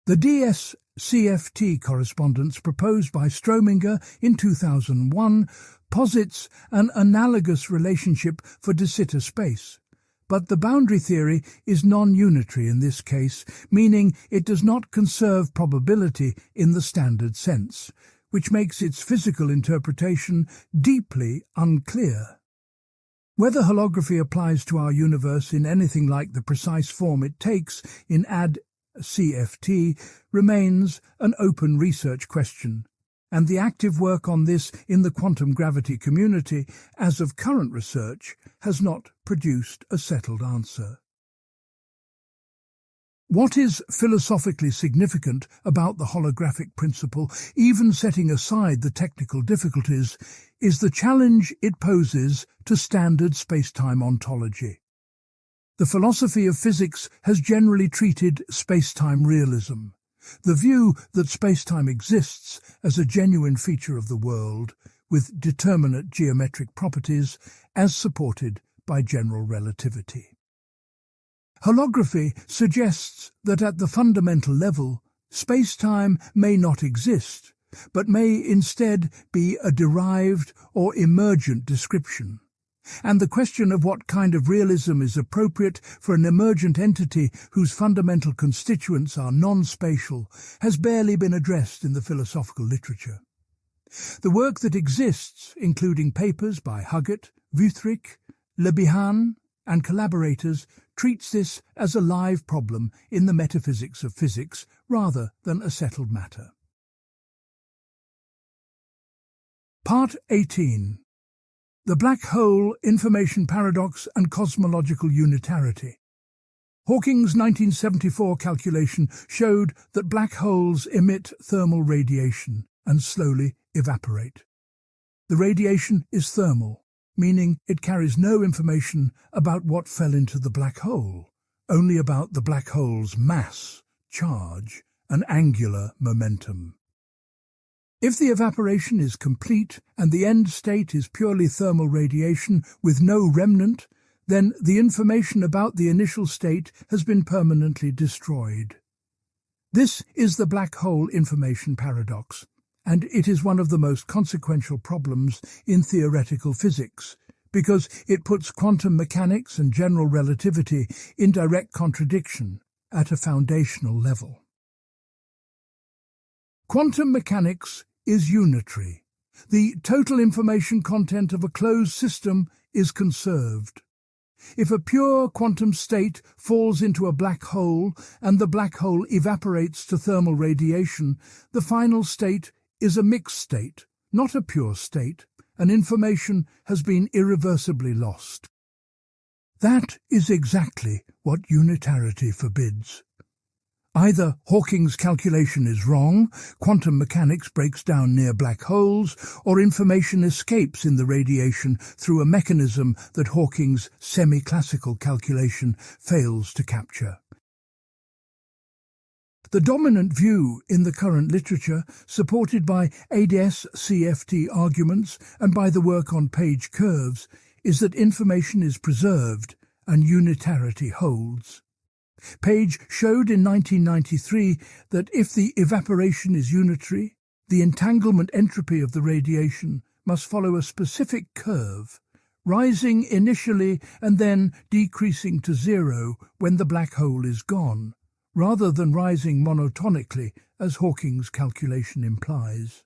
The DS-CFT correspondence proposed by Strominger in 2001 posits an analogous relationship for de sitter space, but the boundary theory is non-unitary in this case, meaning it does not conserve probability in the standard sense, which makes its physical interpretation deeply unclear. Whether holography applies to our universe in anything like the precise form it takes in AD-CFT remains an open research question, and the active work on this in the quantum gravity community, as of current research, has not produced a settled answer. What is philosophically significant about the holographic principle, even setting aside the technical difficulties, is the challenge it poses to standard spacetime ontology. The philosophy of physics has generally treated spacetime realism, the view that spacetime exists as a genuine feature of the world, with determinate geometric properties, as supported by general relativity. Holography suggests that at the fundamental level, spacetime may not exist, but may instead be a derived or emergent description. And the question of what kind of realism is appropriate for an emergent entity whose fundamental constituents are non-spatial has barely been addressed in the philosophical literature. The work that exists, including papers by Huggett, Wüthrich, Lebihan, and collaborators, treats this as a live problem in the metaphysics of physics rather than a settled matter. Part 18. The Black Hole, Information Paradox and Cosmological Unitarity. Hawking's 1974 calculation showed that black holes emit thermal radiation and slowly evaporate. The radiation is thermal, meaning it carries no information about what fell into the black hole, only about the black hole's mass, charge, and angular momentum. If the evaporation is complete and the end state is purely thermal radiation with no remnant, then the information about the initial state has been permanently destroyed. This is the black hole information paradox, and it is one of the most consequential problems in theoretical physics, because it puts quantum mechanics and general relativity in direct contradiction at a foundational level. Quantum mechanics is unitary. The total information content of a closed system is conserved. If a pure quantum state falls into a black hole and the black hole evaporates to thermal radiation, the final state is a mixed state, not a pure state, and information has been irreversibly lost. That is exactly what unitarity forbids. Either Hawking's calculation is wrong, quantum mechanics breaks down near black holes, or information escapes in the radiation through a mechanism that Hawking's semi-classical calculation fails to capture. The dominant view in the current literature, supported by ADS-CFT arguments and by the work on page curves, is that information is preserved and unitarity holds. Page showed in 1993 that if the evaporation is unitary, the entanglement entropy of the radiation must follow a specific curve, rising initially and then decreasing to zero when the black hole is gone, rather than rising monotonically as Hawking's calculation implies.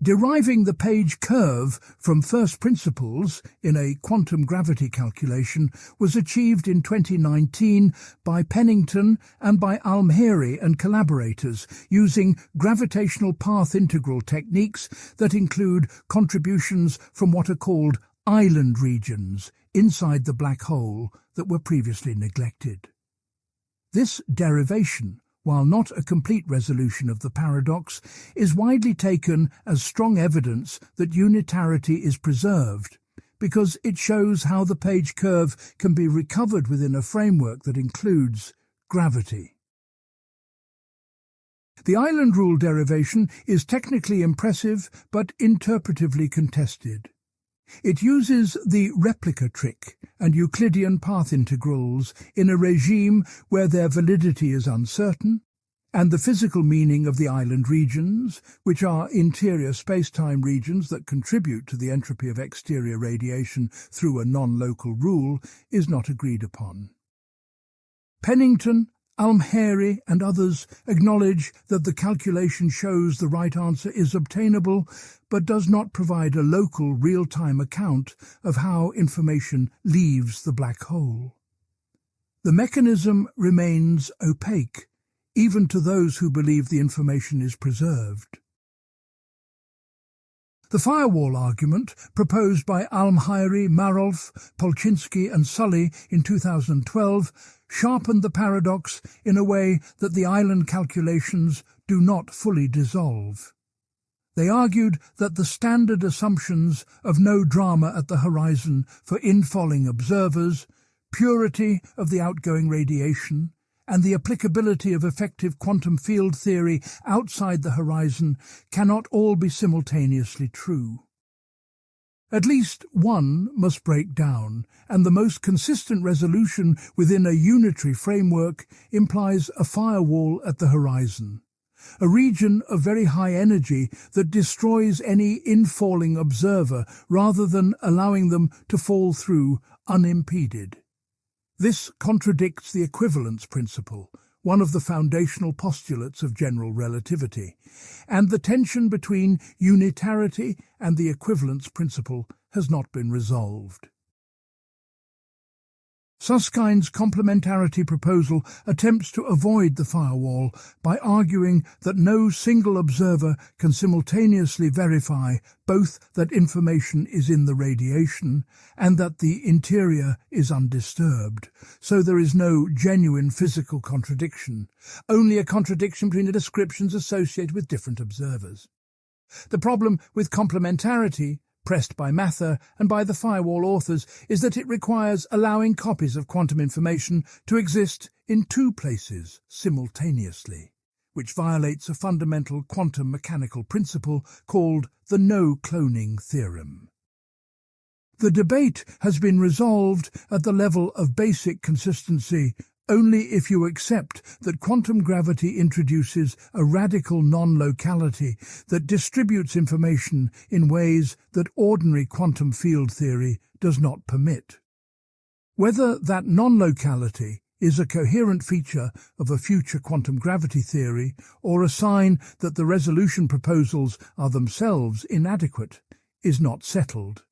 Deriving the Page curve from first principles in a quantum gravity calculation was achieved in 2019 by Pennington and by Almheri and collaborators using gravitational path integral techniques that include contributions from what are called island regions inside the black hole that were previously neglected. This derivation, while not a complete resolution of the paradox, is widely taken as strong evidence that unitarity is preserved, because it shows how the Page curve can be recovered within a framework that includes gravity. The island rule derivation is technically impressive but interpretively contested. It uses the replica trick and Euclidean path integrals in a regime where their validity is uncertain, and the physical meaning of the island regions, which are interior space-time regions that contribute to the entropy of exterior radiation through a non-local rule, is not agreed upon. Pennington, Almheri and others acknowledge that the calculation shows the right answer is obtainable, but does not provide a local real-time account of how information leaves the black hole. The mechanism remains opaque, even to those who believe the information is preserved. The firewall argument, proposed by Almheri, Marolf, Polchinski and Sully in 2012, sharpened the paradox in a way that the island calculations do not fully dissolve. They argued that the standard assumptions of no drama at the horizon for infalling observers, purity of the outgoing radiation, and the applicability of effective quantum field theory outside the horizon cannot all be simultaneously true. At least one must break down, and the most consistent resolution within a unitary framework implies a firewall at the horizon, a region of very high energy that destroys any infalling observer rather than allowing them to fall through unimpeded. This contradicts the equivalence principle, one of the foundational postulates of general relativity, and the tension between unitarity and the equivalence principle has not been resolved. Suskind's complementarity proposal attempts to avoid the firewall by arguing that no single observer can simultaneously verify both that information is in the radiation and that the interior is undisturbed, so there is no genuine physical contradiction, only a contradiction between the descriptions associated with different observers. The problem with complementarity, pressed by Mather and by the firewall authors, is that it requires allowing copies of quantum information to exist in two places simultaneously, which violates a fundamental quantum mechanical principle called the no-cloning theorem. The debate has been resolved at the level of basic consistency only if you accept that quantum gravity introduces a radical non-locality that distributes information in ways that ordinary quantum field theory does not permit. Whether that non-locality is a coherent feature of a future quantum gravity theory or a sign that the resolution proposals are themselves inadequate is not settled.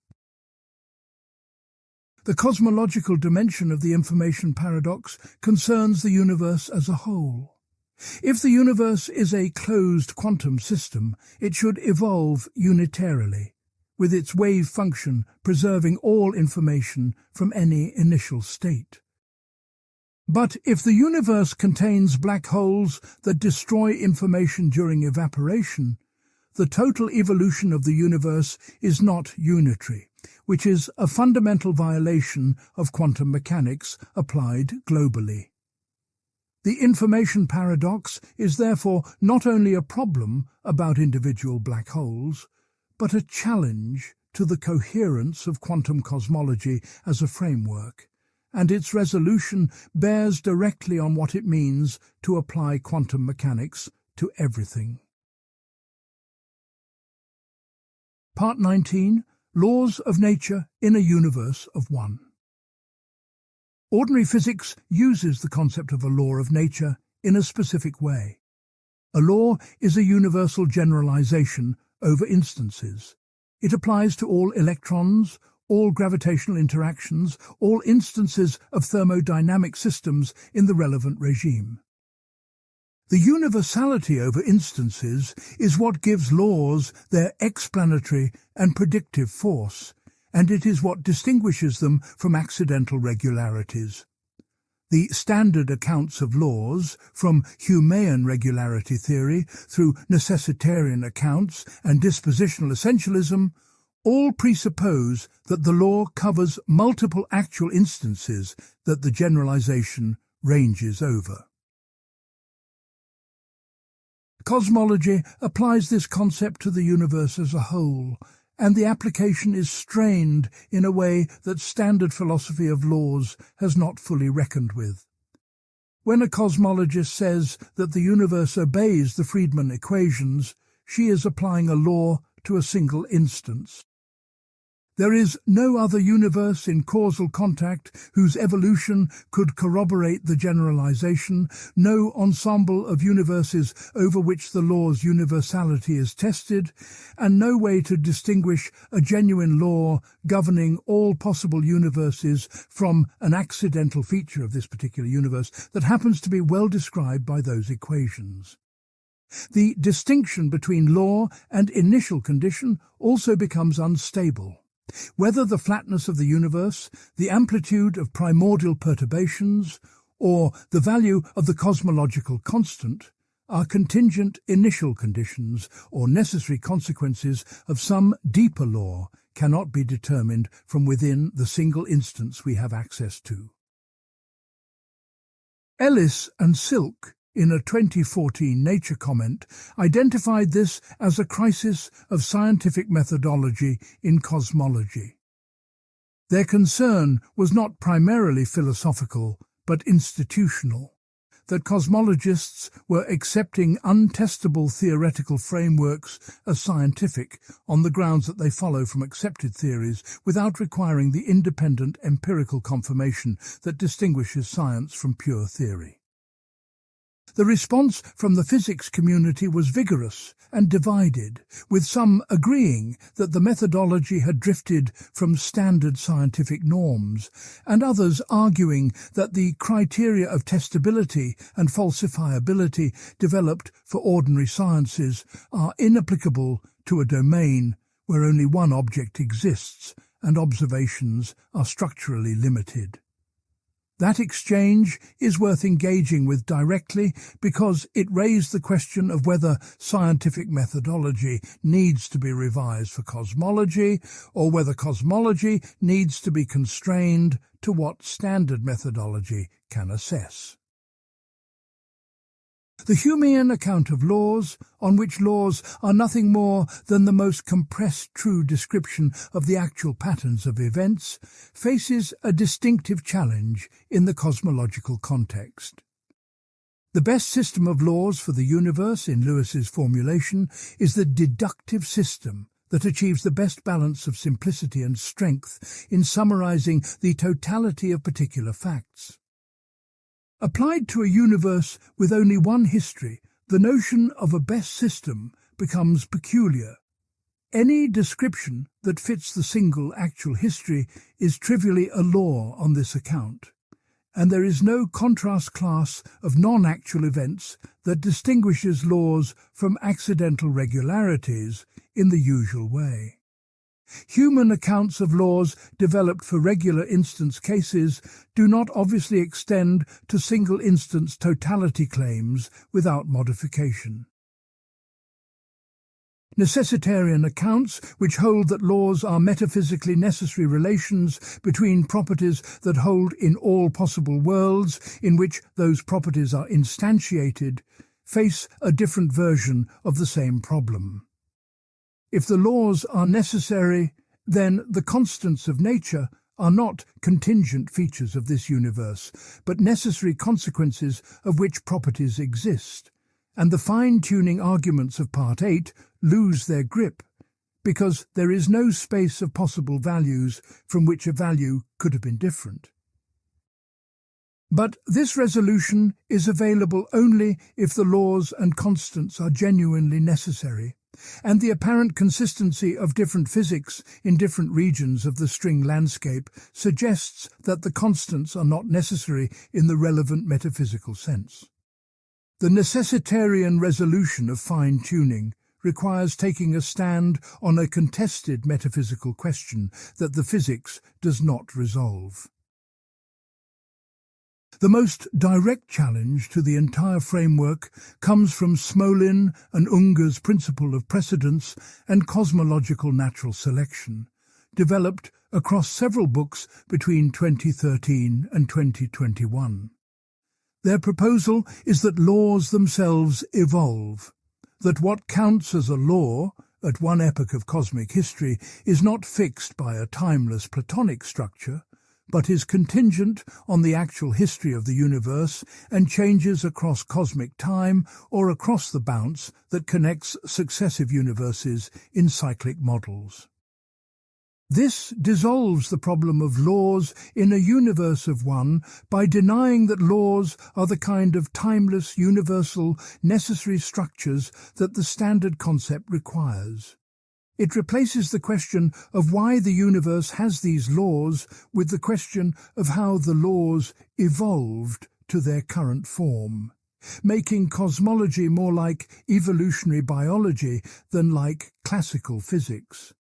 The cosmological dimension of the information paradox concerns the universe as a whole. If the universe is a closed quantum system, it should evolve unitarily, with its wave function preserving all information from any initial state. But if the universe contains black holes that destroy information during evaporation, the total evolution of the universe is not unitary, which is a fundamental violation of quantum mechanics applied globally. The information paradox is therefore not only a problem about individual black holes, but a challenge to the coherence of quantum cosmology as a framework, and its resolution bears directly on what it means to apply quantum mechanics to everything. Part 19. Laws of Nature in a Universe of One. Ordinary physics uses the concept of a law of nature in a specific way. A law is a universal generalization over instances. It applies to all electrons, all gravitational interactions, all instances of thermodynamic systems in the relevant regime. The universality over instances is what gives laws their explanatory and predictive force, and it is what distinguishes them from accidental regularities. The standard accounts of laws, from Humean regularity theory through necessitarian accounts and dispositional essentialism, all presuppose that the law covers multiple actual instances that the generalization ranges over. Cosmology applies this concept to the universe as a whole, and the application is strained in a way that standard philosophy of laws has not fully reckoned with. When a cosmologist says that the universe obeys the Friedman equations, she is applying a law to a single instance. There is no other universe in causal contact whose evolution could corroborate the generalization, no ensemble of universes over which the law's universality is tested, and no way to distinguish a genuine law governing all possible universes from an accidental feature of this particular universe that happens to be well described by those equations. The distinction between law and initial condition also becomes unstable. Whether the flatness of the universe, the amplitude of primordial perturbations, or the value of the cosmological constant are contingent initial conditions or necessary consequences of some deeper law cannot be determined from within the single instance we have access to. Ellis and Silk, in a 2014 Nature comment, identified this as a crisis of scientific methodology in cosmology. Their concern was not primarily philosophical, but institutional, that cosmologists were accepting untestable theoretical frameworks as scientific on the grounds that they follow from accepted theories without requiring the independent empirical confirmation that distinguishes science from pure theory. The response from the physics community was vigorous and divided, with some agreeing that the methodology had drifted from standard scientific norms, and others arguing that the criteria of testability and falsifiability developed for ordinary sciences are inapplicable to a domain where only one object exists and observations are structurally limited. That exchange is worth engaging with directly because it raised the question of whether scientific methodology needs to be revised for cosmology or whether cosmology needs to be constrained to what standard methodology can assess. The Humean account of laws, on which laws are nothing more than the most compressed true description of the actual patterns of events, faces a distinctive challenge in the cosmological context. The best system of laws for the universe, in Lewis's formulation, is the deductive system that achieves the best balance of simplicity and strength in summarizing the totality of particular facts. Applied to a universe with only one history, the notion of a best system becomes peculiar. Any description that fits the single actual history is trivially a law on this account, and there is no contrast class of non-actual events that distinguishes laws from accidental regularities in the usual way. Human accounts of laws developed for regular instance cases do not obviously extend to single-instance totality claims without modification. Necessitarian accounts, which hold that laws are metaphysically necessary relations between properties that hold in all possible worlds in which those properties are instantiated, face a different version of the same problem. If the laws are necessary, then the constants of nature are not contingent features of this universe, but necessary consequences of which properties exist, and the fine-tuning arguments of Part 8 lose their grip, because there is no space of possible values from which a value could have been different. But this resolution is available only if the laws and constants are genuinely necessary, and the apparent consistency of different physics in different regions of the string landscape suggests that the constants are not necessary in the relevant metaphysical sense. The necessitarian resolution of fine-tuning requires taking a stand on a contested metaphysical question that the physics does not resolve. The most direct challenge to the entire framework comes from Smolin and Unger's principle of precedence and cosmological natural selection, developed across several books between 2013 and 2021. Their proposal is that laws themselves evolve, that what counts as a law at one epoch of cosmic history is not fixed by a timeless Platonic structure, but is contingent on the actual history of the universe and changes across cosmic time or across the bounce that connects successive universes in cyclic models. This dissolves the problem of laws in a universe of one by denying that laws are the kind of timeless, universal, necessary structures that the standard concept requires. It replaces the question of why the universe has these laws with the question of how the laws evolved to their current form, making cosmology more like evolutionary biology than like classical physics.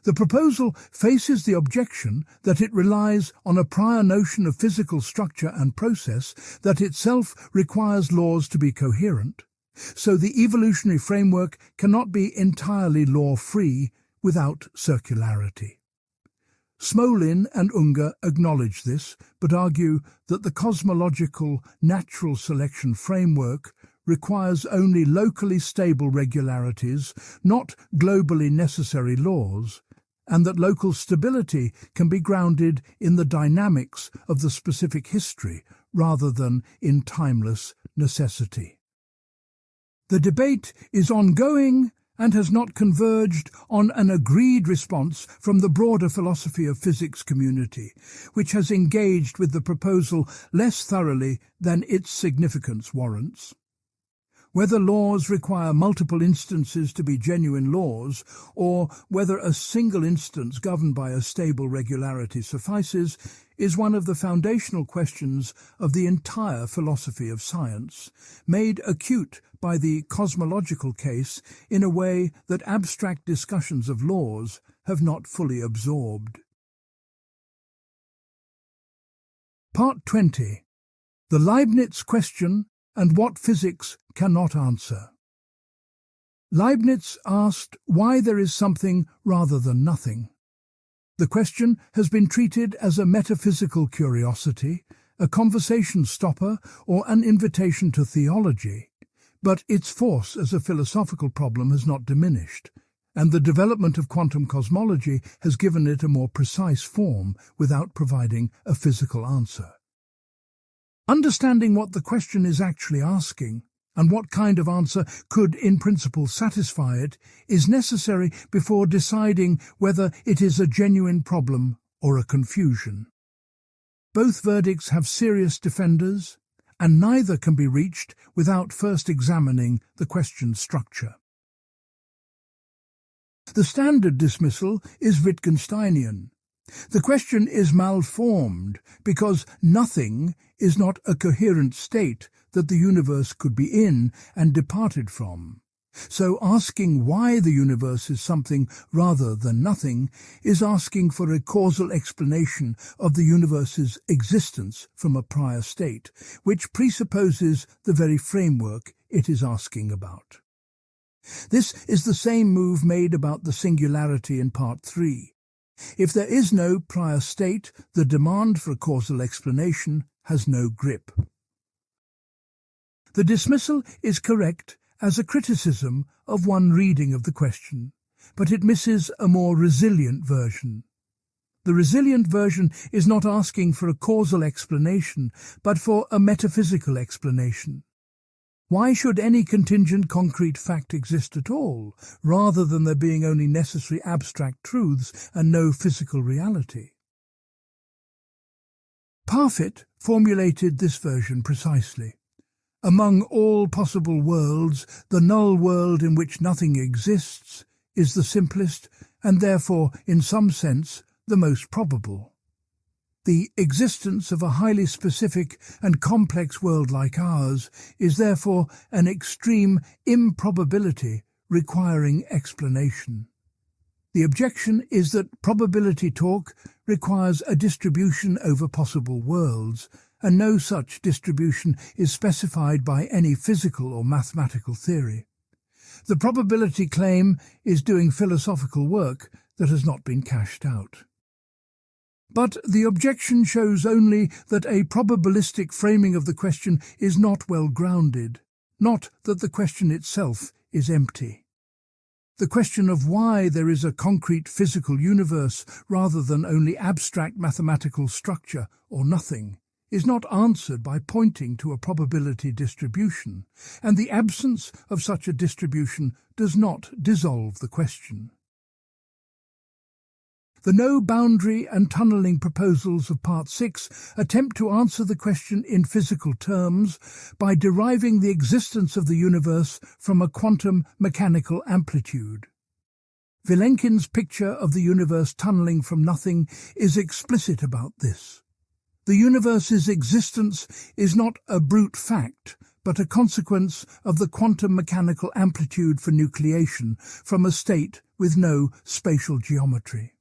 The proposal faces the objection that it relies on a prior notion of physical structure and process that itself requires laws to be coherent. So the evolutionary framework cannot be entirely law-free without circularity. Smolin and Unger acknowledge this, but argue that the cosmological natural selection framework requires only locally stable regularities, not globally necessary laws, and that local stability can be grounded in the dynamics of the specific history rather than in timeless necessity. The debate is ongoing and has not converged on an agreed response from the broader philosophy of physics community, which has engaged with the proposal less thoroughly than its significance warrants. Whether laws require multiple instances to be genuine laws, or whether a single instance governed by a stable regularity suffices, is one of the foundational questions of the entire philosophy of science, made acute by the cosmological case in a way that abstract discussions of laws have not fully absorbed. Part 20. The Leibniz Question and What Physics Cannot Answer. Leibniz asked why there is something rather than nothing. The question has been treated as a metaphysical curiosity, a conversation stopper, or an invitation to theology, but its force as a philosophical problem has not diminished, and the development of quantum cosmology has given it a more precise form without providing a physical answer. Understanding what the question is actually asking, and what kind of answer could in principle satisfy it, is necessary before deciding whether it is a genuine problem or a confusion. Both verdicts have serious defenders, and neither can be reached without first examining the question's structure. The standard dismissal is Wittgensteinian. The question is malformed because nothing is not a coherent state that the universe could be in and departed from. So asking why the universe is something rather than nothing is asking for a causal explanation of the universe's existence from a prior state, which presupposes the very framework it is asking about. This is the same move made about the singularity in Part 3. If there is no prior state, the demand for a causal explanation has no grip. The dismissal is correct as a criticism of one reading of the question, but it misses a more resilient version. The resilient version is not asking for a causal explanation, but for a metaphysical explanation. Why should any contingent concrete fact exist at all, rather than there being only necessary abstract truths and no physical reality? Parfit formulated this version precisely. Among all possible worlds, the null world in which nothing exists is the simplest and therefore, in some sense, the most probable. The existence of a highly specific and complex world like ours is therefore an extreme improbability requiring explanation. The objection is that probability talk requires a distribution over possible worlds, and no such distribution is specified by any physical or mathematical theory. The probability claim is doing philosophical work that has not been cashed out. But the objection shows only that a probabilistic framing of the question is not well grounded, not that the question itself is empty. The question of why there is a concrete physical universe rather than only abstract mathematical structure or nothing is not answered by pointing to a probability distribution, and the absence of such a distribution does not dissolve the question. The no-boundary and tunnelling proposals of Part 6 attempt to answer the question in physical terms by deriving the existence of the universe from a quantum mechanical amplitude. Vilenkin's picture of the universe tunnelling from nothing is explicit about this. The universe's existence is not a brute fact, but a consequence of the quantum mechanical amplitude for nucleation from a state with no spatial geometry.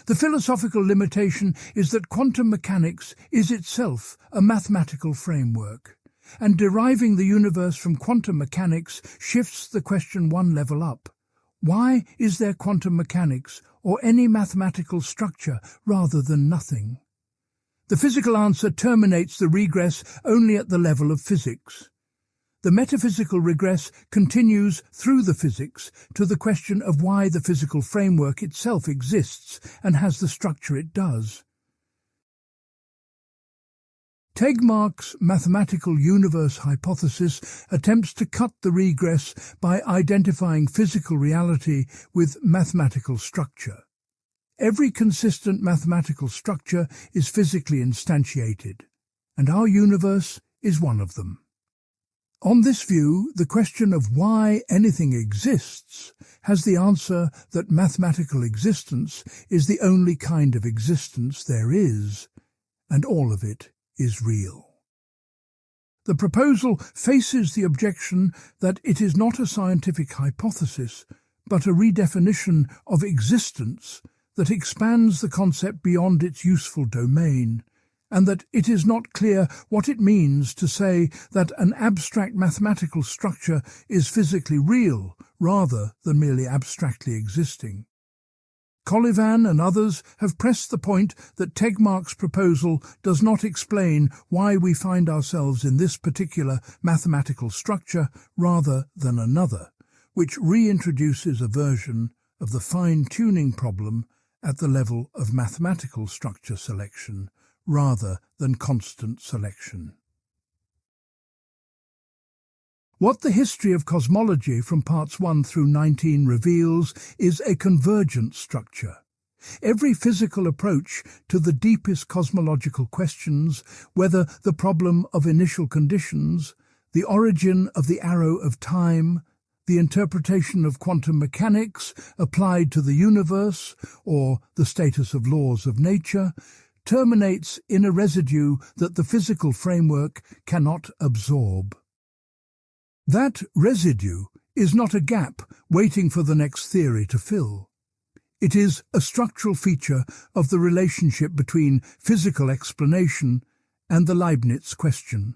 The philosophical limitation is that quantum mechanics is itself a mathematical framework, and deriving the universe from quantum mechanics shifts the question one level up. Why is there quantum mechanics or any mathematical structure rather than nothing? The physical answer terminates the regress only at the level of physics. The metaphysical regress continues through the physics to the question of why the physical framework itself exists and has the structure it does. Tegmark's mathematical universe hypothesis attempts to cut the regress by identifying physical reality with mathematical structure. Every consistent mathematical structure is physically instantiated, and our universe is one of them. On this view, the question of why anything exists has the answer that mathematical existence is the only kind of existence there is, and all of it is real. The proposal faces the objection that it is not a scientific hypothesis, but a redefinition of existence that expands the concept beyond its useful domain, and that it is not clear what it means to say that an abstract mathematical structure is physically real rather than merely abstractly existing. Collivan and others have pressed the point that Tegmark's proposal does not explain why we find ourselves in this particular mathematical structure rather than another, which reintroduces a version of the fine-tuning problem at the level of mathematical structure selection rather than constant selection. What the history of cosmology from parts 1 through 19 reveals is a convergent structure. Every physical approach to the deepest cosmological questions, whether the problem of initial conditions, the origin of the arrow of time, the interpretation of quantum mechanics applied to the universe, or the status of laws of nature, terminates in a residue that the physical framework cannot absorb. That residue is not a gap waiting for the next theory to fill. It is a structural feature of the relationship between physical explanation and the Leibniz question.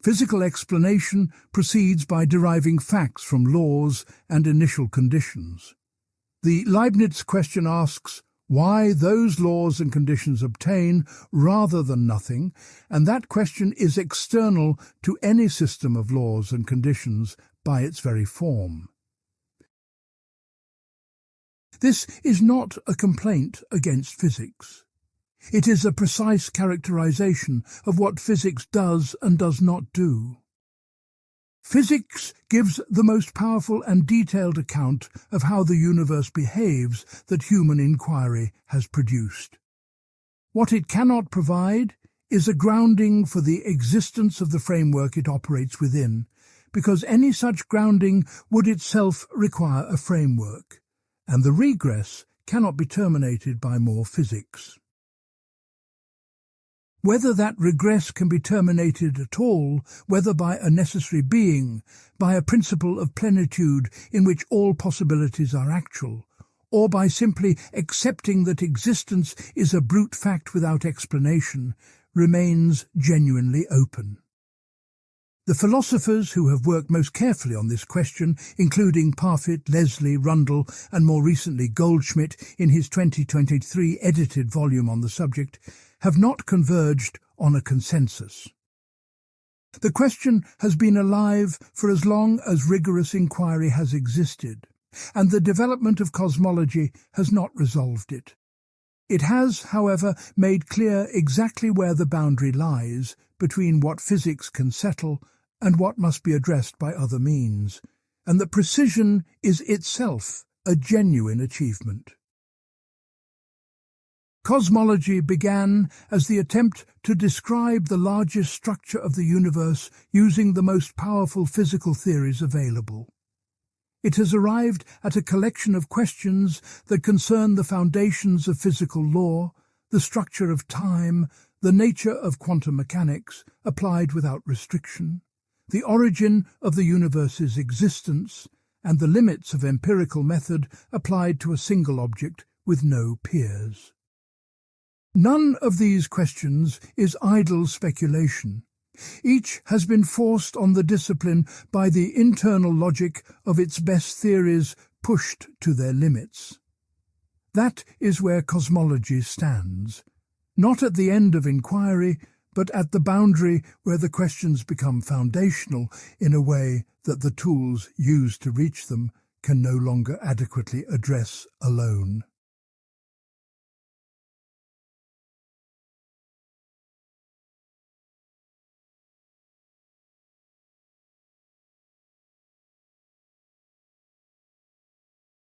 Physical explanation proceeds by deriving facts from laws and initial conditions. The Leibniz question asks why those laws and conditions obtain rather than nothing, and that question is external to any system of laws and conditions by its very form. This is not a complaint against physics. It is a precise characterization of what physics does and does not do. Physics gives the most powerful and detailed account of how the universe behaves that human inquiry has produced. What it cannot provide is a grounding for the existence of the framework it operates within, because any such grounding would itself require a framework, and the regress cannot be terminated by more physics. Whether that regress can be terminated at all, whether by a necessary being, by a principle of plenitude in which all possibilities are actual, or by simply accepting that existence is a brute fact without explanation, remains genuinely open. The philosophers who have worked most carefully on this question, including Parfit, Leslie, Rundle, and more recently Goldschmidt in his 2023 edited volume on the subject, have not converged on a consensus. The question has been alive for as long as rigorous inquiry has existed, and the development of cosmology has not resolved it. It has, however, made clear exactly where the boundary lies between what physics can settle and what must be addressed by other means, and that precision is itself a genuine achievement. Cosmology began as the attempt to describe the largest structure of the universe using the most powerful physical theories available. It has arrived at a collection of questions that concern the foundations of physical law, the structure of time, the nature of quantum mechanics applied without restriction, the origin of the universe's existence, and the limits of empirical method applied to a single object with no peers. None of these questions is idle speculation. Each has been forced on the discipline by the internal logic of its best theories pushed to their limits. That is where cosmology stands, not at the end of inquiry, but at the boundary where the questions become foundational in a way that the tools used to reach them can no longer adequately address alone.